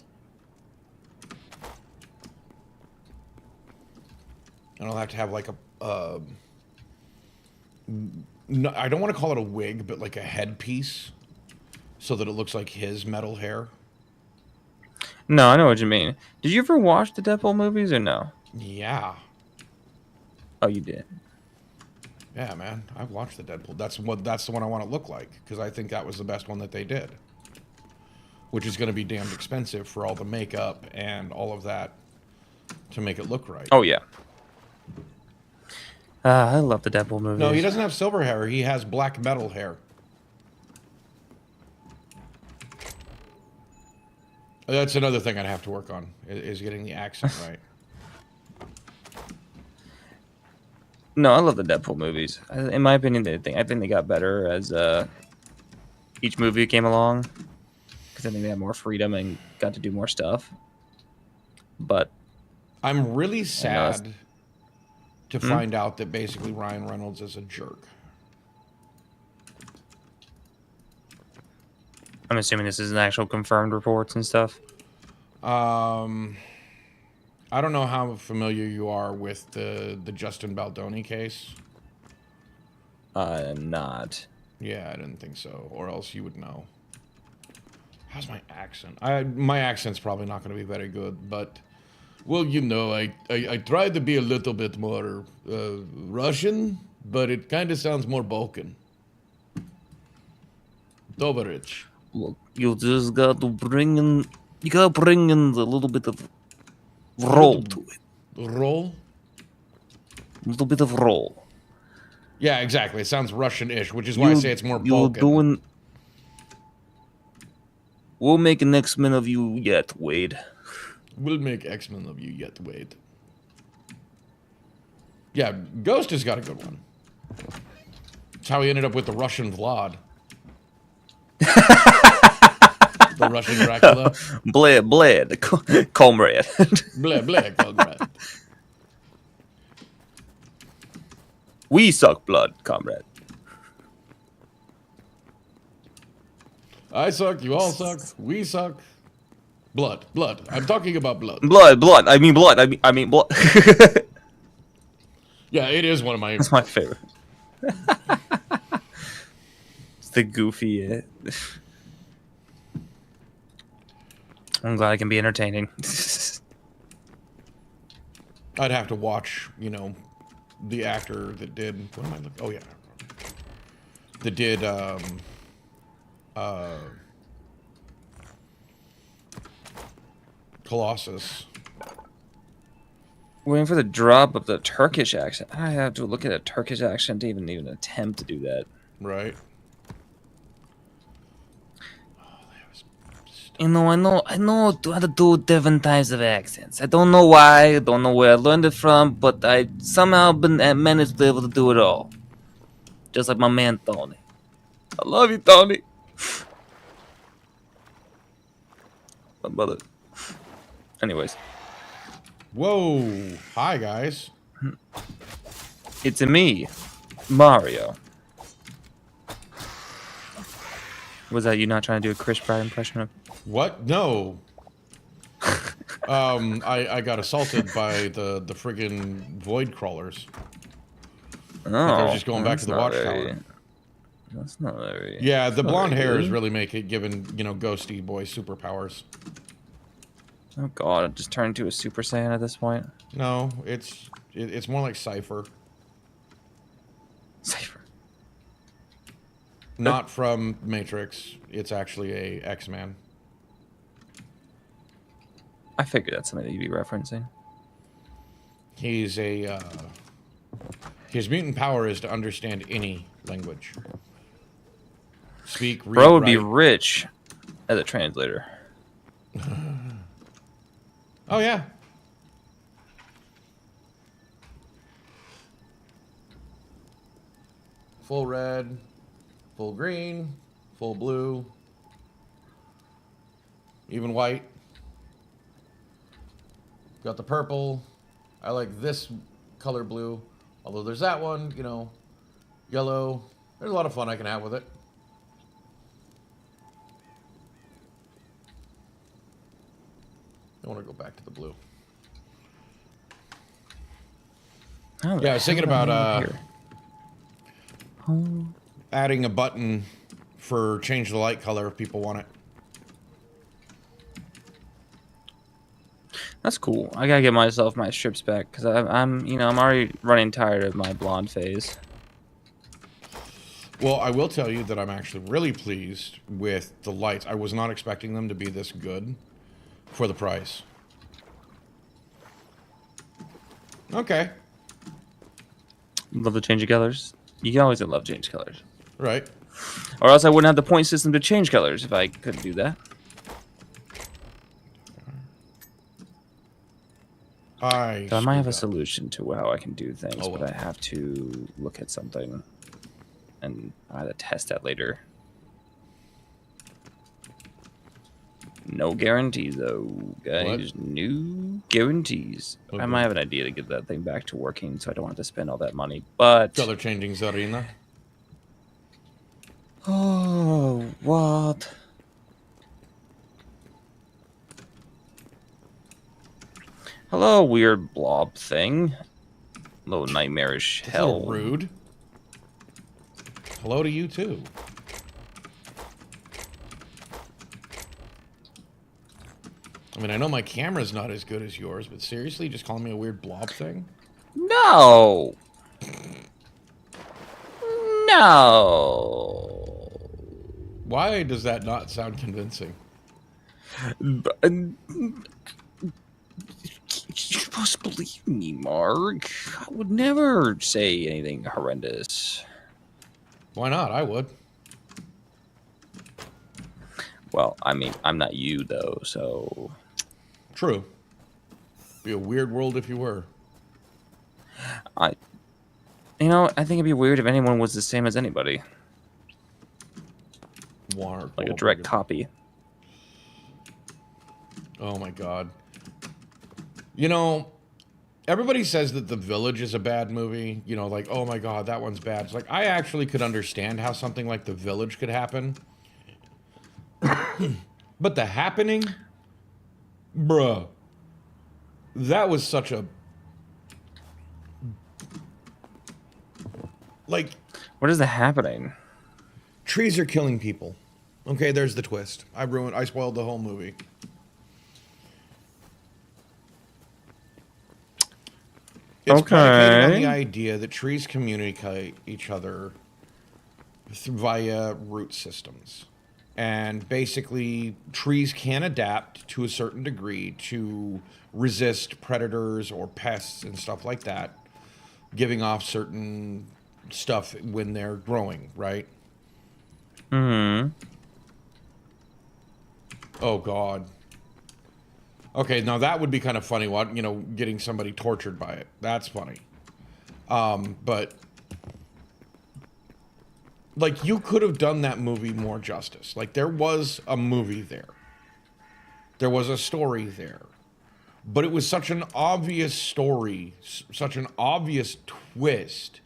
And I'll have to have like no, I don't want to call it a wig, but like a headpiece, so that it looks like his metal hair. No, I know what you mean. Did you ever watch the Deadpool movies or no? Yeah. Oh, you did. Yeah, man. I've watched the Deadpool. That's the one I want to look like, because I think that was the best one that they did. Which is going to be damned expensive for all the makeup and all of that to make it look right. Oh, yeah. I love the Deadpool movies. No, he doesn't have silver hair. He has black metal hair. That's another thing I'd have to work on, is getting the accent right. No, I love the Deadpool movies. In my opinion, I think they got better as each movie came along, because I think they had more freedom and got to do more stuff. But I'm really sad to find out that basically Ryan Reynolds is a jerk. I'm assuming this is an actual confirmed reports and stuff. I don't know how familiar you are with the Justin Baldoni case. Not. Yeah, I didn't think so, or else you would know. How's my accent? My accent's probably not going to be very good, but well, I tried to be a little bit more Russian, but it kind of sounds more Balkan. Dobrich. Look, you just got to bring in. You gotta bring in the little bit of roll to it. Roll? A little bit of roll. Yeah, exactly. It sounds Russian-ish, which is why I say it's more Balkan. We'll make an X-Men of you yet, Wade. We'll make X-Men of you yet, Wade. Yeah, Ghost has got a good one. That's how he ended up with the Russian Vlad. The Russian Dracula. Bled, comrade. Blah, blah, comrade. We suck blood, comrade. I suck, you all suck, we suck. Blood, blood. I'm talking about blood. Blood. I mean blood. I mean blood. Yeah, it is one of my... That's my favorite. It's the goofy. I'm glad I can be entertaining. I'd have to watch, you know, the actor that did... What am I looking... Oh, yeah. That did, Colossus. Waiting for the drop of the Turkish accent. I have to look at a Turkish accent to even attempt to do that. Right. I know how to do different types of accents. I don't know why, I don't know where I learned it from, but I somehow managed to be able to do it all. Just like my man Tony. I love you, Tony. My mother. Anyways. Whoa. Hi, guys. It's me, Mario. Was that you not trying to do a Chris Pratt impression of? What? No. I got assaulted by the friggin' void crawlers. Oh, I was just going back to the watchtower. That's not very... Yeah, the blonde hair is good. really giving, you know, Ghosty Boy superpowers. Oh god, it just turned into a Super Saiyan at this point. No, it's more like Cypher. Cypher. Not from Matrix. It's actually a X-Man. I figured that's something that you'd be referencing. He's a... his mutant power is to understand any language. Speak, read, Bro would be write. rich as a translator. Oh, yeah. Full red, full green, full blue, even white. Got the purple. I like this color blue, although there's that one, you know, yellow. There's a lot of fun I can have with it. I want to go back to the blue. Yeah, I was thinking about adding a button for change the light color if people want it. That's cool. I gotta get myself my strips back because I'm already running tired of my blonde phase. Well, I will tell you that I'm actually really pleased with the lights. I was not expecting them to be this good for the price. Okay. Love the change of colors. You can always love change colors. Right. Or else I wouldn't have the point system to change colors if I couldn't do that. So I might have a solution to how I can do things, Oh, well. but I have to look at something and either test that later. No guarantees, though, guys. What? No guarantees. Okay. I might have an idea to get that thing back to working, so I don't have to spend all that money. But Color changing Zarina. oh, what? Hello, weird blob thing. Little nightmarish That's a little hell. rude. Hello to you too. I mean, I know my camera's not as good as yours, but seriously, just calling me a weird blob thing? No. No. Why does that not sound convincing? You're supposed to believe me, Mark. I would never say anything horrendous. Why not? I would. Well, I mean, I'm not you, though, so... True. Be a weird world if you were. I think it'd be weird if anyone was the same as anybody, like a direct copy. Oh my god. Everybody says that The Village is a bad movie. Like, oh my god, that one's bad. It's like, I actually could understand how something like The Village could happen. But The Happening? Bruh. That was such a... Like... What is the happening? Trees are killing people. Okay, there's the twist. I spoiled the whole movie. It's predicated on the idea that trees communicate each other via root systems. And basically, trees can adapt to a certain degree to resist predators or pests and stuff like that, giving off certain stuff when they're growing, right? Mm-hmm. Oh, God. Okay, now that would be kind of funny, getting somebody tortured by it. That's funny. But, like, you could have done that movie more justice. Like, there was a movie there. There was a story there. But it was such an obvious story, such an obvious twist.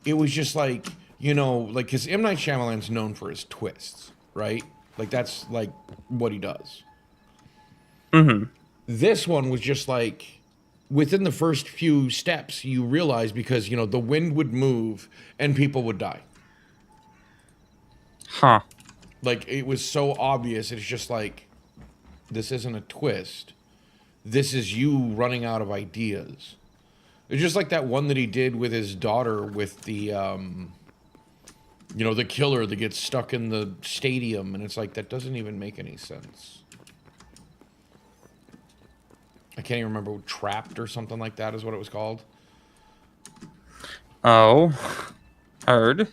It was just like, because M. Night Shyamalan's known for his twists, right? Like, that's, like, what he does. Mm-hmm. This one was just like, within the first few steps, you realize because, the wind would move and people would die. Huh. Like, it was so obvious. It's just like, this isn't a twist. This is you running out of ideas. It's just like that one that he did with his daughter with the, the killer that gets stuck in the stadium. And it's like, that doesn't even make any sense. I can't even remember. Trapped or something like that is what it was called. Oh, heard.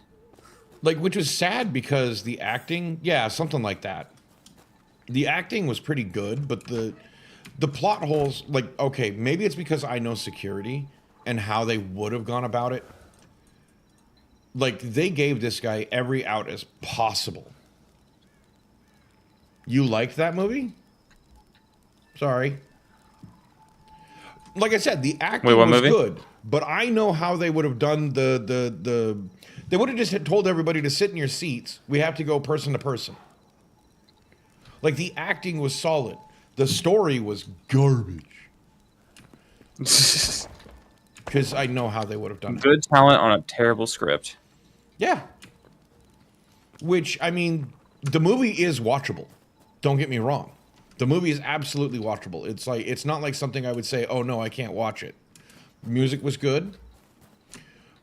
Like, which was sad because the acting, yeah, something like that. The acting was pretty good, but the plot holes, like, okay, maybe it's because I know security and how they would have gone about it. Like, they gave this guy every out as possible. You liked that movie? Sorry. Like I said, the acting was good, but I know how they would have done they would have just told everybody to sit in your seats. We have to go person to person. Like, the acting was solid. The story was garbage. Because I know how they would have done it. Good talent on a terrible script. Yeah. Which, I mean, the movie is watchable. Don't get me wrong. The movie is absolutely watchable. It's not like something I would say, oh no, I can't watch it. Music was good,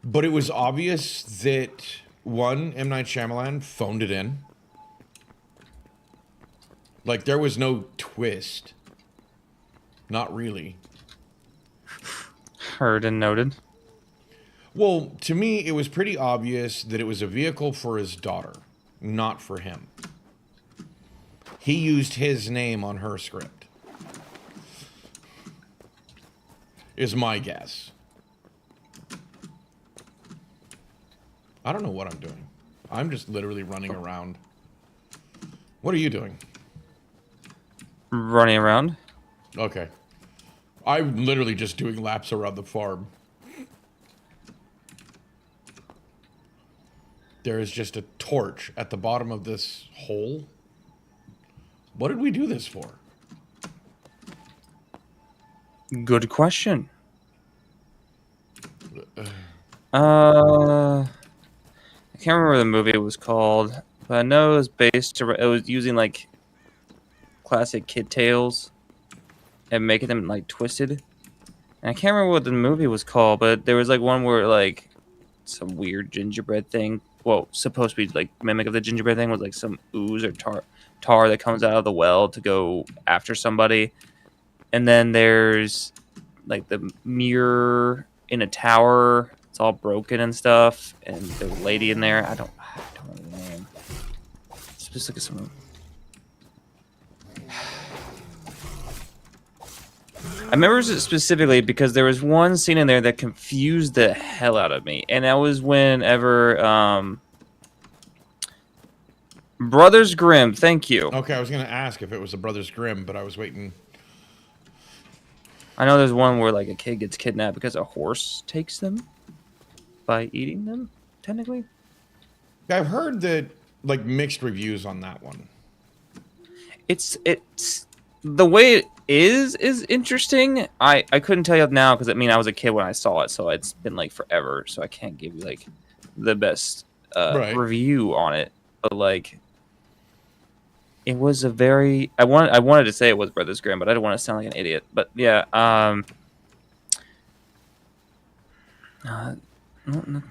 but it was obvious that M. Night Shyamalan phoned it in. Like, there was no twist. Not really. Heard and noted. Well, to me, it was pretty obvious that it was a vehicle for his daughter, not for him. He used his name on her script. Is my guess. I don't know what I'm doing. I'm just literally running around. What are you doing? Running around? Okay. I'm literally just doing laps around the farm. There is just a torch at the bottom of this hole. What did we do this for? Good question. I can't remember what the movie was called, but I know it was it was using like classic kid tales and making them like twisted. And I can't remember what the movie was called, but there was like one where like some weird gingerbread thing, well, supposed to be like mimic of the gingerbread thing, was like some ooze or tar that comes out of the well to go after somebody. And then there's like the mirror in a tower. It's all broken and stuff. And there's a lady in there. I don't know the name. Let's just look at some. I remember it specifically because there was one scene in there that confused the hell out of me, and that was whenever Brothers Grimm. Thank you. Okay, I was gonna ask if it was the Brothers Grimm, but I was waiting. I know there's one where like a kid gets kidnapped because a horse takes them by eating them. Technically, I've heard that like mixed reviews on that one. it's the way it is interesting. I couldn't tell you now because I mean I was a kid when I saw it, so it's been like forever. So I can't give you like the best Right. review on it. But like, it was a very I wanted to say it was Brothers Grimm, but I don't want to sound like an idiot. But yeah,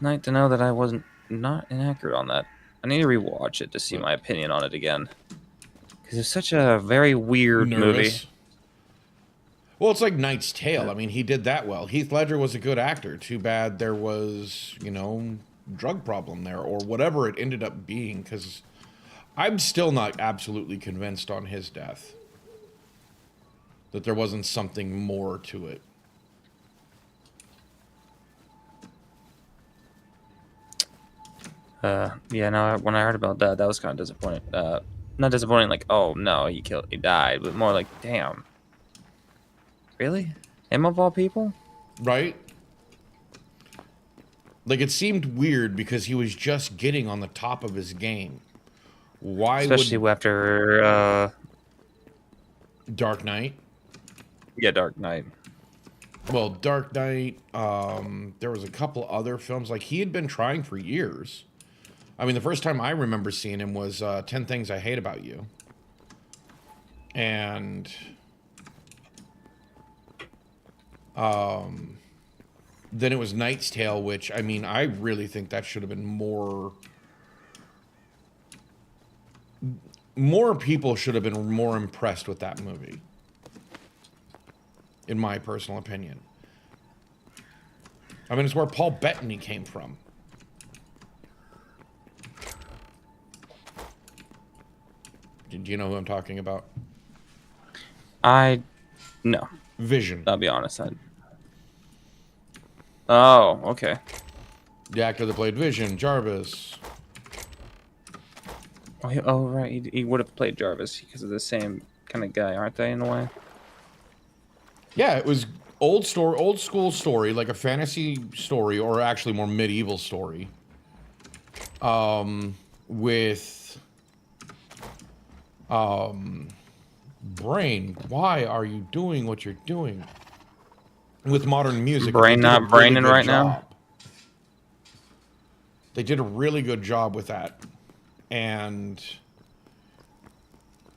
nice to know that I wasn't not inaccurate on that. I need to rewatch it to see my opinion on it again because it's such a very weird movie. Well, it's like Knight's Tale. I mean, he did that well. Heath Ledger was a good actor. Too bad there was, you know, drug problem there or whatever it ended up being, because I'm still not absolutely convinced on his death that there wasn't something more to it. Yeah, no, when I heard about that, that was kind of disappointing. Not disappointing, like, oh no, he died, but more like, damn, really? Him of all people? Right? Like, it seemed weird because he was just getting on the top of his game. Why Especially after, Dark Knight? Yeah, Dark Knight. Well, Dark Knight, there was a couple other films. Like, he had been trying for years. I mean, the first time I remember seeing him was 10 Things I Hate About You. And then it was Knight's Tale, which, I mean, I really think that should have been more... More people should have been more impressed with that movie, in my personal opinion. I mean, it's where Paul Bettany came from. Do you know who I'm talking about? No. Vision. I'll be honest. Oh, okay. The actor that played Vision, Jarvis. Oh, right. He would have played Jarvis because of the same kind of guy, aren't they, in a way? Yeah, it was old school story, like a fantasy story, or actually more medieval story. With Brain, why are you doing what you're doing? With modern music. Brain not braining right now. They did a really good job with that. And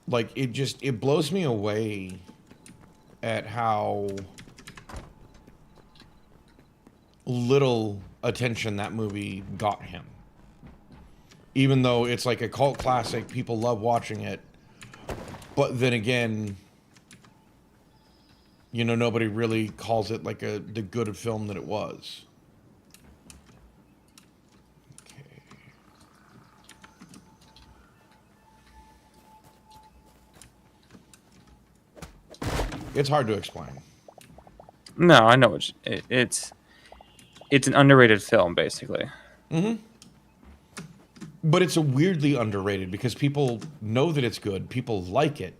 like it blows me away at how little attention that movie got him. Even though it's like a cult classic, people love watching it. But then again, you know, nobody really calls it like the good film that it was. Okay. It's hard to explain. No, I know it's an underrated film, basically. Mm-hmm. But it's a weirdly underrated because people know that it's good, people like it,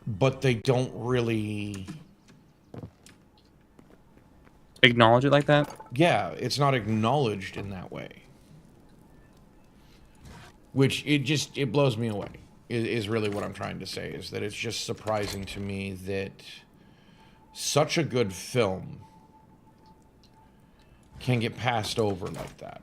but they don't really Acknowledge it like that? Yeah, it's not acknowledged in that way. Which it blows me away. Is really what I'm trying to say, is that it's just surprising to me that such a good film can get passed over like that.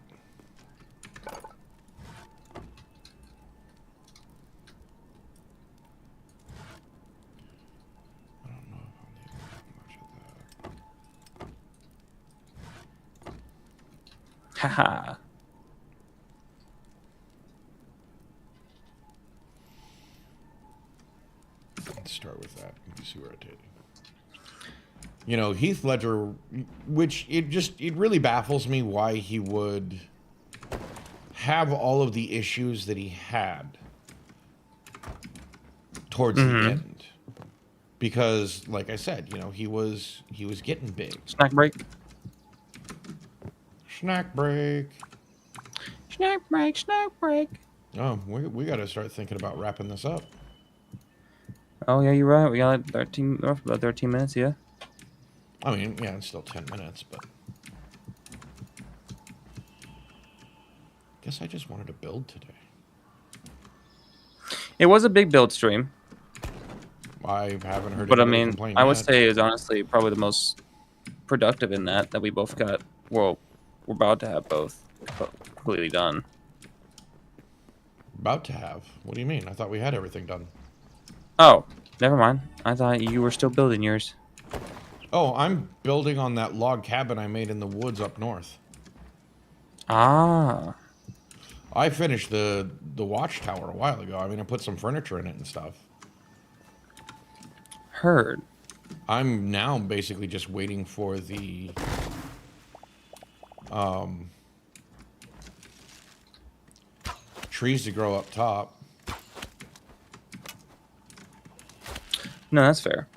Haha. Let's start with that. Let me see where I did. You know, Heath Ledger, which it really baffles me why he would have all of the issues that he had towards the end. because, like I said, he was getting big. Snack break. Snack break. Snack break. Snack break. Oh, we got to start thinking about wrapping this up. Oh yeah, you're right. We got like 13, about 13 minutes. Yeah. I mean, yeah, it's still 10 minutes, but guess I just wanted to build today. It was a big build stream. I haven't heard But I anybody mean, complain I would yet. say is honestly probably the most productive in that we both got. Well, we're about to have both completely done. About to have. What do you mean? I thought we had everything done. Oh, never mind. I thought you were still building yours. Oh, I'm building on that log cabin I made in the woods up north. Ah, I finished the watchtower a while ago. I mean, I put some furniture in it and stuff. heard. I'm now basically just waiting for the trees to grow up top. No, that's fair.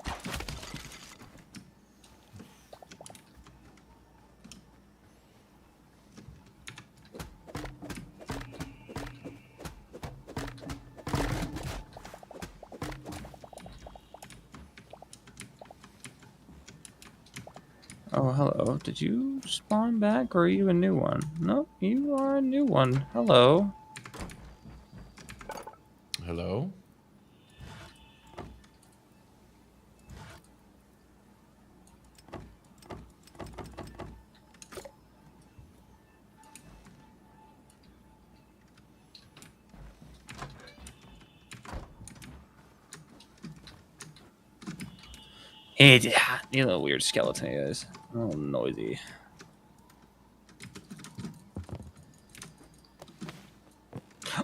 Oh, hello. Did you spawn back or are you a new one? No, you are a new one. Hello. Hello? Hey, you know, weird skeleton he is. Oh, noisy.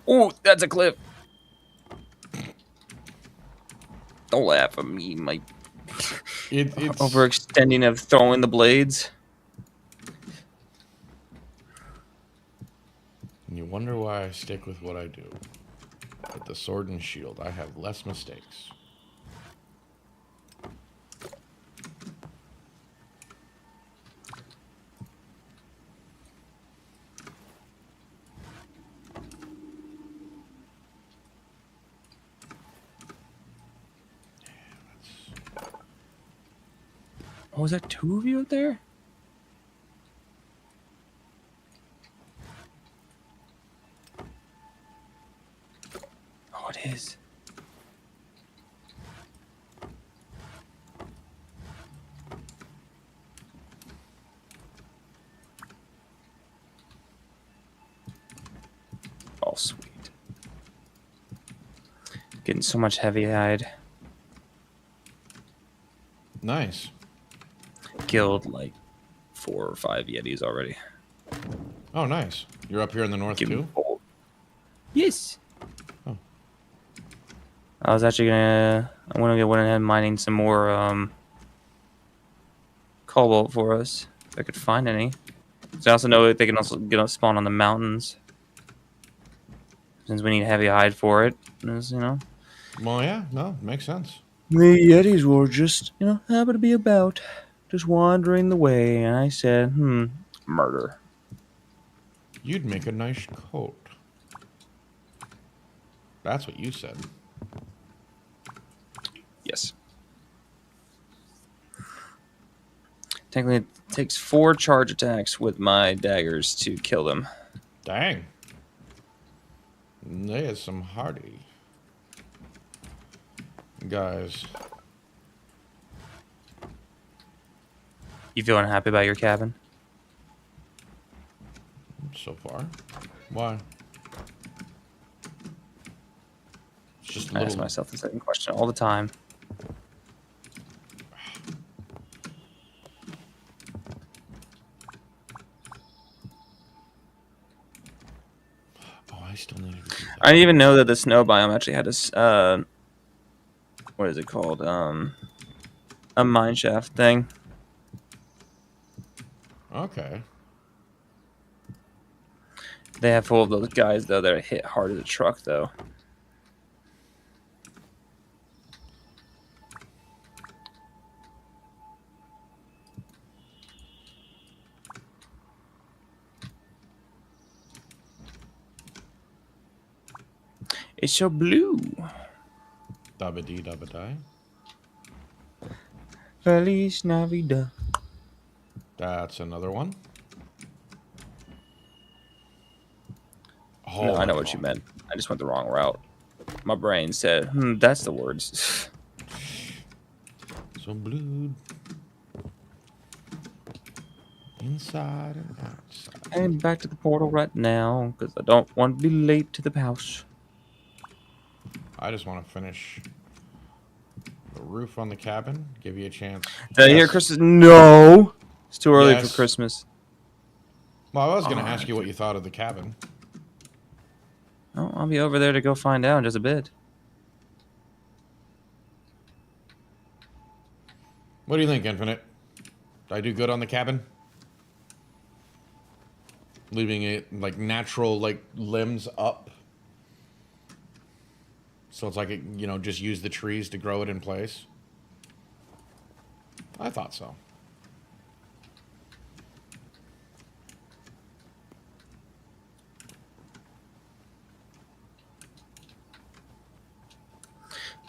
Oh, that's a cliff. Don't laugh at me, my It's overextending of throwing the blades. And you wonder why I stick with what I do. With the sword and shield, I have less mistakes. Oh, is that two of you up there? Oh, it is. Oh, sweet. Getting so much heavy-eyed. Nice. Killed like 4 or 5 Yetis already. Oh, nice. You're up here in the north too? Yes. Oh. I was actually gonna. I want to get went ahead mining some more cobalt for us if I could find any. So I also know that they can also get spawn on the mountains since we need heavy hide for it. As, you know. Well, yeah, no, makes sense. The Yetis were just, happen to be about, just wandering the way, and I said, murder. You'd make a nice coat. That's what you said. Yes. Technically, it takes 4 charge attacks with my daggers to kill them. Dang. They is some hardy guys. You feeling happy about your cabin? So far. Why? It's just a I ask little... myself the same question all the time. Oh, I still need to do that. I didn't even know that the snow biome actually had a what is it called? A mine shaft thing. Okay. They have full of those guys though that hit hard as a truck though. It's so blue. Dabba dee dabba die. Feliz Navidad. That's another one. No, Oh, I know my what you God. meant. I just went the wrong route. My brain said, that's the words. So blue. Inside and outside. Heading back to the portal right now because I don't want to be late to the house. I just want to finish the roof on the cabin. Give you a chance. Did I hear Yes. Christmas? No. It's too early for Yes. Christmas. Well, I was going to All ask right. you what you thought of the cabin. Oh, I'll be over there to go find out in just a bit. What do you think, Infinite? Did I do good on the cabin? Leaving it like natural, like limbs up. So it's like, it, just use the trees to grow it in place. I thought so.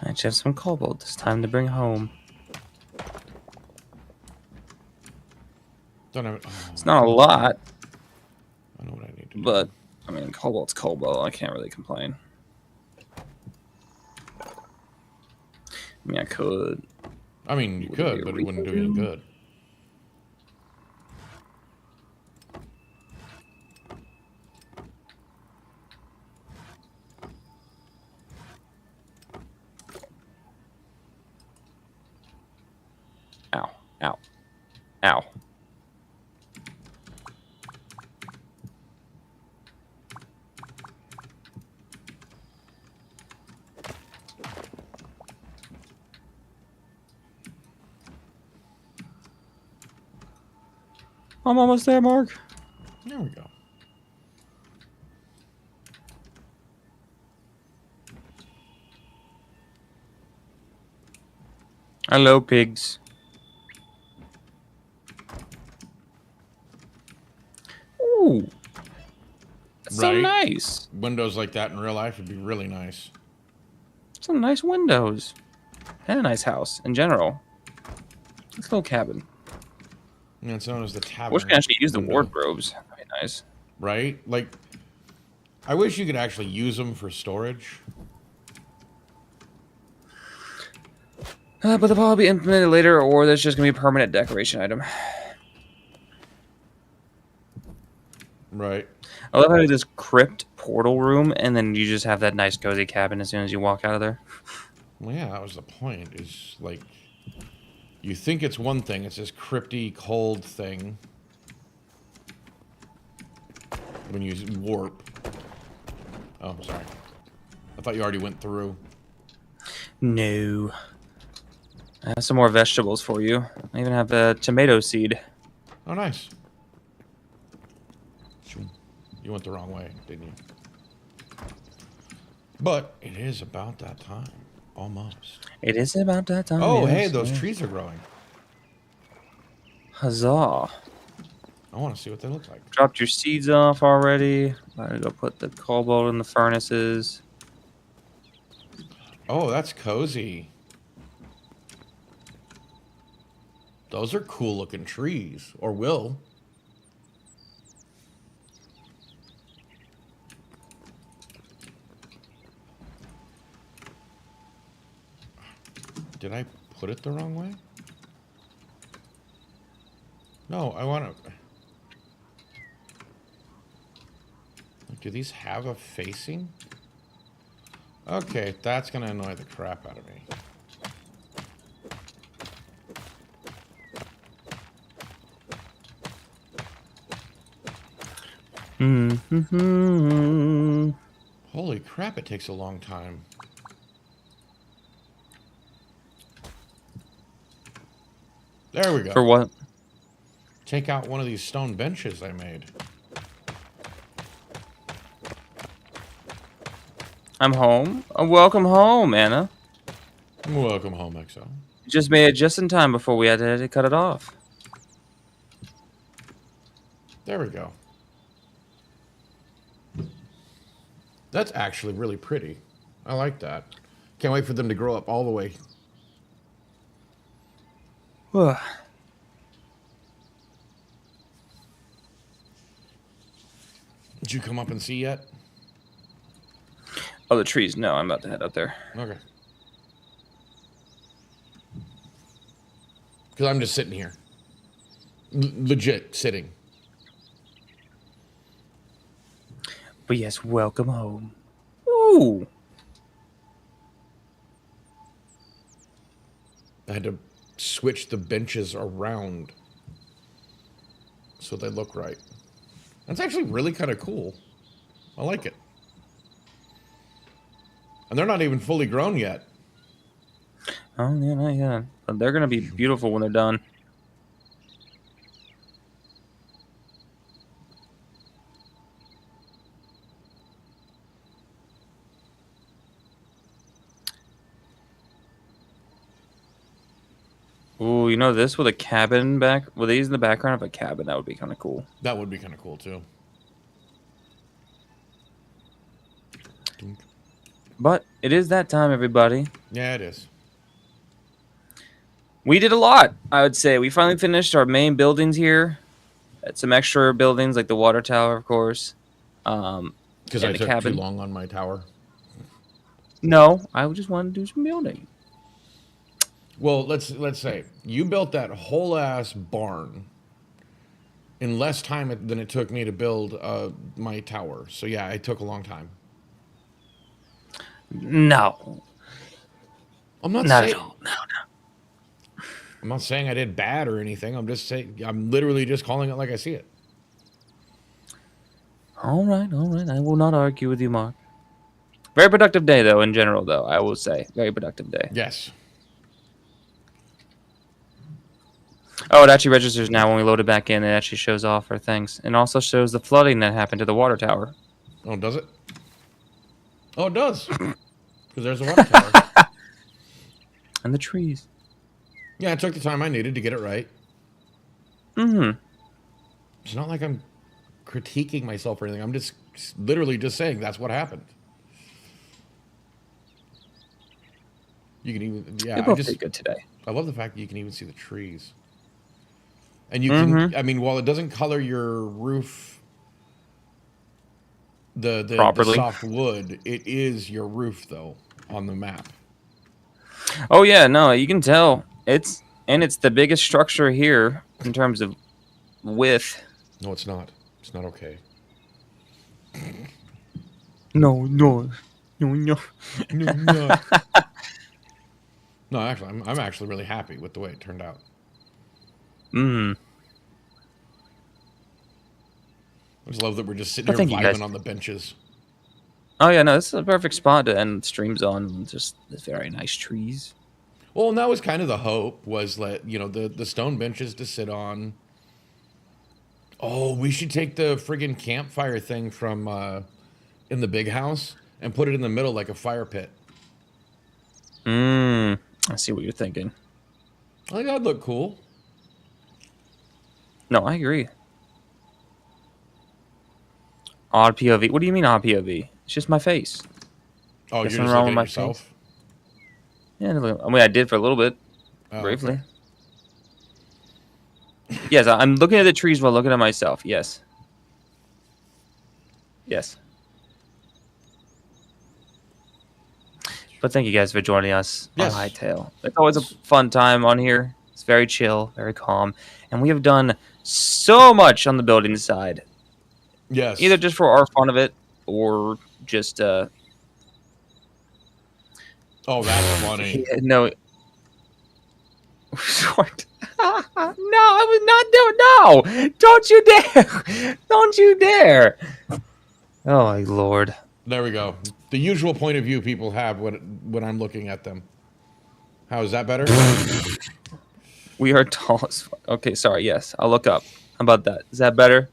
I actually have some cobalt this time to bring home. Don't have. It's not a lot, I know what I need to do. but I mean, cobalt's cobalt. I can't really complain. I mean, I could. I mean, you Would it be could, a but it wouldn't do you any redo? good. Ow. Ow. Ow. I'm almost there, Mark. There we go. Hello, pigs. Ooh. That's so Right. nice. Windows like that in real life would be really nice. Some nice windows. And a nice house in general. This little cabin. And it's known as the I tavern. wish we could actually use the window. wardrobes. That'd be nice. Right? Like, I wish you could actually use them for storage. But they'll probably be implemented later, or there's just going to be a permanent decoration item. Right. I love having this crypt portal room, and then you just have that nice cozy cabin as soon as you walk out of there. Well, yeah, that was the point. Is like, you think it's one thing. It's this crypty, cold thing. When you warp. Oh, sorry. I thought you already went through. No. I have some more vegetables for you. I even have a tomato seed. Oh, nice. You went the wrong way, didn't you? But it is about that time. Almost. It is about that time. Oh, yes, hey, those yes. trees are growing. Huzzah. I want to see what they look like. Dropped your seeds off already. I'm going to go put the cobalt in the furnaces. Oh, that's cozy. Those are cool looking trees. Or will. Did I put it the wrong way? No, I want to... Do these have a facing? Okay, that's going to annoy the crap out of me. Mm-hmm. Holy crap, it takes a long time. There we go. For what? Take out one of these stone benches I made. I'm home. Welcome home, Anna. Welcome home, XL. Just made it just in time before we had to cut it off. There we go. That's actually really pretty. I like that. Can't wait for them to grow up all the way. Oh, Did you come up and see yet? the trees. No, I'm about to head up there. Okay. Because I'm just sitting here. Legit sitting. But yes, welcome home. Ooh. I had to switch the benches around so they look right. That's actually really kind of cool. I like it. And they're not even fully grown yet. Oh, yeah, yeah. But they're going to be beautiful when they're done. Ooh, you know this with a cabin back? With these in the background of a cabin, that would be kind of cool. That would be kind of cool too. But it is that time, everybody. Yeah, it is. We did a lot, I would say. We finally finished our main buildings here. Had some extra buildings, like the water tower, of course. Because I the took cabin. too long on my tower. No, I just wanted to do some building. Well, let's say you built that whole ass barn in less time than it took me to build my tower. So yeah, it took a long time. No, I'm not not saying, at all. No, no. I'm not saying I did bad or anything. I'm just saying I'm literally just calling it like I see it. All right, all right. I will not argue with you, Mark. Very productive day, though, in general, though, I will say. Very productive day. Yes. Oh, it actually registers now when we load it back in. It actually shows off our things. And also shows the flooding that happened to the water tower. Oh, does it? Oh, it does. Because there's a water tower. And the trees. Yeah, I took the time I needed to get it right. Mm-hmm. It's not like I'm critiquing myself or anything. I'm just literally just saying that's what happened. You can even, yeah, They both did good today. I love the fact that you can even see the trees. And you can, I mean, while it doesn't color your roof, the soft wood, it is your roof, though, on the map. Oh, yeah, no, you can tell. It's the biggest structure here in terms of width. No, it's not. It's not okay. No. No. No, actually, I'm actually really happy with the way it turned out. Mm. I just love that we're just sitting here vibing on the benches. Oh, yeah, no, this is a perfect spot to end streams on. Just this very nice trees. Well, and that was kind of the hope, was let, you know, the stone benches to sit on. Oh, we should take the friggin' campfire thing from in the big house and put it in the middle like a fire pit. I see what you're thinking. I think that'd look cool. No, I agree. Odd POV. What do you mean odd POV? It's just my face. Oh, you're just looking at yourself? Yeah, I mean, I did for a little bit. Briefly. Okay. Yes, I'm looking at the trees while looking at myself. Yes. Yes. But thank you guys for joining us on Hytale. It's always a fun time on here. It's very chill, very calm. And we have done so much on the building side. Yes. Either just for our fun of it or just... Oh, that's funny. No. Short. No, I was not doing... No! Don't you dare! Don't you dare! Oh, my Lord. There we go. The usual point of view people have when I'm looking at them. How is that better? We are tall as fuck. Okay, sorry. Yes, I'll look up. How about that? Is that better?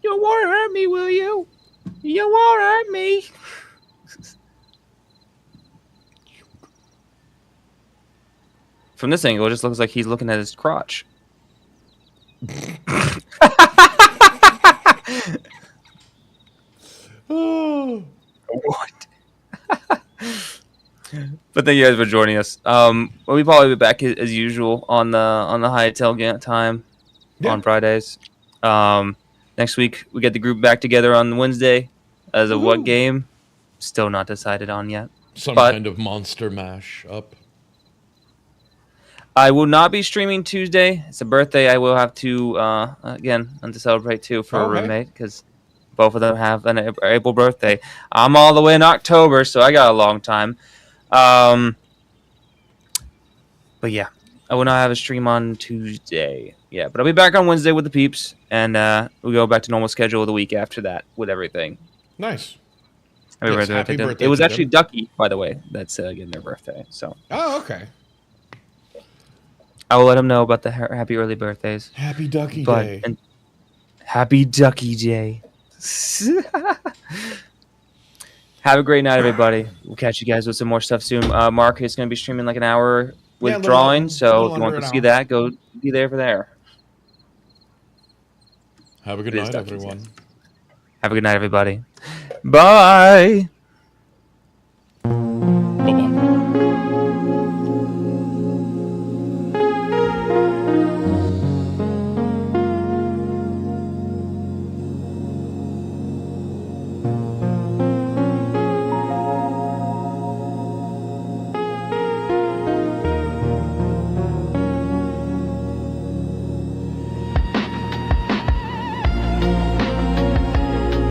You won't hurt me, will you? You won't hurt me. From this angle, it just looks like he's looking at his crotch. Oh. What? But thank you guys for joining us. We'll probably be back as usual on the high tailgate time Yeah. on Fridays. Next week we get the group back together on Wednesday. As of what Woohoo. game, still not decided on yet. Some But kind of monster mash up. I will not be streaming Tuesday. It's a birthday. I will have to again to celebrate too for a Okay. roommate because both of them have an April birthday. I'm all the way in October, so I got a long time. But yeah, I will not have a stream on Tuesday. Yeah, but I'll be back on Wednesday with the peeps, and we'll go back to normal schedule the week after that with everything. Nice. Happy Yes, birthday happy to them. birthday It was to actually them. Ducky, by the way. That's getting their birthday. So Oh, okay. I will let them know about the happy early birthdays. Happy Ducky But Day. and happy Ducky Day. Have a great night, everybody. We'll catch you guys with some more stuff soon. Mark is going to be streaming like an hour with Yeah, a little- drawing, so little if you want under to an see hour. that, go be there for there. Have a good It is night, Ducky Day. everyone. Have a good night, everybody. Bye.